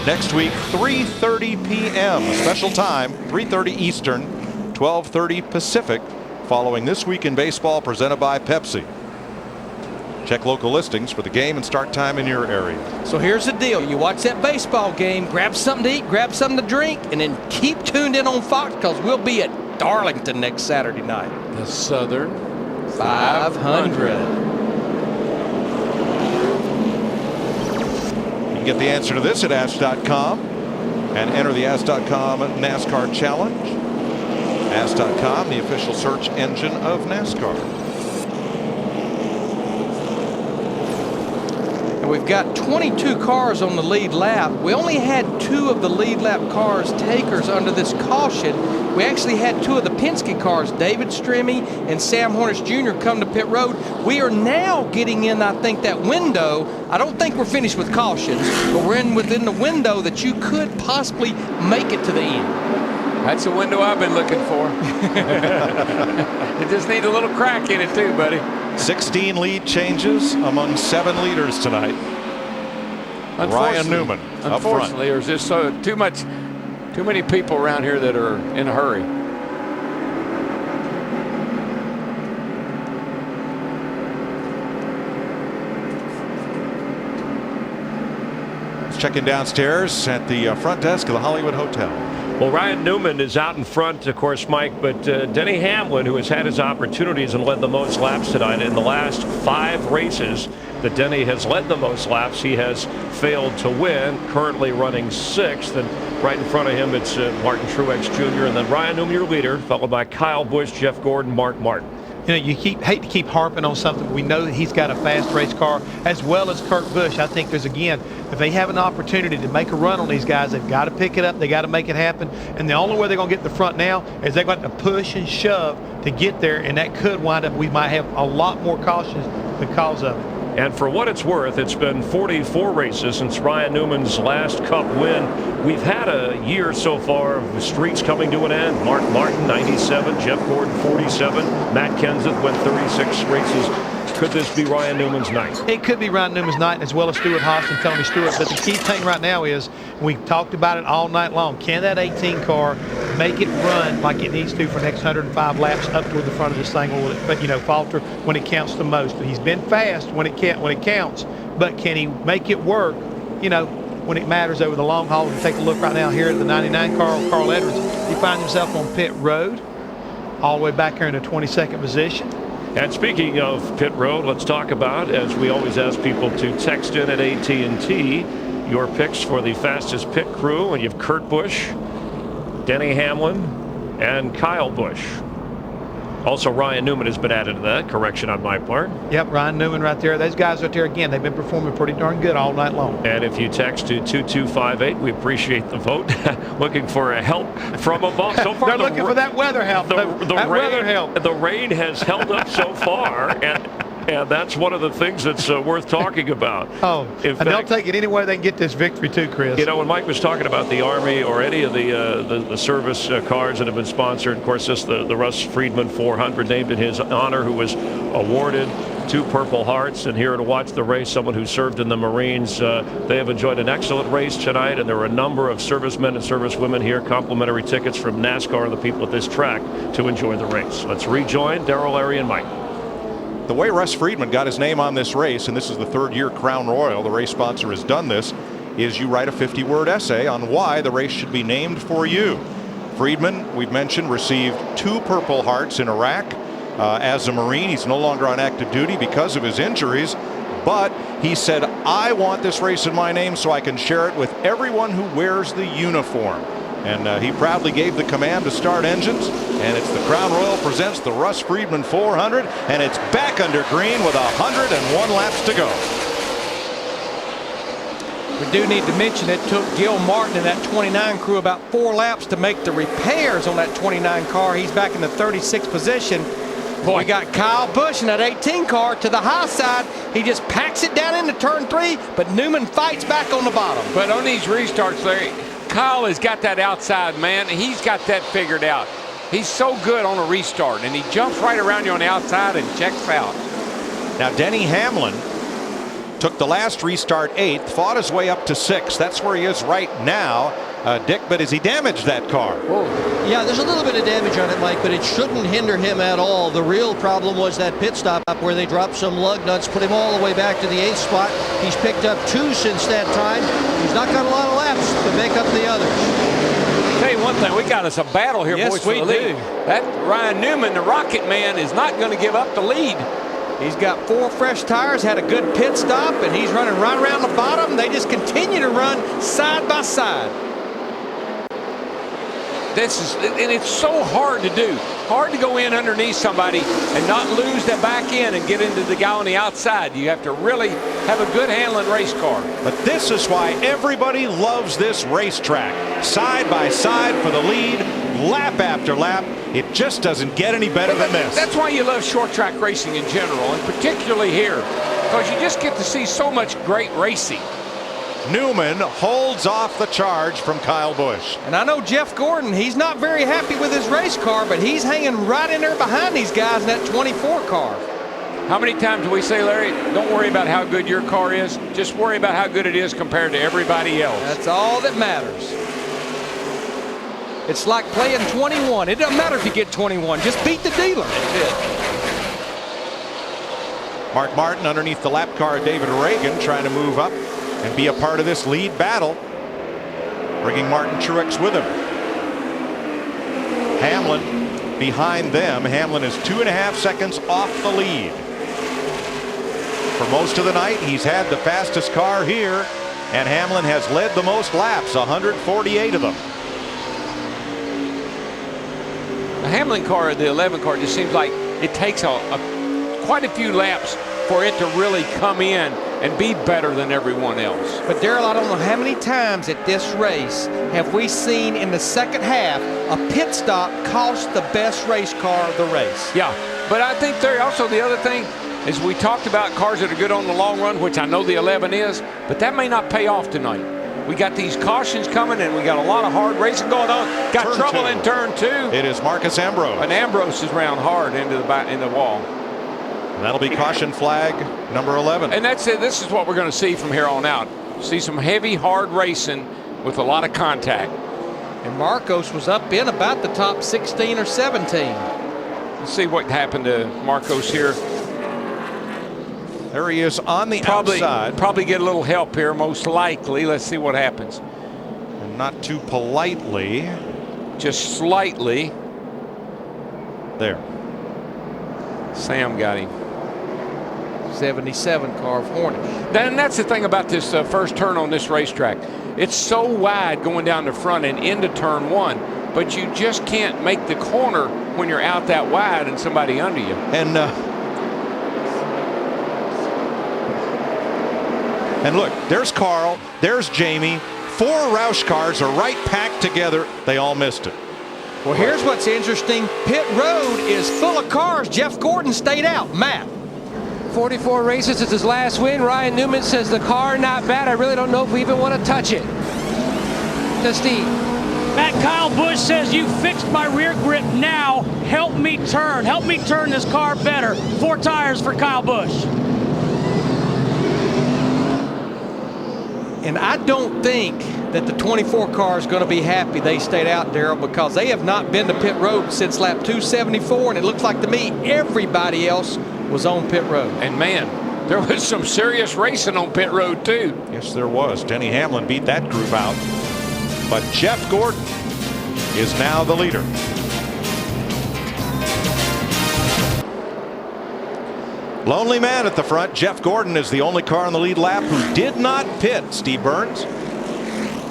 next week, 3:30 p.m. a special time, 3:30 Eastern, 12:30 Pacific, following This Week in Baseball presented by Pepsi. Check local listings for the game and start time in your area. So here's the deal. You watch that baseball game, grab something to eat, grab something to drink, and then keep tuned in on Fox because we'll be at Darlington next Saturday night. The Southern 500. You can get the answer to this at Ask.com and enter the Ask.com NASCAR Challenge. Ask.com, the official search engine of NASCAR. We've got 22 cars on the lead lap. We only had 2 of the lead lap cars takers under this caution. We actually had 2 of the Penske cars, David Stremme and Sam Hornish Jr., come to pit road. We are now getting in, I think, that window. I don't think we're finished with cautions, but we're within the window that you could possibly make it to the end. That's a window I've been looking for. It just needs a little crack in it too, buddy. 16 lead changes among 7 leaders tonight. Ryan Newman up front. Unfortunately, there's just too many people around here that are in a hurry. Let's check in downstairs at the front desk of the Hollywood Hotel. Well, Ryan Newman is out in front, of course, Mike, but Denny Hamlin, who has had his opportunities and led the most laps tonight in the last 5 races that Denny has led the most laps, he has failed to win, currently running 6th, and right in front of him it's Martin Truex Jr. and then Ryan Newman, your leader, followed by Kyle Busch, Jeff Gordon, Mark Martin. You know, you hate to keep harping on something. We know that he's got a fast race car, as well as Kurt Busch. I think there's, again, if they have an opportunity to make a run on these guys, they've got to pick it up. They got to make it happen. And the only way they're going to get the front now is they're going to push and shove to get there, and that could wind up, we might have a lot more cautions because of it. And for what it's worth, it's been 44 races since Ryan Newman's last Cup win. We've had a year so far of streaks coming to an end. Mark Martin, 97. Jeff Gordon, 47. Matt Kenseth went 36 races. Could this be Ryan Newman's night? It could be Ryan Newman's night, as well as Stuart Haas and Tony Stewart. But the key thing right now is, we talked about it all night long, can that 18 car make it run like it needs to for the next 105 laps up toward the front of this thing, or will it, but, you know, falter when it counts the most? He's been fast when it counts, but can he make it work, you know, when it matters over the long haul? And take a look right now here at the 99 car, Carl Edwards. He finds himself on pit road, all the way back here in the 22nd position. And speaking of pit road, let's talk about, as we always ask people to text in at AT&T, your picks for the fastest pit crew. And you have Kurt Busch, Denny Hamlin, and Kyle Busch. Also, Ryan Newman has been added to that. Correction on my part. Yep, Ryan Newman right there. Those guys right there, again, they've been performing pretty darn good all night long. And if you text to 2258, we appreciate the vote. Looking for a help from above. So far, they're looking for that weather help. The rain has held up so far, and that's one of the things that's worth talking about. Oh, and they'll take it any way they can get this victory too, Chris. You know, when Mike was talking about the Army or any of the service cars that have been sponsored, of course, this the Russ Friedman 400 named in his honor, who was awarded 2 Purple Hearts. And here to watch the race, someone who served in the Marines. They have enjoyed an excellent race tonight, and there are a number of servicemen and servicewomen here, complimentary tickets from NASCAR and the people at this track to enjoy the race. Let's rejoin Darrell, Larry, and Mike. The way Russ Friedman got his name on this race, and this is the 3rd year Crown Royal, the race sponsor has done this, is you write a 50-word essay on why the race should be named for you. Friedman, we've mentioned, received 2 Purple Hearts in Iraq, as a Marine. He's no longer on active duty because of his injuries. But he said, I want this race in my name so I can share it with everyone who wears the uniform. And he proudly gave the command to start engines. And it's the Crown Royal presents the Russ Friedman 400. And it's back under green with 101 laps to go. We do need to mention it took Gil Martin and that 29 crew about 4 laps to make the repairs on that 29 car. He's back in the 36th position. We got Kyle Busch in that 18 car to the high side. He just packs it down into turn 3, but Newman fights back on the bottom. But on these restarts, Larry, Kyle has got that outside, man. He's got that figured out. He's so good on a restart, and he jumps right around you on the outside and checks out. Now, Denny Hamlin took the last restart 8th, fought his way up to 6th. That's where he is right now. Dick, but has he damaged that car? Whoa. Yeah, there's a little bit of damage on it, Mike, but it shouldn't hinder him at all. The real problem was that pit stop where they dropped some lug nuts, put him all the way back to the 8th spot. He's picked up 2 since that time. He's not got a lot of laps to make up the others. Tell you one thing, we got us a battle here, yes, boys, for the lead. That Ryan Newman, the Rocket Man, is not going to give up the lead. He's got 4 fresh tires, had a good pit stop, and he's running right around the bottom. They just continue to run side by side. And it's so hard to do. Hard to go in underneath somebody and not lose that back end and get into the guy on the outside. You have to really have a good handling race car. But this is why everybody loves this racetrack. Side by side for the lead, lap after lap. It just doesn't get any better than this. That's why you love short track racing in general, and particularly here, because you just get to see so much great racing. Newman holds off the charge from Kyle Busch. And I know Jeff Gordon, he's not very happy with his race car, but he's hanging right in there behind these guys in that 24 car. How many times do we say, Larry, don't worry about how good your car is, just worry about how good it is compared to everybody else. That's all that matters. It's like playing 21. It doesn't matter if you get 21, just beat the dealer. That's it. Mark Martin underneath the lap car of David Reagan trying to move up and be a part of this lead battle, bringing Martin Truex with him. Hamlin behind them. Hamlin is 2.5 seconds off the lead. For most of the night, he's had the fastest car here, and Hamlin has led the most laps, 148 of them. The Hamlin car, the 11 car, just seems like it takes quite a few laps for it to really come in and be better than everyone else. But Darrell, I don't know how many times at this race have we seen in the second half a pit stop cost the best race car of the race. Yeah, but I think there also the other thing is we talked about cars that are good on the long run, which I know the 11 is, but that may not pay off tonight. We got these cautions coming, and we got a lot of hard racing going on. Got Turn trouble 2. in turn 2. It is Marcus Ambrose. And Ambrose is round hard into the wall. And that'll be caution flag number 11. And that's it. This is what we're going to see from here on out. See some heavy, hard racing with a lot of contact. And Marcos was up in about the top 16 or 17. Let's see what happened to Marcos here. There he is on the outside. Probably get a little help here, most likely. Let's see what happens. And not too politely. Just slightly. There. Sam got him. 77 car of Hornish. And that's the thing about this first turn on this racetrack. It's so wide going down the front and into turn 1, but you just can't make the corner when you're out that wide and somebody under you. And look, there's Carl, there's Jamie. 4 Roush cars are right packed together. They all missed it. Well, here's what's interesting. Pit road is full of cars. Jeff Gordon stayed out. Matt. 44 races. It's his last win. Ryan Newman says the car not bad. I really don't know if we even want to touch it. To Steve. Matt, Kyle Busch says, you fixed my rear grip. Now help me turn. Help me turn this car better. 4 tires for Kyle Busch. And I don't think that the 24 car is going to be happy they stayed out, Darrell, because they have not been to pit road since lap 274, and it looks like to me everybody else was on pit road. And man, there was some serious racing on pit road too. Yes, there was. Denny Hamlin beat that group out. But Jeff Gordon is now the leader. Lonely man at the front. Jeff Gordon is the only car on the lead lap who did not pit. Steve Burns.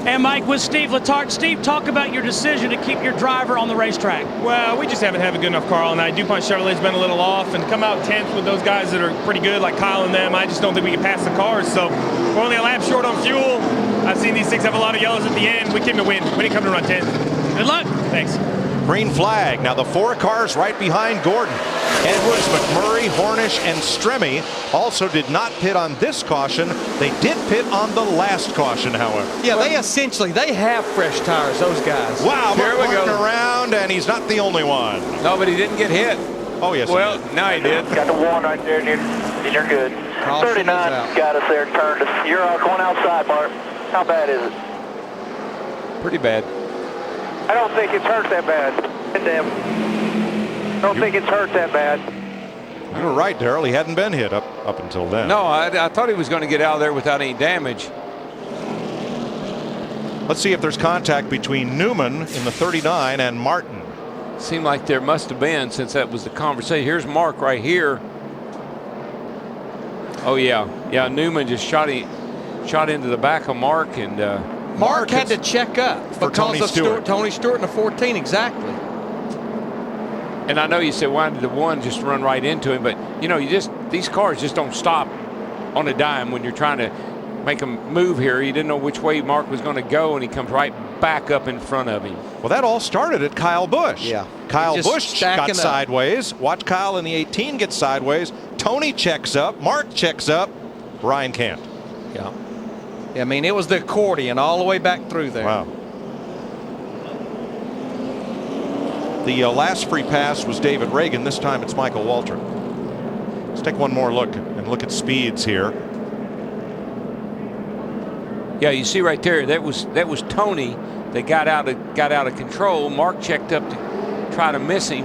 And Mike, with Steve Letarte. Steve, talk about your decision to keep your driver on the racetrack. Well, we just haven't had a good enough car all night. DuPont Chevrolet's been a little off, and come out 10th with those guys that are pretty good, like Kyle and them. I just don't think we can pass the cars, so we're only a lap short on fuel. I've seen these things have a lot of yellows at the end. We came to win. We didn't come to run 10th. Good luck. Thanks. Green flag. Now the 4 cars right behind Gordon. Edwards, McMurray, Hornish, and Stremme also did not pit on this caution. They did pit on the last caution, however. Yeah, they have fresh tires, those guys. Wow, Here we go. around, and he's not the only one. No, but he didn't get hit. Oh, yes. Well, now he did. Got the 1 right there, dude. You're good. 39 got us there, turned us. You're going outside, Mark. How bad is it? Pretty bad. I don't think it's hurt that bad. I don't think it's hurt that bad. You were right, Darrell. He hadn't been hit up until then. No, I thought he was going to get out of there without any damage. Let's see if there's contact between Newman in the 39 and Martin. Seemed like there must have been, since that was the conversation. Here's Mark right here. Oh yeah, Newman just shot into the back of Mark, and Mark had to check up for Tony Stewart. Tony Stewart in the 14, exactly. And I know you said, why did the 1 just run right into him? But you know, these cars just don't stop on a dime when you're trying to make them move here. He didn't know which way Mark was going to go, and he comes right back up in front of him. Well, that all started at Kyle Busch. Yeah. Kyle Busch got up sideways. Watch Kyle in the 18 get sideways. Tony checks up. Mark checks up. Ryan can't. Yeah. I mean, it was the accordion all the way back through there. Wow. The last free pass was David Reagan. This time it's Michael Waltrip. Let's take one more look and look at speeds here. Yeah, you see right there, that was Tony that got out of control. Mark checked up to try to miss him.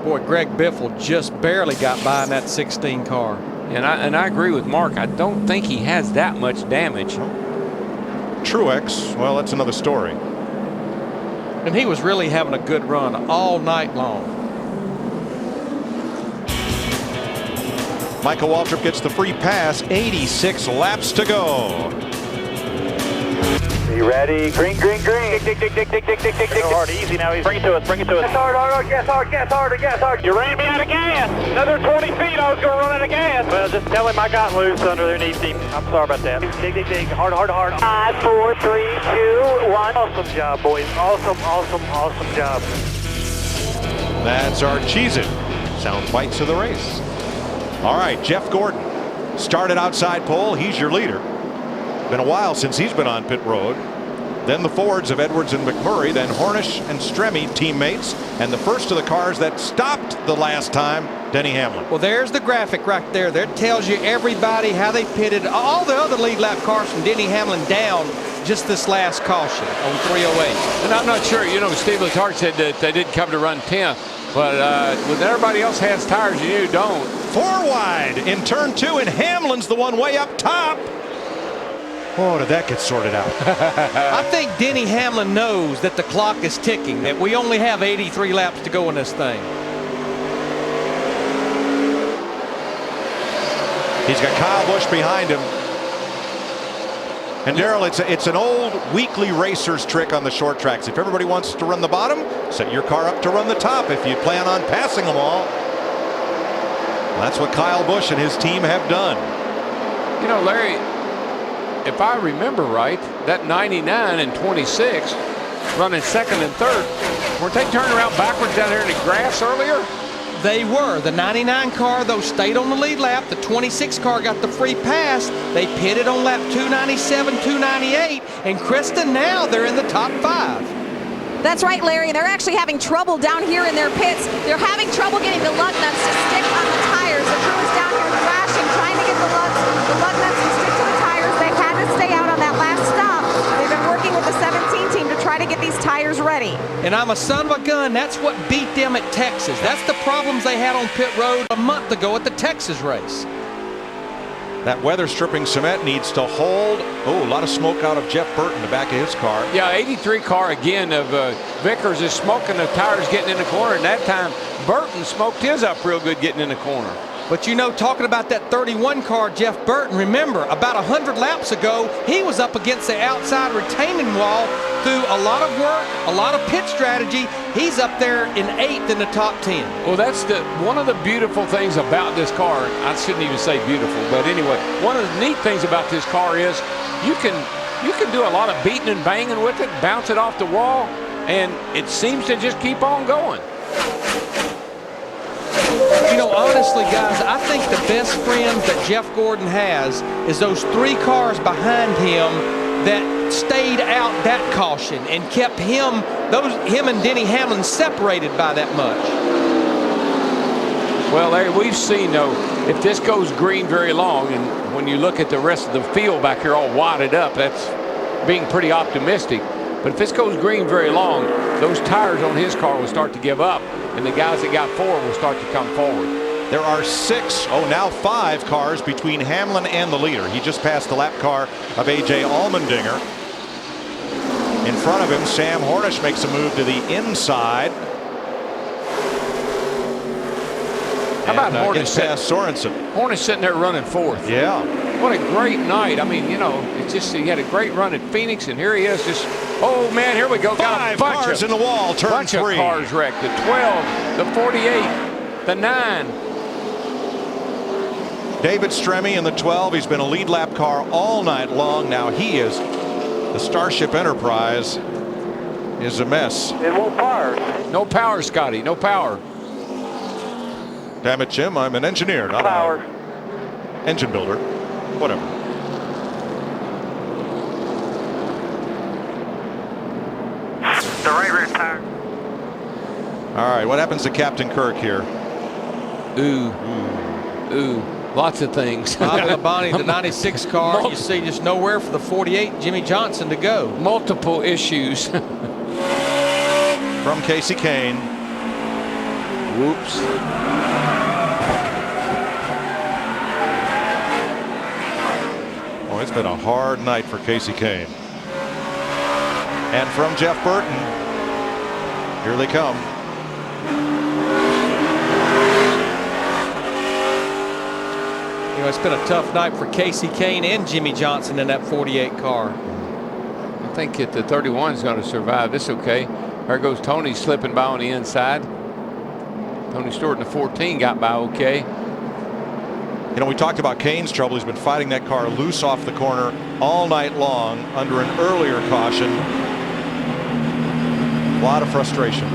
Boy, Greg Biffle just barely got by in that 16 car. And I agree with Mark. I don't think he has that much damage. Truex, well, that's another story. And he was really having a good run all night long. Michael Waltrip gets the free pass. 86 laps to go. You ready? Green. Dig. Hard, easy now. Bring it to us. Gas hard. You ran me out of gas. Another 20 feet, I was going to run out of gas. Well, just tell him I got loose under there knee deep. I'm sorry about that. Dig. Hard. 5, 4, 3, 2, 1. Awesome job, boys. Awesome job. That's our Cheez-It sound bites of the race. All right, Jeff Gordon started outside pole. He's your leader. Been a while since he's been on pit road. Then the Fords of Edwards and McMurray, then Hornish and Stremme teammates, and the first of the cars that stopped the last time, Denny Hamlin. Well, there's the graphic right there. That tells you everybody how they pitted. All the other lead lap cars from Denny Hamlin down just this last caution on 308. And I'm not sure, you know, Steve Letarte said that they didn't come to run 10th, but when everybody else has tires, you don't. 4 wide in turn 2, and Hamlin's the one way up top. Oh, did that get sorted out? I think Denny Hamlin knows that the clock is ticking, that we only have 83 laps to go in this thing. He's got Kyle Busch behind him. And Darrell, it's an old weekly racers trick on the short tracks. If everybody wants to run the bottom, set your car up to run the top if you plan on passing them all. That's what Kyle Busch and his team have done. You know, Larry, if I remember right, that 99 and 26 running second and third, weren't they turning around backwards down here in the grass earlier? They were. The 99 car, though, stayed on the lead lap. The 26 car got the free pass. They pitted on lap 297, 298, and Kristen, now they're in the top 5. That's right, Larry. They're actually having trouble down here in their pits. They're having trouble getting the lug nuts to stick on the tires. The crew is down here thrashing, trying to get the lug nuts to stick to the tires. They've had to stay out on that last stop. They've been working with the 17 team to try to get these tires ready. And I'm a son of a gun. That's what beat them at Texas. That's the problems they had on pit road a month ago at the Texas race. That weather stripping cement needs to hold. Oh, a lot of smoke out of Jeff Burton, the back of his car. Yeah, 83 car again of Vickers is smoking the tires getting in the corner. And that time, Burton smoked his up real good getting in the corner. But you know, talking about that 31 car, Jeff Burton, remember, about 100 laps ago, he was up against the outside retaining wall through a lot of work, a lot of pit strategy. He's up there in 8th in the top 10. Well, that's one of the beautiful things about this car. I shouldn't even say beautiful, but anyway, one of the neat things about this car is you can do a lot of beating and banging with it, bounce it off the wall, and it seems to just keep on going. You know, honestly, guys, I think the best friends that Jeff Gordon has is those 3 cars behind him that stayed out that caution and kept him and Denny Hamlin separated by that much. Well, Larry, we've seen, though, if this goes green very long, and when you look at the rest of the field back here all wadded up, that's being pretty optimistic. But if this goes green very long, those tires on his car will start to give up, and the guys that got 4 will start to come forward. There are 6, now 5 cars between Hamlin and the leader. He just passed the lap car of A.J. Allmendinger. In front of him, Sam Hornish makes a move to the inside. How about Hornish? Past Sorensen. Hornish sitting there running 4th. Yeah. What a great night. I mean, you know, it's just he had a great run at Phoenix, and here he is just, oh, man, here we go. Got a bunch cars in the wall, turn bunch 3. Of cars wrecked. The 12, the 48, the 9. David Stremme in the 12. He's been a lead lap car all night long. Now he is, the Starship Enterprise is a mess. And no power. No power, Scotty, no power. Damn it, Jim, I'm an engineer, not power. an engine builder. Whatever. The right rear tire. All right, what happens to Captain Kirk here? Ooh, lots of things. Bob Labonte, the 96 car, you see just nowhere for the 48 Jimmy Johnson to go. Multiple issues. From Casey Kane. Whoops. Oh, it's been a hard night for Casey Kane. And from Jeff Burton, here they come. You know, it's been a tough night for Casey Kane and Jimmy Johnson in that 48 car. I think that the 31 is going to survive this okay. There goes Tony slipping by on the inside. Tony Stewart in the 14 got by okay. You know, we talked about Kane's trouble. He's been fighting that car loose off the corner all night long under an earlier caution. A lot of frustration.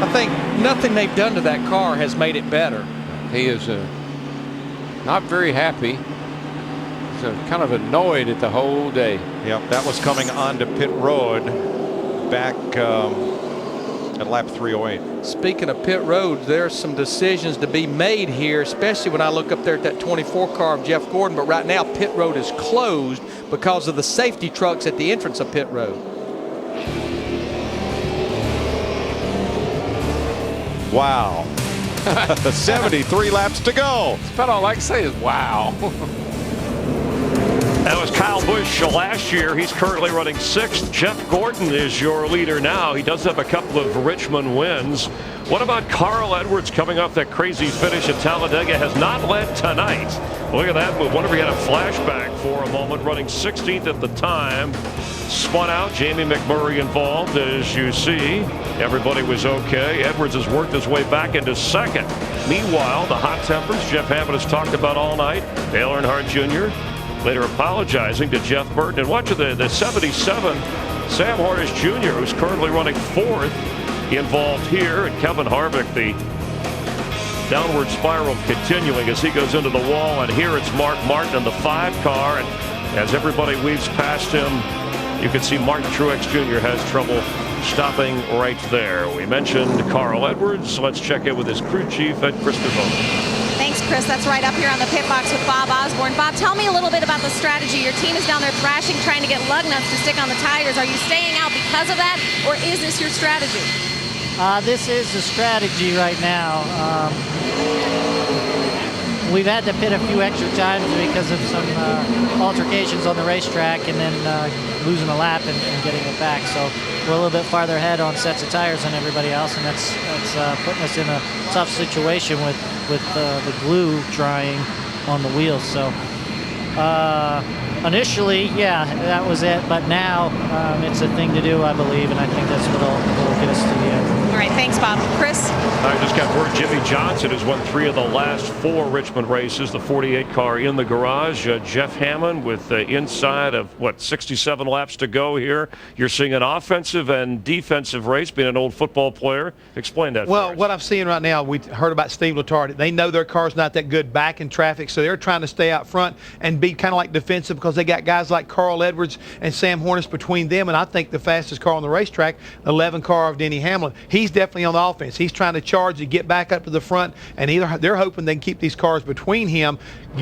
I think nothing they've done to that car has made it better. He is not very happy. He's kind of annoyed at the whole day. Yep, that was coming onto pit road back at lap 308. Speaking of pit road, there's some decisions to be made here, especially when I look up there at that 24 car of Jeff Gordon. But right now, pit road is closed because of the safety trucks at the entrance of pit road. Wow. 73 laps to go. That's about all I can say is wow. That was Kyle Busch last year. He's currently running 6th. Jeff Gordon is your leader now. He does have a couple of Richmond wins. What about Carl Edwards coming off that crazy finish at Talladega? Has not led tonight. Look at that move. Wonder if he had a flashback for a moment. Running 16th at the time. Spun out. Jamie McMurray involved, as you see. Everybody was okay. Edwards has worked his way back into 2nd. Meanwhile, the hot tempers Jeff Hamlin has talked about all night. Dale Earnhardt Jr. later apologizing to Jeff Burton. And watch the 77 Sam Hornish Jr., who's currently running 4th, involved here. And Kevin Harvick, the downward spiral continuing as he goes into the wall. And here it's Mark Martin in the 5 car. And as everybody weaves past him, you can see Martin Truex Jr. has trouble stopping right there. We mentioned Carl Edwards. Let's check in with his crew chief, Ed Christopher. Thanks, Chris. That's right up here on the pit box with Bob Osborne. Bob, tell me a little bit about the strategy. Your team is down there thrashing, trying to get lug nuts to stick on the tires. Are you staying out because of that, or is this your strategy? This is the strategy right now. we've had to pit a few extra times because of some altercations on the racetrack and then losing a lap and getting it back. So we're a little bit farther ahead on sets of tires than everybody else, and that's putting us in a tough situation with the glue drying on the wheels. So initially, yeah, that was it, but now it's a thing to do, I believe, and I think that's what'll get us to the end. All right, thanks, Bob. Chris? I just got word Jimmy Johnson has won 3 of the last 4 Richmond races. The 48 car in the garage. Jeff Hamlin with inside of, 67 laps to go here. You're seeing an offensive and defensive race, being an old football player. Explain that. Well, what I'm seeing right now, we heard about Steve Letarte. They know their car's not that good back in traffic, so they're trying to stay out front and be kind of like defensive because they got guys like Carl Edwards and Sam Hornish between them, and I think the fastest car on the racetrack, 11 car of Denny Hamlin. He's definitely on the offense. He's trying to charge to get back up to the front, and they're hoping they can keep these cars between him,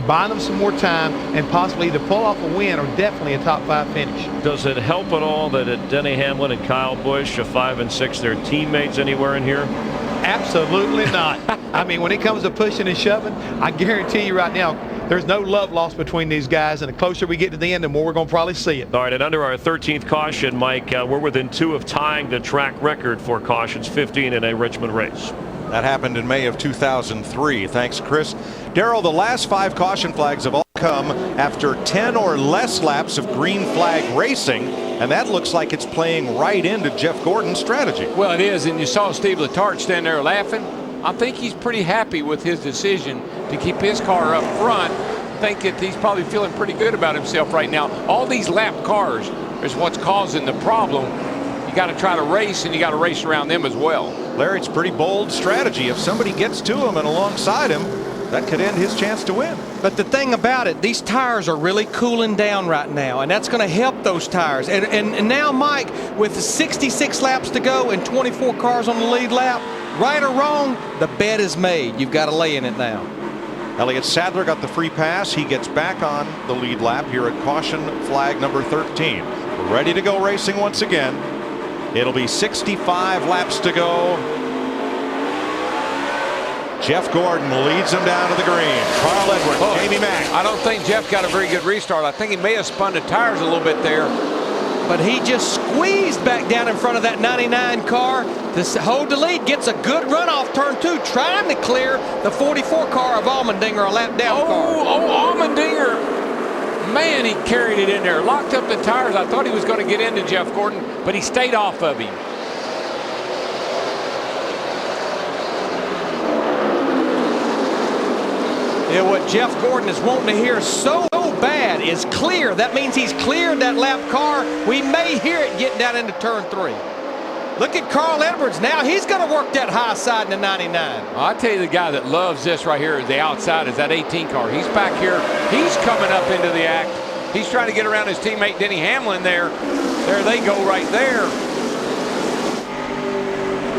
buy them some more time, and possibly either pull off a win or definitely a top 5 finish. Does it help at all that Denny Hamlin and Kyle Busch, 5 and 6, they're teammates anywhere in here? Absolutely not. I mean, when it comes to pushing and shoving, I guarantee you right now, there's no love lost between these guys, and the closer we get to the end, the more we're going to probably see it. All right, and under our 13th caution, Mike, we're within 2 of tying the track record for cautions, 15 in a Richmond race. That happened in May of 2003. Thanks, Chris. Darrell, the last 5 caution flags have all come after 10 or less laps of green flag racing, and that looks like it's playing right into Jeff Gordon's strategy. Well, it is, and you saw Steve Letarte stand there laughing. I think he's pretty happy with his decision to keep his car up front. I think that he's probably feeling pretty good about himself right now. All these lap cars is what's causing the problem. You got to try to race, and you got to race around them as well. Larry, it's pretty bold strategy. If somebody gets to him and alongside him, that could end his chance to win. But the thing about it, these tires are really cooling down right now, and that's going to help those tires. And now, Mike, with 66 laps to go and 24 cars on the lead lap, right or wrong, the bet is made. You've got to lay in it now. Elliott Sadler got the free pass. He gets back on the lead lap here at caution flag number 13. We're ready to go racing once again. It'll be 65 laps to go. Jeff Gordon leads him down to the green. Carl Edwards, Jamie Mack. I don't think Jeff got a very good restart. I think he may have spun the tires a little bit there. But he just squeezed back down in front of that 99 car. This hold the lead, gets a good run off turn 2, trying to clear the 44 car of Allmendinger, a lap down car. Oh, Allmendinger. Man, he carried it in there. Locked up the tires. I thought he was going to get into Jeff Gordon, but he stayed off of him. Yeah, what Jeff Gordon is wanting to hear so bad is clear. That means he's cleared that lap car. We may hear it getting down into turn 3. Look at Carl Edwards now. He's going to work that high side in the 99. Well, I'll tell you, the guy that loves this right here, the outside, is that 18 car. He's back here. He's coming up into the act. He's trying to get around his teammate Denny Hamlin there. There they go right there.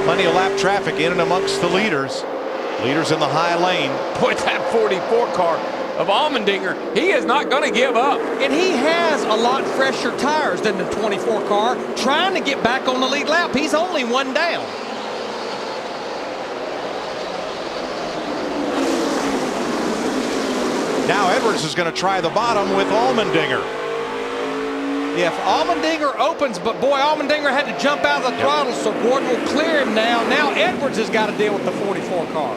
Plenty of lap traffic in and amongst the leaders. Leaders in the high lane. Boy, that 44 car of Allmendinger, he is not going to give up. And he has a lot fresher tires than the 24 car, trying to get back on the lead lap. He's only 1 down. Now Edwards is going to try the bottom with Allmendinger. If Allmendinger opens, but boy, Allmendinger had to jump out of the throttle, so Gordon will clear him now. Now Edwards has got to deal with the 44 car.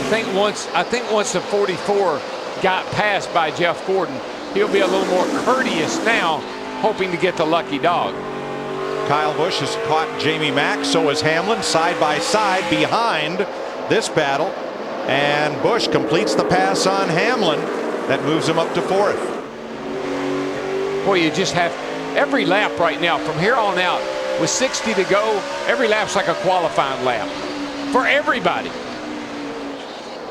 I think once the 44 got passed by Jeff Gordon, he'll be a little more courteous now, hoping to get the lucky dog. Kyle Busch has caught Jamie Mack, so has Hamlin, side by side behind this battle. And Busch completes the pass on Hamlin. That moves him up to 4th. Boy, you just have every lap right now from here on out with 60 to go. Every lap's like a qualifying lap for everybody.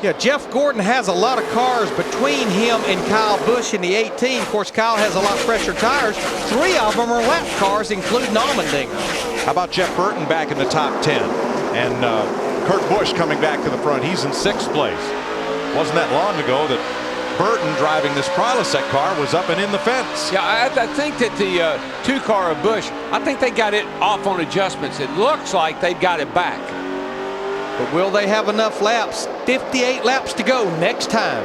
Yeah, Jeff Gordon has a lot of cars between him and Kyle Busch in the 18. Of course, Kyle has a lot fresher tires. 3 of them are lap cars, including Allmendinger. How about Jeff Burton back in the top 10? And Kurt Busch coming back to the front. He's in 6th place. Wasn't that long ago that Burton, driving this Prilosec car, was up and in the fence. Yeah, I think that the 2 car of Busch, I think they got it off on adjustments. It looks like they've got it back. But will they have enough laps? 58 laps to go next time.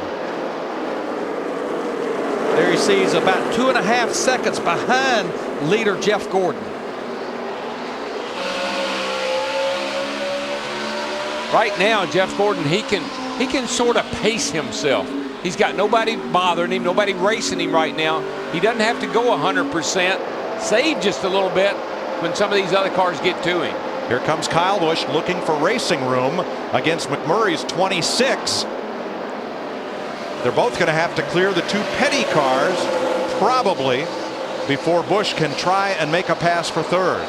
There he sees about 2.5 seconds behind leader Jeff Gordon. Right now, Jeff Gordon, he can sort of pace himself. He's got nobody bothering him, nobody racing him right now. He doesn't have to go 100%. Save just a little bit when some of these other cars get to him. Here comes Kyle Busch looking for racing room against McMurray's 26. They're both going to have to clear the 2 petty cars, probably, before Busch can try and make a pass for third.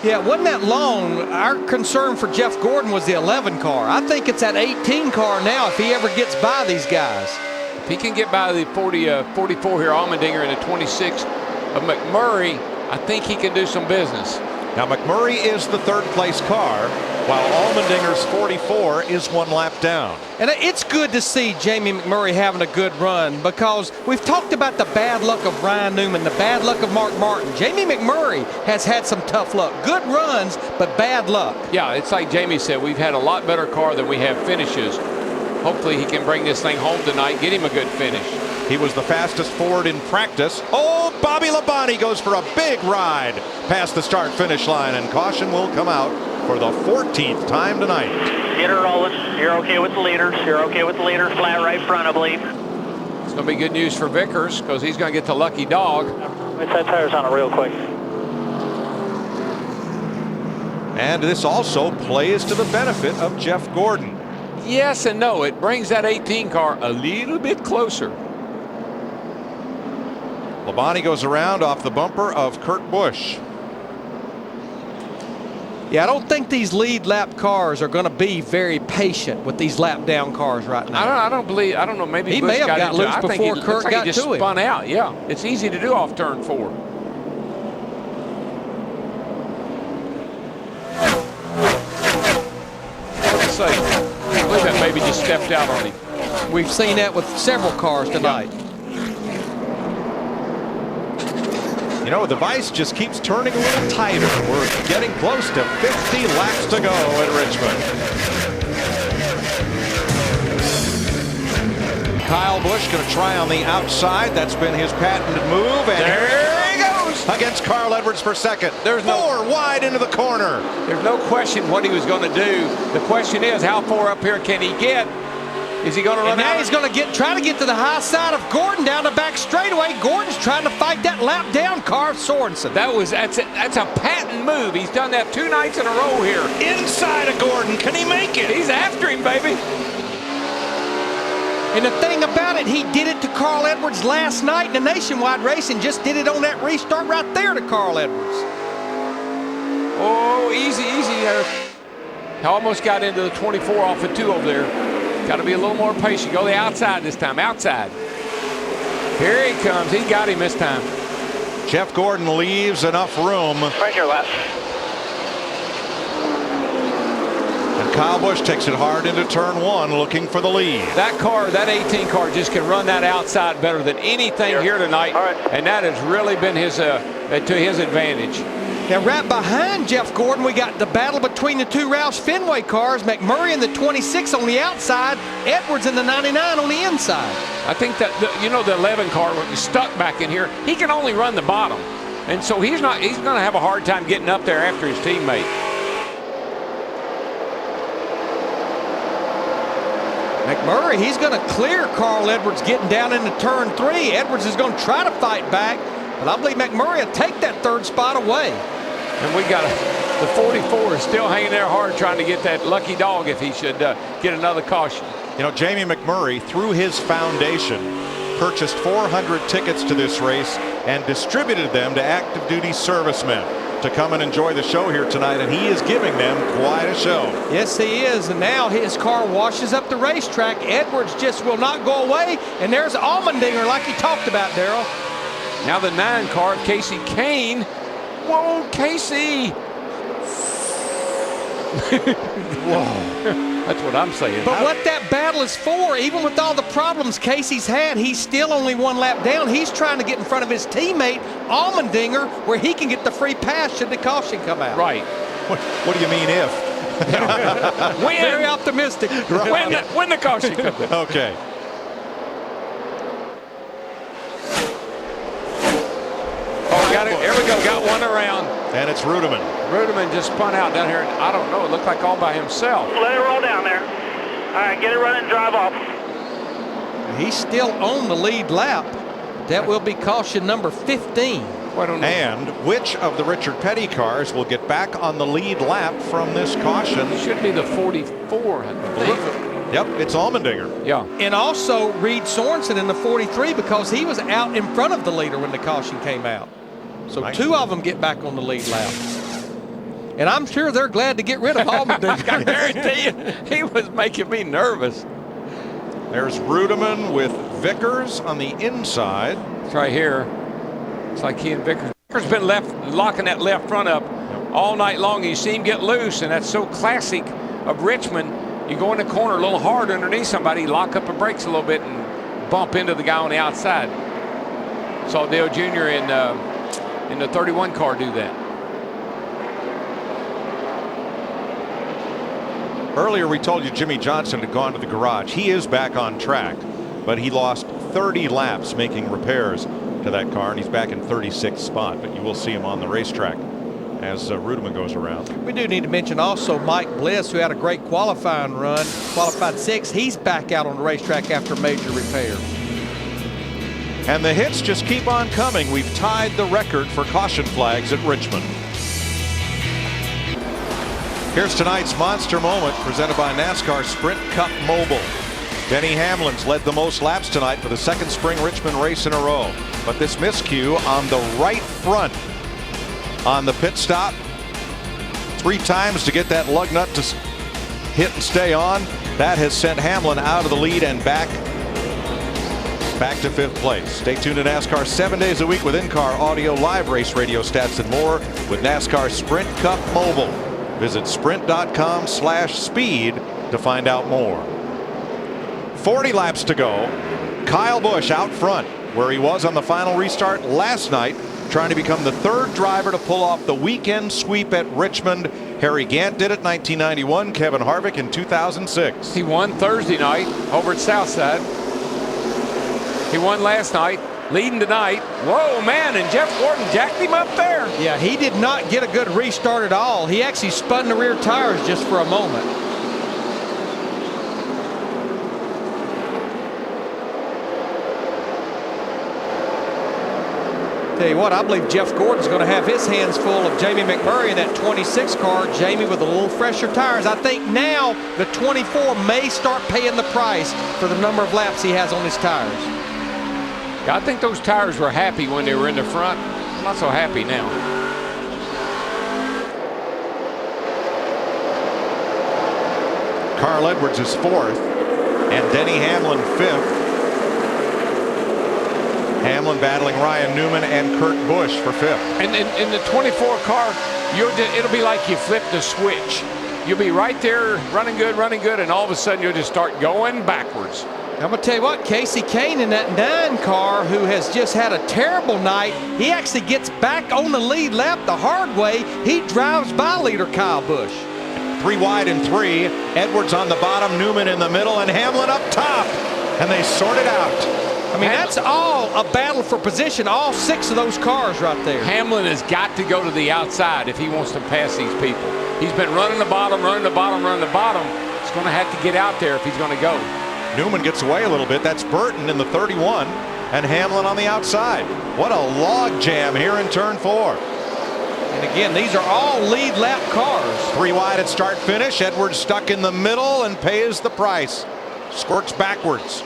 Yeah, it wasn't that long. Our concern for Jeff Gordon was the 11 car. I think it's that 18 car now if he ever gets by these guys. If he can get by the 44 here, Allmendinger, and the 26 of McMurray, I think he can do some business. Now McMurray is the 3rd place car, while Allmendinger's 44 is 1 lap down. And it's good to see Jamie McMurray having a good run, because we've talked about the bad luck of Ryan Newman, the bad luck of Mark Martin. Jamie McMurray has had some tough luck. Good runs, but bad luck. Yeah, it's like Jamie said, we've had a lot better car than we have finishes. Hopefully he can bring this thing home tonight, get him a good finish. He was the fastest Ford in practice. Oh, Bobby Labonte goes for a big ride past the start-finish line, and caution will come out for the 14th time tonight. Get her rolling. You're okay with the leaders. You're okay with the leaders. Flat right front, I believe. It's going to be good news for Vickers, because he's going to get the lucky dog. Let's set tires on it real quick. And this also plays to the benefit of Jeff Gordon. Yes and no. It brings that 18 car a little bit closer. Labonte goes around off the bumper of Kurt Busch. Yeah, I don't think these lead lap cars are going to be very patient with these lap down cars right now. I don't know. Maybe he Busch may have got loose I think before Kurt got just to him. Spun out. Yeah, it's easy to do off turn 4. Let's say, I believe that maybe just stepped out on him. We've seen that with several cars tonight. Yeah. You know, the vise just keeps turning a little tighter. We're getting close to 50 laps to go at Richmond. Kyle Busch going to try on the outside. That's been his patented move. And there he goes against Carl Edwards for second. There's 4 wide into the corner. There's no question what he was going to do. The question is, how far up here can he get? Is he going to run now out? He's going to try to get to the high side of Gordon down the back straightaway. Gordon's trying to fight that lap down car of Sorensen. That's a patent move. He's done that 2 nights in a row here. Inside of Gordon. Can he make it? He's after him, baby. And the thing about it, he did it to Carl Edwards last night in the Nationwide race and just did it on that restart right there to Carl Edwards. Oh, easy there. Almost got into the 24 off the 2 over there. Got to be a little more patient. Go the outside this time. Outside. Here he comes. He got him this time. Jeff Gordon leaves enough room. Right here, left. And Kyle Busch takes it hard into turn 1, looking for the lead. That car, that 18 car, just can run that outside better than anything here tonight. All right. And that has really been his to his advantage. Now right behind Jeff Gordon, we got the battle between the 2 Roush Fenway cars. McMurray in the 26 on the outside, Edwards in the 99 on the inside. I think that the 11 car was stuck back in here. He can only run the bottom, and so he's going to have a hard time getting up there after his teammate. McMurray, he's going to clear Carl Edwards getting down into turn 3. Edwards is going to try to fight back, but I believe McMurray will take that 3rd spot away. And we got the 44 is still hanging there hard, trying to get that lucky dog if he should get another caution. You know, Jamie McMurray, through his foundation, purchased 400 tickets to this race and distributed them to active duty servicemen to come and enjoy the show here tonight, and he is giving them quite a show. Yes, he is, and now his car washes up the racetrack. Edwards just will not go away, and there's Allmendinger like he talked about, Darrell. Now the 9 car, Casey Kane. Whoa, Casey. Whoa. That's what I'm saying. But what that battle is for, even with all the problems Casey's had, he's still only 1 lap down. He's trying to get in front of his teammate, Allmendinger, where he can get the free pass should the caution come out. Right. What do you mean if? Very optimistic. When the caution comes in. Okay. Oh, got it. There we go. Got one around. And it's Rudeman. Rudeman just spun out down here. And I don't know. It looked like all by himself. Let it roll down there. All right, get it running and drive off. He's still on the lead lap. That will be caution number 15. And which of the Richard Petty cars will get back on the lead lap from this caution? It should be the 44, I believe. Yep, it's Allmendinger. Yeah. And also Reed Sorensen in the 43 because he was out in front of the leader when the caution came out. So two of them get back on the lead lap. And I'm sure they're glad to get rid of Allmendinger. I guarantee you, he was making me nervous. There's Rudeman with Vickers on the inside. It's right here. It's like he and Vickers. Vickers been locking that left front up all night long. You see him get loose, and that's so classic of Richmond. You go in the corner a little hard underneath somebody, lock up the brakes a little bit, and bump into the guy on the outside. Saw Dale Jr. in the 31 car do that. Earlier we told you Jimmy Johnson had gone to the garage. He is back on track, but he lost 30 laps making repairs to that car, and he's back in 36th spot. But you will see him on the racetrack as Rudeman goes around. We do need to mention also Mike Bliss, who had a great qualifying run, qualified 6th. He's back out on the racetrack after major repair. And the hits just keep on coming. We've tied the record for caution flags at Richmond. Here's tonight's monster moment presented by NASCAR Sprint Cup Mobile. Denny Hamlin's led the most laps tonight for the second spring Richmond race in a row. But this miscue on the right front on the pit stop 3 times to get that lug nut to hit and stay on. That has sent Hamlin out of the lead and back to 5th place. Stay tuned to NASCAR 7 days a week with in-car audio, live race radio stats, and more with NASCAR Sprint Cup Mobile. Visit sprint.com/speed to find out more. 40 laps to go. Kyle Busch out front, where he was on the final restart last night, trying to become the 3rd driver to pull off the weekend sweep at Richmond. Harry Gant did it in 1991, Kevin Harvick in 2006. He won Thursday night over at Southside. He won last night, leading tonight. Whoa, man, and Jeff Gordon jacked him up there. Yeah, he did not get a good restart at all. He actually spun the rear tires just for a moment. Tell you what, I believe Jeff Gordon's going to have his hands full of Jamie McMurray in that 26 car. Jamie with a little fresher tires. I think now the 24 may start paying the price for the number of laps he has on his tires. I think those tires were happy when they were in the front. Not so happy now. Carl Edwards is 4th and Denny Hamlin 5th. Hamlin battling Ryan Newman and Kurt Busch for 5th. And in the 24 car, it'll be like you flipped the switch. You'll be right there running good, and all of a sudden you'll just start going backwards. I'm going to tell you what, Casey Kane in that 9 car, who has just had a terrible night, he actually gets back on the lead lap the hard way. He drives by leader Kyle Busch. 3 wide and 3. Edwards on the bottom, Newman in the middle, and Hamlin up top. And they sort it out. I mean, that's all a battle for position, all 6 of those cars right there. Hamlin has got to go to the outside if he wants to pass these people. He's been running the bottom. He's going to have to get out there if he's going to go. Newman gets away a little bit. That's Burton in the 31 and Hamlin on the outside. What a log jam here in turn 4. And again, these are all lead lap cars. 3 wide at start finish. Edwards stuck in the middle and pays the price. Squirts backwards.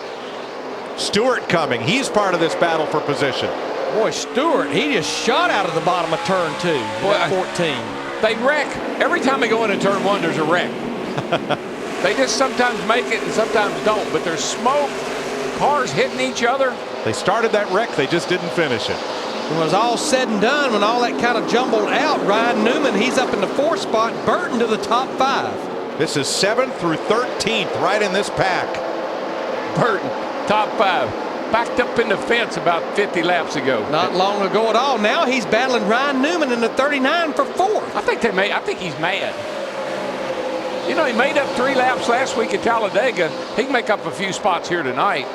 Stewart coming. He's part of this battle for position. Boy, Stewart, he just shot out of the bottom of turn 2. Boy, 14. They wreck. Every time they go into turn 1, there's a wreck. They just sometimes make it and sometimes don't. But there's smoke, cars hitting each other. They started that wreck. They just didn't finish it. When it was all said and done, when all that kind of jumbled out, Ryan Newman, he's up in the 4th spot. Burton to the top 5. This is 7th through 13th right in this pack. Burton, top 5. Backed up in the fence about 50 laps ago. Not long ago at all. Now he's battling Ryan Newman in the 39 for 4th. I think he's mad. You know, he made up 3 laps last week at Talladega. He can make up a few spots here tonight.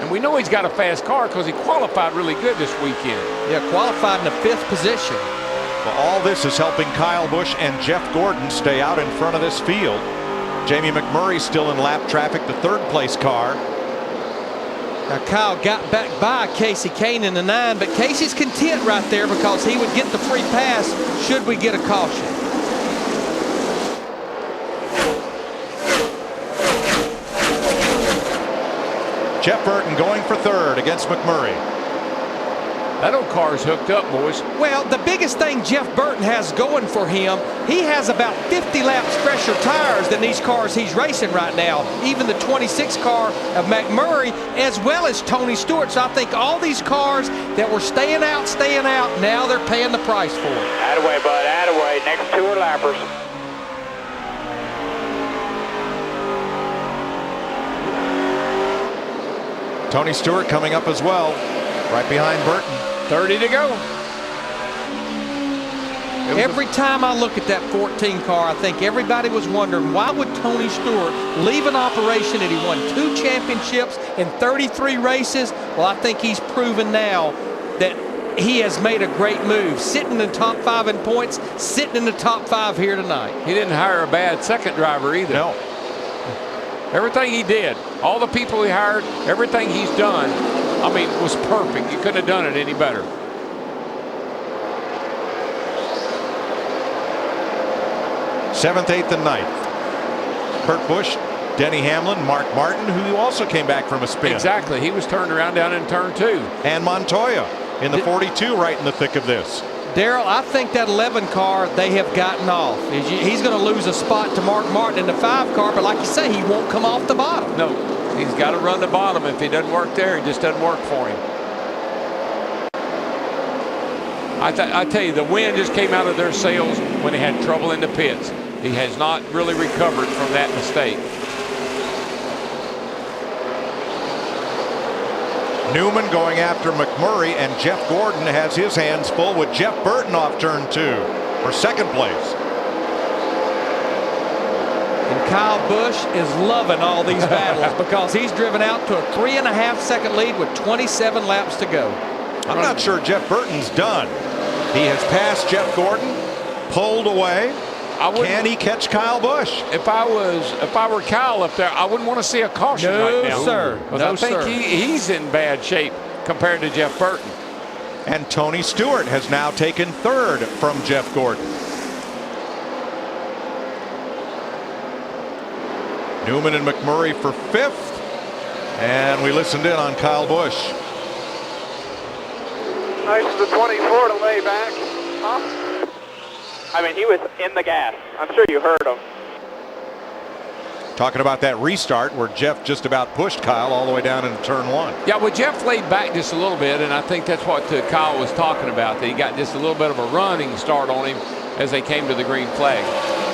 And we know he's got a fast car because he qualified really good this weekend. Yeah, qualified in the 5th position. Well, all this is helping Kyle Busch and Jeff Gordon stay out in front of this field. Jamie McMurray still in lap traffic, the 3rd place car. Now Kyle got back by Casey Kane in the 9, but Casey's content right there because he would get the free pass should we get a caution. Jeff Burton going for 3rd against McMurray. That old car's hooked up, boys. Well, the biggest thing Jeff Burton has going for him, he has about 50 laps fresher tires than these cars he's racing right now. Even the 26 car of McMurray, as well as Tony Stewart. So I think all these cars that were staying out, now they're paying the price for it. Attaway, bud, attaway. Next 2 are lappers. Tony Stewart coming up as well, right behind Burton. 30 to go. Every time I look at that 14 car, I think everybody was wondering, why would Tony Stewart leave an operation that he won 2 championships in 33 races? Well, I think he's proven now that he has made a great move. Sitting in the top 5 in points, sitting in the top 5 here tonight. He didn't hire a bad second driver either. No. Everything he did, all the people he hired, everything he's done, I mean, was perfect. You couldn't have done it any better. Seventh, 8th, and 9th. Kurt Busch, Denny Hamlin, Mark Martin, who also came back from a spin. Exactly. He was turned around down in turn 2. And Montoya in the 42 right in the thick of this. Darrell, I think that 11 car they have gotten off. He's going to lose a spot to Mark Martin in the 5 car, but like you say, he won't come off the bottom. No, he's got to run the bottom. If he doesn't work there, it just doesn't work for him. I tell you, the wind just came out of their sails when they had trouble in the pits. He has not really recovered from that mistake. Newman going after McMurray, and Jeff Gordon has his hands full with Jeff Burton off turn 2 for 2nd place. And Kyle Busch is loving all these battles because he's driven out to a 3.5-second lead with 27 laps to go. I'm not sure Jeff Burton's done. He has passed Jeff Gordon, pulled away. Can he catch Kyle Busch? If I were Kyle up there, I wouldn't want to see a caution right now. No, sir. I think he's in bad shape compared to Jeff Burton. And Tony Stewart has now taken 3rd from Jeff Gordon. Newman and McMurray for 5th. And we listened in on Kyle Busch. Nice of the 24 to lay back. Huh? I mean, he was in the gas. I'm sure you heard him. Talking about that restart where Jeff just about pushed Kyle all the way down into turn 1. Yeah, well, Jeff laid back just a little bit, and I think that's what Kyle was talking about, that he got just a little bit of a running start on him as they came to the green flag.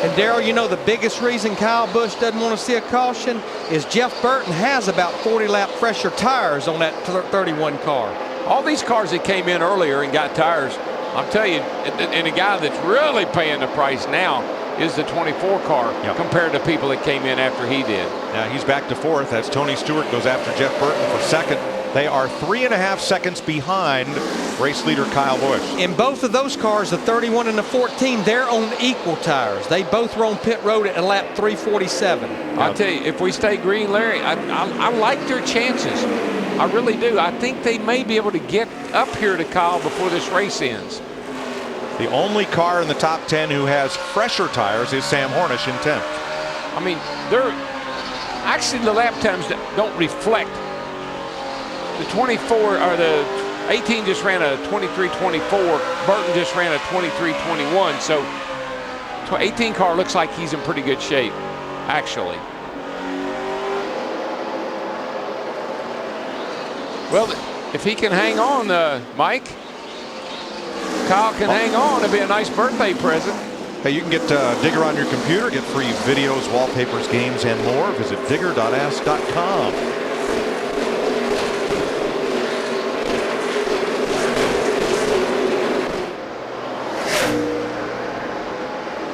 And Darrell, you know the biggest reason Kyle Busch doesn't want to see a caution is Jeff Burton has about 40 lap fresher tires on that 31 car. All these cars that came in earlier and got tires, I'll tell you, and the guy that's really paying the price now is the 24 car compared to people that came in after he did. Now he's back to 4th as Tony Stewart goes after Jeff Burton for 2nd. They are 3.5 seconds behind race leader Kyle Busch. In both of those cars, the 31 and the 14, they're on equal tires. They both were on pit road at lap 347. I'll tell you, if we stay green, Larry, I like their chances. I really do. I think they may be able to get up here to Kyle before this race ends. The only car in the top 10 who has fresher tires is Sam Hornish in 10th. I mean, actually the lap times don't reflect. The 24 or the 18 just ran a 23.24. Burton just ran a 23.21. So 18 car looks like he's in pretty good shape, actually. Well, if he can hang on, Mike, Kyle can hang on. It'll be a nice birthday present. Hey, you can get Digger on your computer, get free videos, wallpapers, games, and more. Visit digger.ask.com.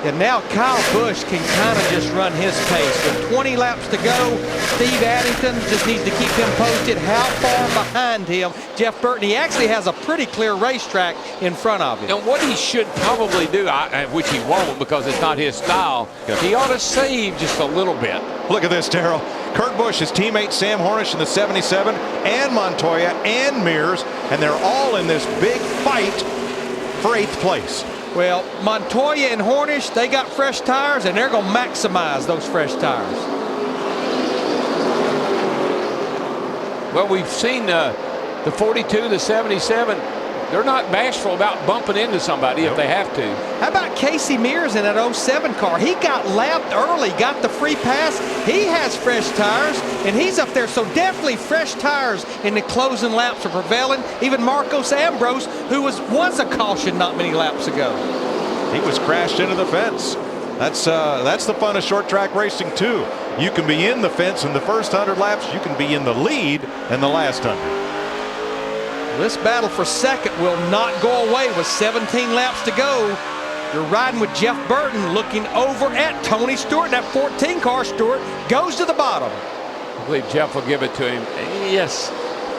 And now Kyle Busch can kind of just run his pace. With 20 laps to go, Steve Addington just needs to keep him posted. How far behind him, Jeff Burton? He actually has a pretty clear racetrack in front of him. And what he should probably do, which he won't because it's not his style, he ought to save just a little bit. Look at this, Darrell. Kurt Busch, his teammate Sam Hornish in the 77, and Montoya and Mears, and they're all in this big fight for 8th place. Well, Montoya and Hornish, they got fresh tires, and they're going to maximize those fresh tires. Well, we've seen the 42, the 77. They're not bashful about bumping into somebody if they have to. How about Casey Mears in that 07 car? He got lapped early, got the free pass. He has fresh tires, and he's up there. So definitely fresh tires in the closing laps are prevailing. Even Marcos Ambrose, who was a caution not many laps ago. He was crashed into the fence. That's the fun of short track racing too. You can be in the fence in the first 100 laps. You can be in the lead in the last 100. This battle for second will not go away with 17 laps to go. You're riding with Jeff Burton looking over at Tony Stewart. That 14 car, Stewart, goes to the bottom. I believe Jeff will give it to him. Yes,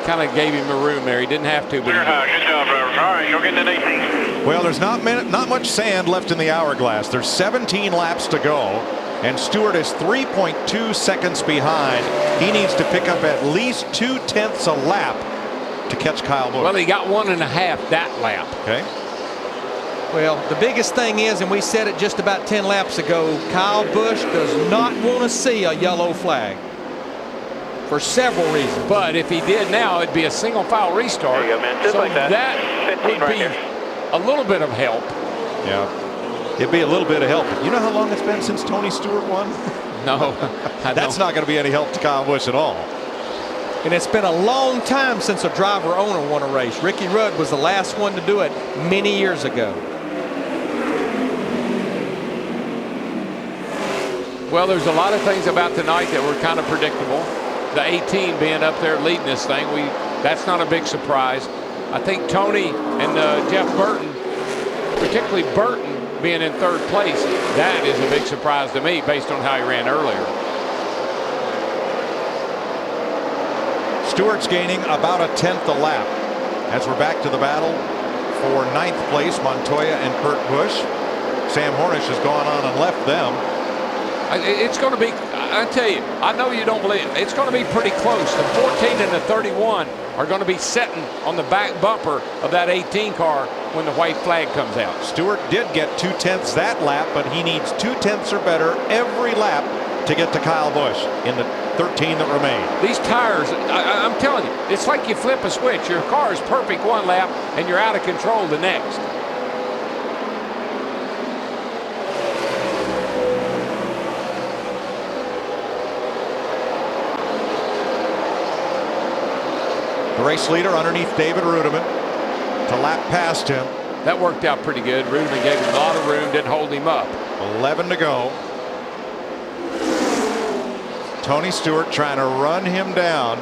kind of gave him a room there. He didn't have to. But Good job, driver. All right, you'll get the 18. Well, there's not much sand left in the hourglass. There's 17 laps to go, and Stewart is 3.2 seconds behind. He needs to pick up at least 2/10 a lap to catch Kyle Busch. Well, he got 1.5 that lap. Okay. Well, the biggest thing is, and we said it just about 10 laps ago, Kyle Busch does not want to see a yellow flag for several reasons. But if he did now, it'd be a single file restart. There you go, man. Just so like that. That 15 would right be here. a little bit of help. Yeah. It'd be a little bit of help. You know how long it's been since Tony Stewart won? No. That's not going to be any help to Kyle Busch at all. And it's been a long time since a driver owner won a race. Ricky Rudd was the last one to do it many years ago. Well, there's a lot of things about tonight that were kind of predictable. The 18 being up there leading this thing, that's not a big surprise. I think Tony and Jeff Burton, particularly Burton being in 3rd place, that is a big surprise to me based on how he ran earlier. Stewart's gaining about 1/10 a lap as we're back to the battle for 9th place, Montoya and Kurt Busch. Sam Hornish has gone on and left them. It's going to be, I tell you, I know you don't believe it. It's going to be pretty close. The 14 and the 31 are going to be sitting on the back bumper of that 18 car when the white flag comes out. Stewart did get 2/10 that lap, but he needs 2/10 or better every lap to get to Kyle Busch in the 13 that remain. These tires, I'm telling you, it's like you flip a switch. Your car is perfect one lap and you're out of control the next. The race leader underneath David Rudiman to lap past him. That worked out pretty good. Rudiman gave him a lot of room, didn't hold him up. 11 to go. Tony Stewart trying to run him down,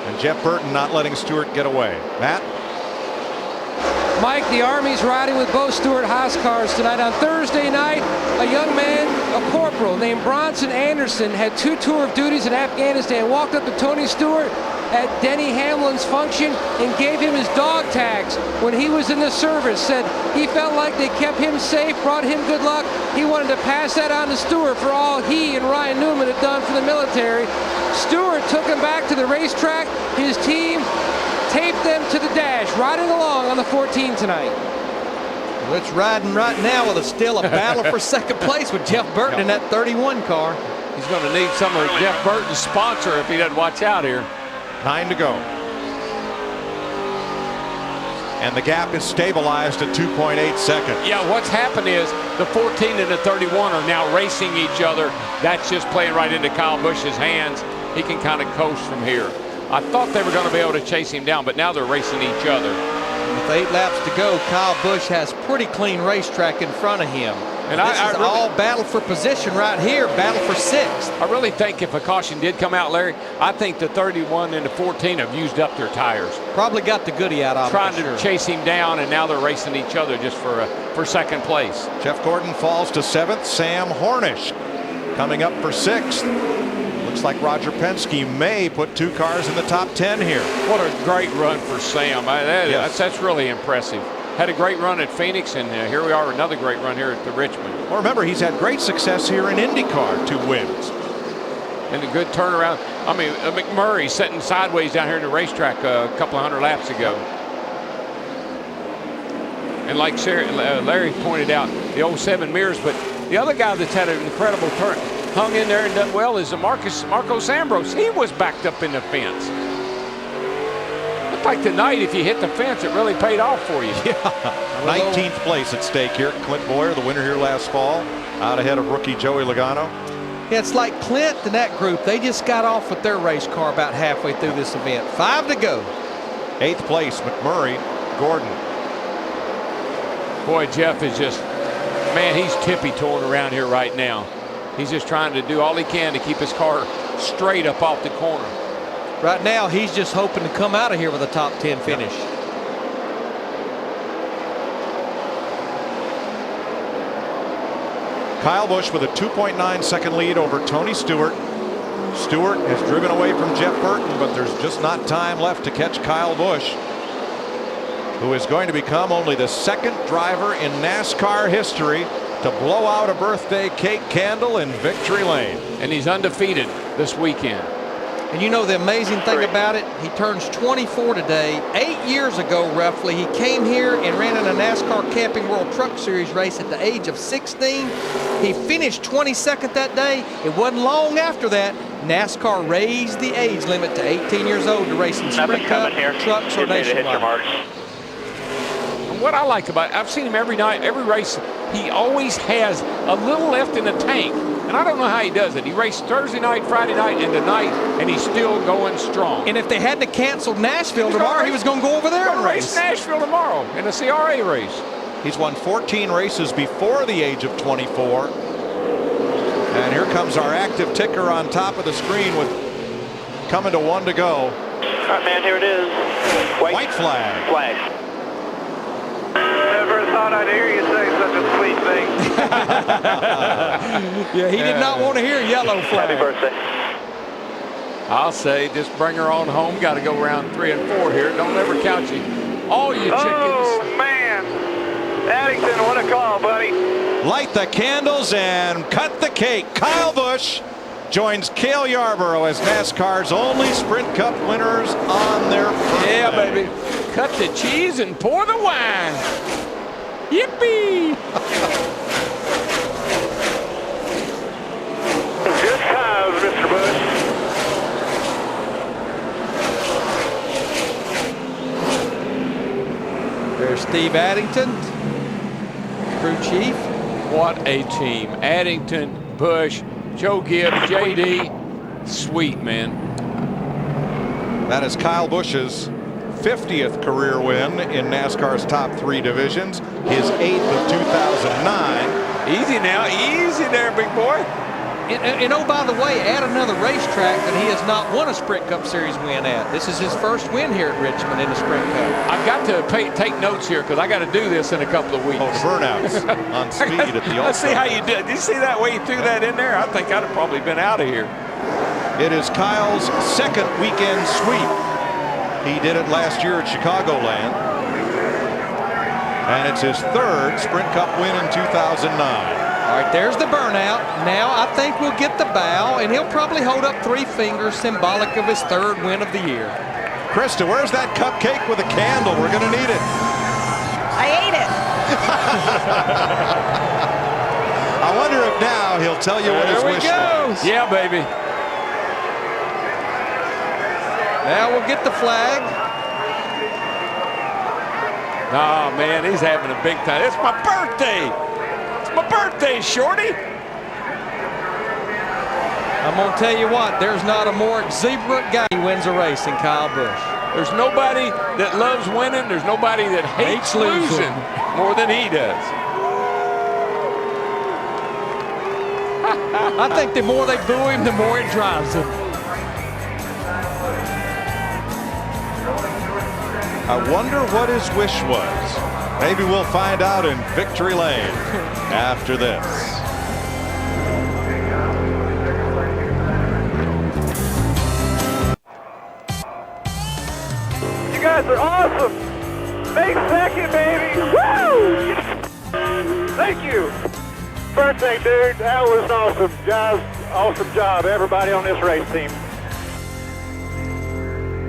and Jeff Burton not letting Stewart get away. Matt? Mike, the Army's riding with both Stewart Haas cars tonight. On Thursday night, a young man, a corporal named Bronson Anderson, had 2 tour of duties in Afghanistan, walked up to Tony Stewart at Denny Hamlin's function and gave him his dog tags when he was in the service. Said he felt like they kept him safe, brought him good luck. He wanted to pass that on to Stewart for all he and Ryan Newman had done for the military. Stewart took him back to the racetrack. His team taped them to the dash, riding along on the 14 tonight. Well, it's riding right now with still a battle for second place with Jeff Burton in that 31 car. He's going to need some of Jeff Burton's sponsor if he doesn't watch out here. 9 to go. And the gap is stabilized at 2.8 seconds. Yeah, what's happened is the 14 and the 31 are now racing each other. That's just playing right into Kyle Busch's hands. He can kind of coast from here. I thought they were going to be able to chase him down, but now they're racing each other. with 8 laps to go, Kyle Busch has pretty clean racetrack in front of him. And this is really all battle for position right here, battle for 6th. I really think if a caution did come out, Larry, I think the 31 and the 14 have used up their tires. Probably got the goodie out of trying to chase him down, and now they're racing each other just for second place. Jeff Gordon falls to 7th. Sam Hornish coming up for 6th. Looks like Roger Penske may put 2 cars in the top 10 here. What a great run for Sam. That's really impressive. Had a great run at Phoenix, and here we are, another great run here at the Richmond. Well, remember, he's had great success here in IndyCar, 2 wins. And a good turnaround. I mean, McMurray sitting sideways down here in the racetrack a couple of 100 laps ago. And like Larry pointed out, the old 7 mirrors, but the other guy that's had an incredible turn, hung in there and done well, is Marcos Ambrose. He was backed up in the fence. Like tonight, if you hit the fence, it really paid off for you. Yeah. 19th place at stake here. Clint Boyer, the winner here last fall, out ahead of rookie Joey Logano. Yeah, it's like Clint and that group. They just got off with their race car about halfway through this event. 5 to go. 8th place, McMurray, Gordon. Boy, Jeff is just, man, he's tippy-toeing around here right now. He's just trying to do all he can to keep his car straight up off the corner. Right now, he's just hoping to come out of here with a top 10 finish. Kyle Busch with a 2.9 second lead over Tony Stewart. Stewart has driven away from Jeff Burton, but there's just not time left to catch Kyle Busch, who is going to become only the 2nd driver in NASCAR history to blow out a birthday cake candle in victory lane. And he's undefeated this weekend. And you know the amazing thing about it, he turns 24 today. 8 years ago, roughly, he came here and ran in a NASCAR Camping World Truck Series race at the age of 16. He finished 22nd that day. It wasn't long after that, NASCAR raised the age limit to 18 years old to race in Sprint Cup, trucks, or nationwide. And what I like about it, I've seen him every night, every race, he always has a little left in the tank. And I don't know how he does it. He raced Thursday night, Friday night, and tonight, and he's still going strong. And if they hadn't canceled Nashville tomorrow, he was going to go over there and race. Nashville tomorrow in a CRA race. He's won 14 races before the age of 24. And here comes our active ticker on top of the screen with coming to 1 to go. All right, man, here it is. White flag. Flag. Never thought I'd hear you say such a sweet thing. Yeah, he did not want to hear yellow flag. Happy birthday. I'll say just bring her on home. Got to go round 3 and 4 here. Don't ever count you. All you chickens. Oh, man. Addington, what a call, buddy. Light the candles and cut the cake. Kyle Busch joins Cale Yarborough as NASCAR's only Sprint Cup winners on their birthday. Yeah, baby. Cut the cheese and pour the wine. Yippee! Good times, Mr. Busch. There's Steve Addington, crew chief. What a team. Addington, Busch, Joe Gibbs, JD. Sweet, man. That is Kyle Busch's 50th career win in NASCAR's top 3 divisions, his 8th of 2009. Easy now, easy there, big boy. And oh, by the way, add another racetrack that he has not won a Sprint Cup Series win at. This is his first win here at Richmond in the Sprint Cup. I've got to take notes here because I got to do this in a couple of weeks. Oh, the burnouts on speed at the Let's see how you did. Did you see that way you threw that in there? I think I'd have probably been out of here. It is Kyle's 2nd weekend sweep. He did it last year at Chicagoland. And it's his 3rd Sprint Cup win in 2009. All right, there's the burnout. Now I think we'll get the bow, and he'll probably hold up 3 fingers, symbolic of his 3rd win of the year. Krista, where's that cupcake with a candle? We're going to need it. I ate it. I wonder if now he'll tell you what his wish was. Yeah, baby. Now we'll get the flag. Oh, man, he's having a big time. It's my birthday. It's my birthday, Shorty. I'm going to tell you what, there's not a more exuberant guy who wins a race than Kyle Busch. There's nobody that loves winning. There's nobody that hates losing more than he does. I think the more they boo him, the more it drives him. I wonder what his wish was. Maybe we'll find out in Victory Lane after this. You guys are awesome. May 2nd, baby. Woo! Thank you. Birthday, dude. That was awesome. Guys, awesome job, everybody on this race team.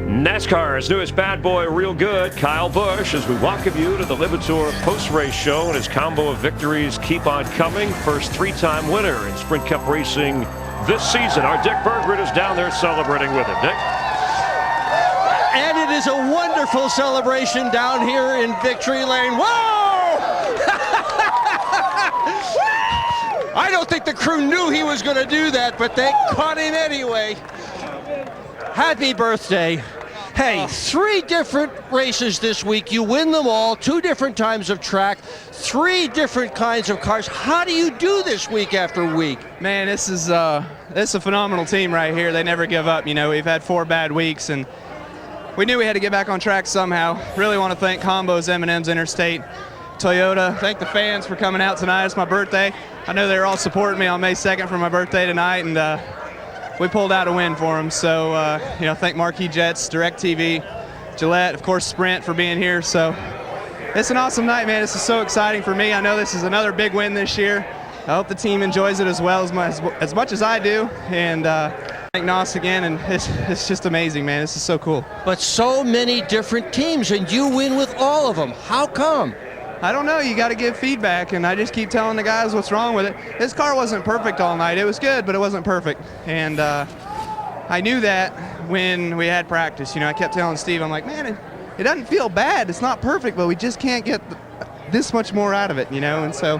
NASCAR's newest bad boy, real good, Kyle Busch, as we welcome you to the Lipitor post-race show, and his combo of victories keep on coming. First three-time winner in Sprint Cup racing this season. Our Dick Berggren is down there celebrating with him. Dick? And it is a wonderful celebration down here in Victory Lane. Whoa! I don't think the crew knew he was going to do that, but they caught him anyway. Happy birthday. Hey, 3 different races this week. You win them all, 2 different times of track, 3 different kinds of cars. How do you do this week after week? Man, this is a phenomenal team right here. They never give up. You know, we've had 4 bad weeks, and we knew we had to get back on track somehow. Really want to thank Combos, M&M's Interstate, Toyota. Thank the fans for coming out tonight. It's my birthday. I know they're all supporting me on May 2nd for my birthday tonight, and we pulled out a win for them. So, thank Marquee Jets, DirecTV, Gillette, of course, Sprint for being here. So, it's an awesome night, man. This is so exciting for me. I know this is another big win this year. I hope the team enjoys it as well as much as I do. And thank Nos again, and it's just amazing, man. This is so cool. But so many different teams, and you win with all of them. How come? I don't know. You got to give feedback, and I just keep telling the guys what's wrong with it. This car wasn't perfect all night. It was good, but it wasn't perfect. And I knew that when we had practice. You know, I kept telling Steve, I'm like, man, it doesn't feel bad. It's not perfect, but we just can't get this much more out of it, you know. And so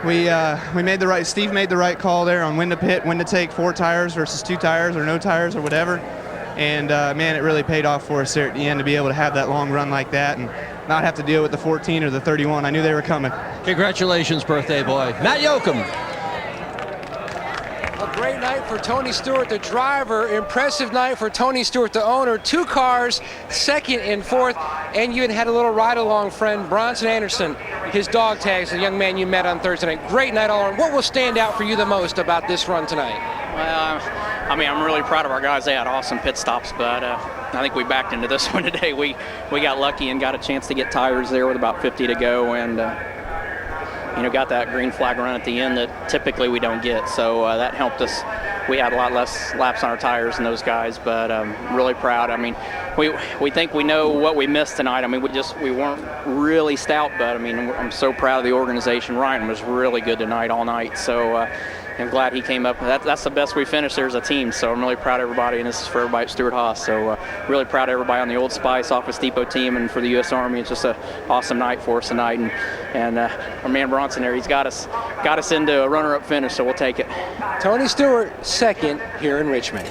we made the right. Steve made the right call there on when to pit, when to take 4 tires versus 2 tires or no tires or whatever. And man, it really paid off for us there at the end to be able to have that long run like that and not have to deal with the 14 or the 31. I knew they were coming. Congratulations, birthday boy. Matt Yoakum. A great night for Tony Stewart, the driver. Impressive night for Tony Stewart, the owner. 2 cars, 2nd and 4th. And you had a little ride-along friend, Bronson Anderson, his dog tags, the young man you met on Thursday night. Great night all around. What will stand out for you the most about this run tonight? Well, I'm really proud of our guys. They had awesome pit stops, but I think we backed into this one today. We got lucky and got a chance to get tires there with about 50 to go, and got that green flag run at the end that typically we don't get. So that helped us. We had a lot less laps on our tires than those guys, but really proud. I mean, we think we know what we missed tonight. I mean, we weren't really stout, but I mean, I'm so proud of the organization. Ryan was really good tonight all night. So. I'm glad he came up. That's the best we finished there as a team, so I'm really proud of everybody, and this is for everybody at Stewart-Haas. So really proud of everybody on the Old Spice Office Depot team and for the U.S. Army. It's just an awesome night for us tonight, and our man Bronson there, he's got us into a runner-up finish, so we'll take it. Tony Stewart, 2nd here in Richmond.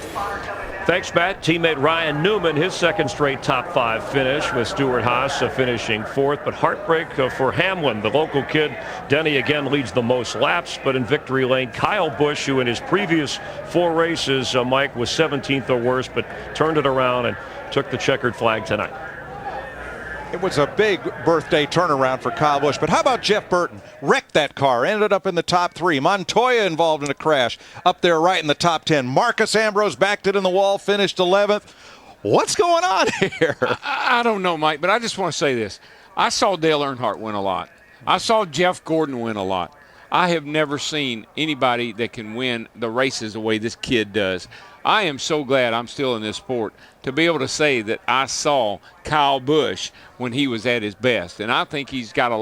Thanks, Matt. Teammate Ryan Newman, his 2nd straight top 5 finish with Stewart-Haas finishing 4th. But heartbreak for Hamlin, the local kid. Denny again leads the most laps, but in victory lane, Kyle Busch, who in his previous 4 races, Mike, was 17th or worse, but turned it around and took the checkered flag tonight. It was a big birthday turnaround for Kyle Busch, but how about Jeff Burton? Wrecked that car, ended up in the top 3. Montoya involved in a crash, up there right in the top 10. Marcus Ambrose backed it in the wall, finished 11th. What's going on here? I don't know, Mike, but I just want to say this. I saw Dale Earnhardt win a lot. I saw Jeff Gordon win a lot. I have never seen anybody that can win the races the way this kid does. I am so glad I'm still in this sport to be able to say that I saw Kyle Busch when he was at his best. And I think he's got a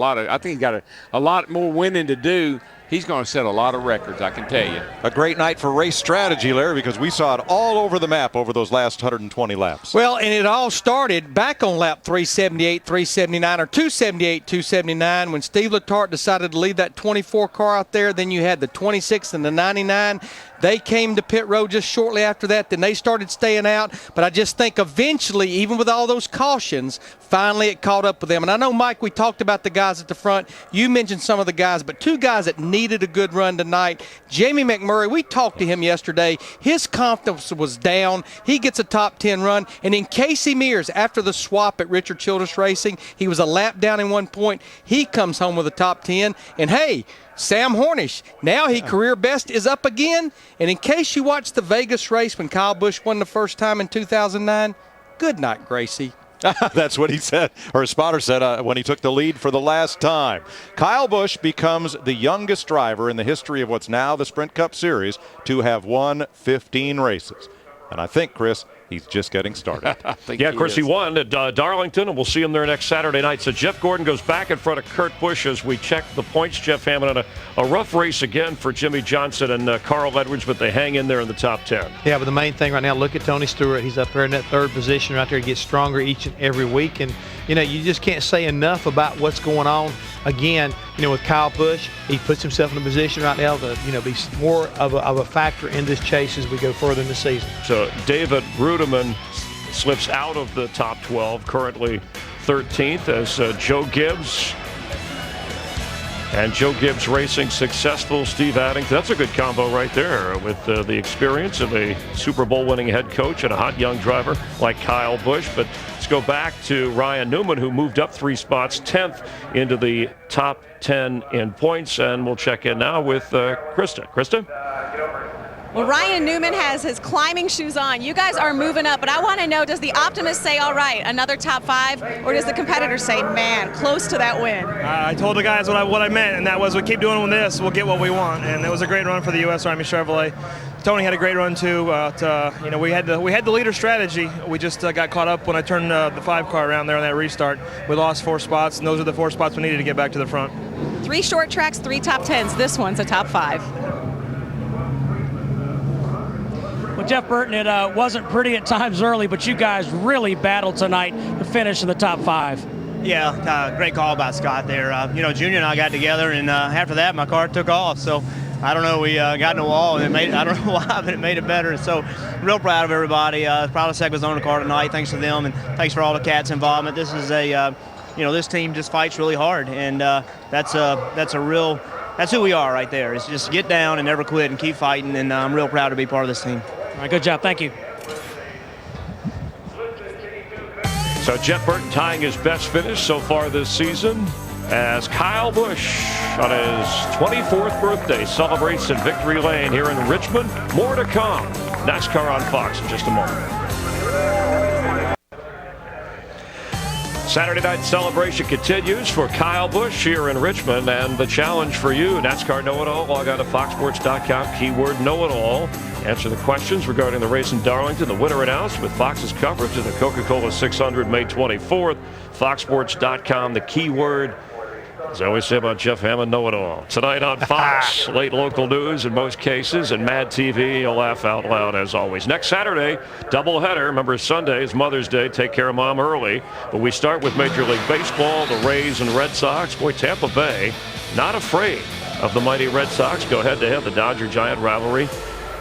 lot more winning to do. He's going to set a lot of records, I can tell you. A great night for race strategy, Larry, because we saw it all over the map over those last 120 laps. Well, and it all started back on lap 378, 379, or 278, 279, when Steve Letarte decided to leave that 24 car out there. Then you had the 26 and the 99. They came to pit road just shortly after that. Then they started staying out. But I just think eventually, even with all those cautions, finally it caught up with them. And I know, Mike, we talked about the guys at the front. You mentioned some of the guys, but two guys that needed a good run tonight. Jamie McMurray, we talked to him yesterday. His confidence was down. He gets a top 10 run. And in Casey Mears, after the swap at Richard Childress Racing, he was a lap down in 1 point. He comes home with a top 10. And hey, Sam Hornish, now he career best is up again. And in case you watched the Vegas race when Kyle Busch won the first time in 2009, good night, Gracie. That's what he said, or his spotter said when he took the lead for the last time. Kyle Busch becomes the youngest driver in the history of what's now the Sprint Cup Series to have won 15 races. And I think, Chris, he's just getting started. Yeah, of course, he won at Darlington, and we'll see him there next Saturday night. So Jeff Gordon goes back in front of Kurt Busch as we check the points. Jeff Hamlin on a rough race again for Jimmy Johnson and Carl Edwards, but they hang in there in the top 10. Yeah, but the main thing right now, look at Tony Stewart. He's up there in that third position right there. He gets stronger each and every week. And, you know, you just can't say enough about what's going on. Again, you know, with Kyle Busch, he puts himself in a position right now to, you know, be more of a factor in this chase as we go further in the season. So David Ruderman slips out of the top 12, currently 13th, as Joe Gibbs. And Joe Gibbs Racing successful Steve Addington. That's a good combo right there with the experience of a Super Bowl winning head coach and a hot young driver like Kyle Busch. But let's go back to Ryan Newman, who moved up 3 spots, 10th into the top 10 in points. And we'll check in now with Krista. Krista? Well, Ryan Newman has his climbing shoes on. You guys are moving up, but I want to know, does the optimist say, all right, another top 5, or does the competitor say, man, close to that win? I told the guys what I meant, and that was we keep doing this, we'll get what we want. And it was a great run for the U.S. Army Chevrolet. Tony had a great run too. You know, we had the leader strategy. We just got caught up when I turned the 5 car around there on that restart. We lost 4 spots, and those are the 4 spots we needed to get back to the front. 3 short tracks, 3 top 10s. This one's a top 5. Well, Jeff Burton, it wasn't pretty at times early, but you guys really battled tonight to finish in the top 5. Yeah, great call by Scott there. You know, Junior and I got together, and after that, my car took off. So I don't know, we got in the wall, and I don't know why, but it made it better. So real proud of everybody. Proud of Segwa's on the car tonight. Thanks to them, and thanks for all the Cats' involvement. This is you know, this team just fights really hard, and that's who we are right there. It's just get down and never quit and keep fighting, and I'm real proud to be part of this team. All right, good job. Thank you. So Jeff Burton tying his best finish so far this season as Kyle Busch on his 24th birthday celebrates in Victory Lane here in Richmond. More to come. NASCAR on Fox in just a moment. Saturday night celebration continues for Kyle Busch here in Richmond, and the challenge for you, NASCAR Know-It-All, log on to foxsports.com, keyword Know-It-All. Answer the questions regarding the race in Darlington. The winner announced with Fox's coverage of the Coca-Cola 600 May 24th. Foxsports.com, the keyword, as I always say about Jeff Hammond, know-it-all. Tonight on Fox, late local news in most cases, and Mad TV, you'll laugh out loud as always. Next Saturday, doubleheader. Remember, Sunday is Mother's Day. Take care of Mom early. But we start with Major League Baseball, the Rays and Red Sox. Boy, Tampa Bay, not afraid of the mighty Red Sox. Go head-to-head, the Dodger-Giant rivalry.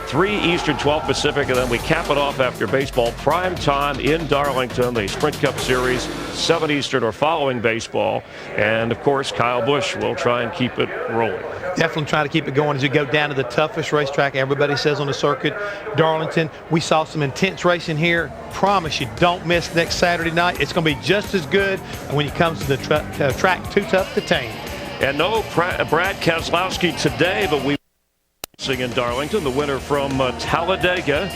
3 Eastern, 12 Pacific, and then we cap it off after baseball. Prime time in Darlington, the Sprint Cup Series, 7 Eastern or following baseball. And, of course, Kyle Busch will try and keep it rolling. Definitely try to keep it going as you go down to the toughest racetrack everybody says on the circuit, Darlington. We saw some intense racing here. Promise you, don't miss next Saturday night. It's going to be just as good when it comes to the track too tough to tame. And no Brad Keselowski today, but we in Darlington, the winner from Talladega,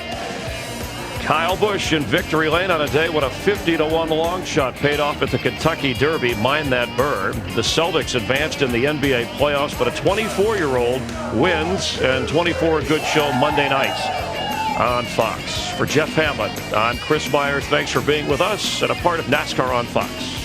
Kyle Busch in Victory Lane on a day when a 50-1 long shot paid off at the Kentucky Derby. Mind that bird. The Celtics advanced in the NBA playoffs, but a 24-year-old wins, and 24 a good show Monday nights on Fox. For Jeff Hammond, I'm Chris Myers. Thanks for being with us and a part of NASCAR on Fox.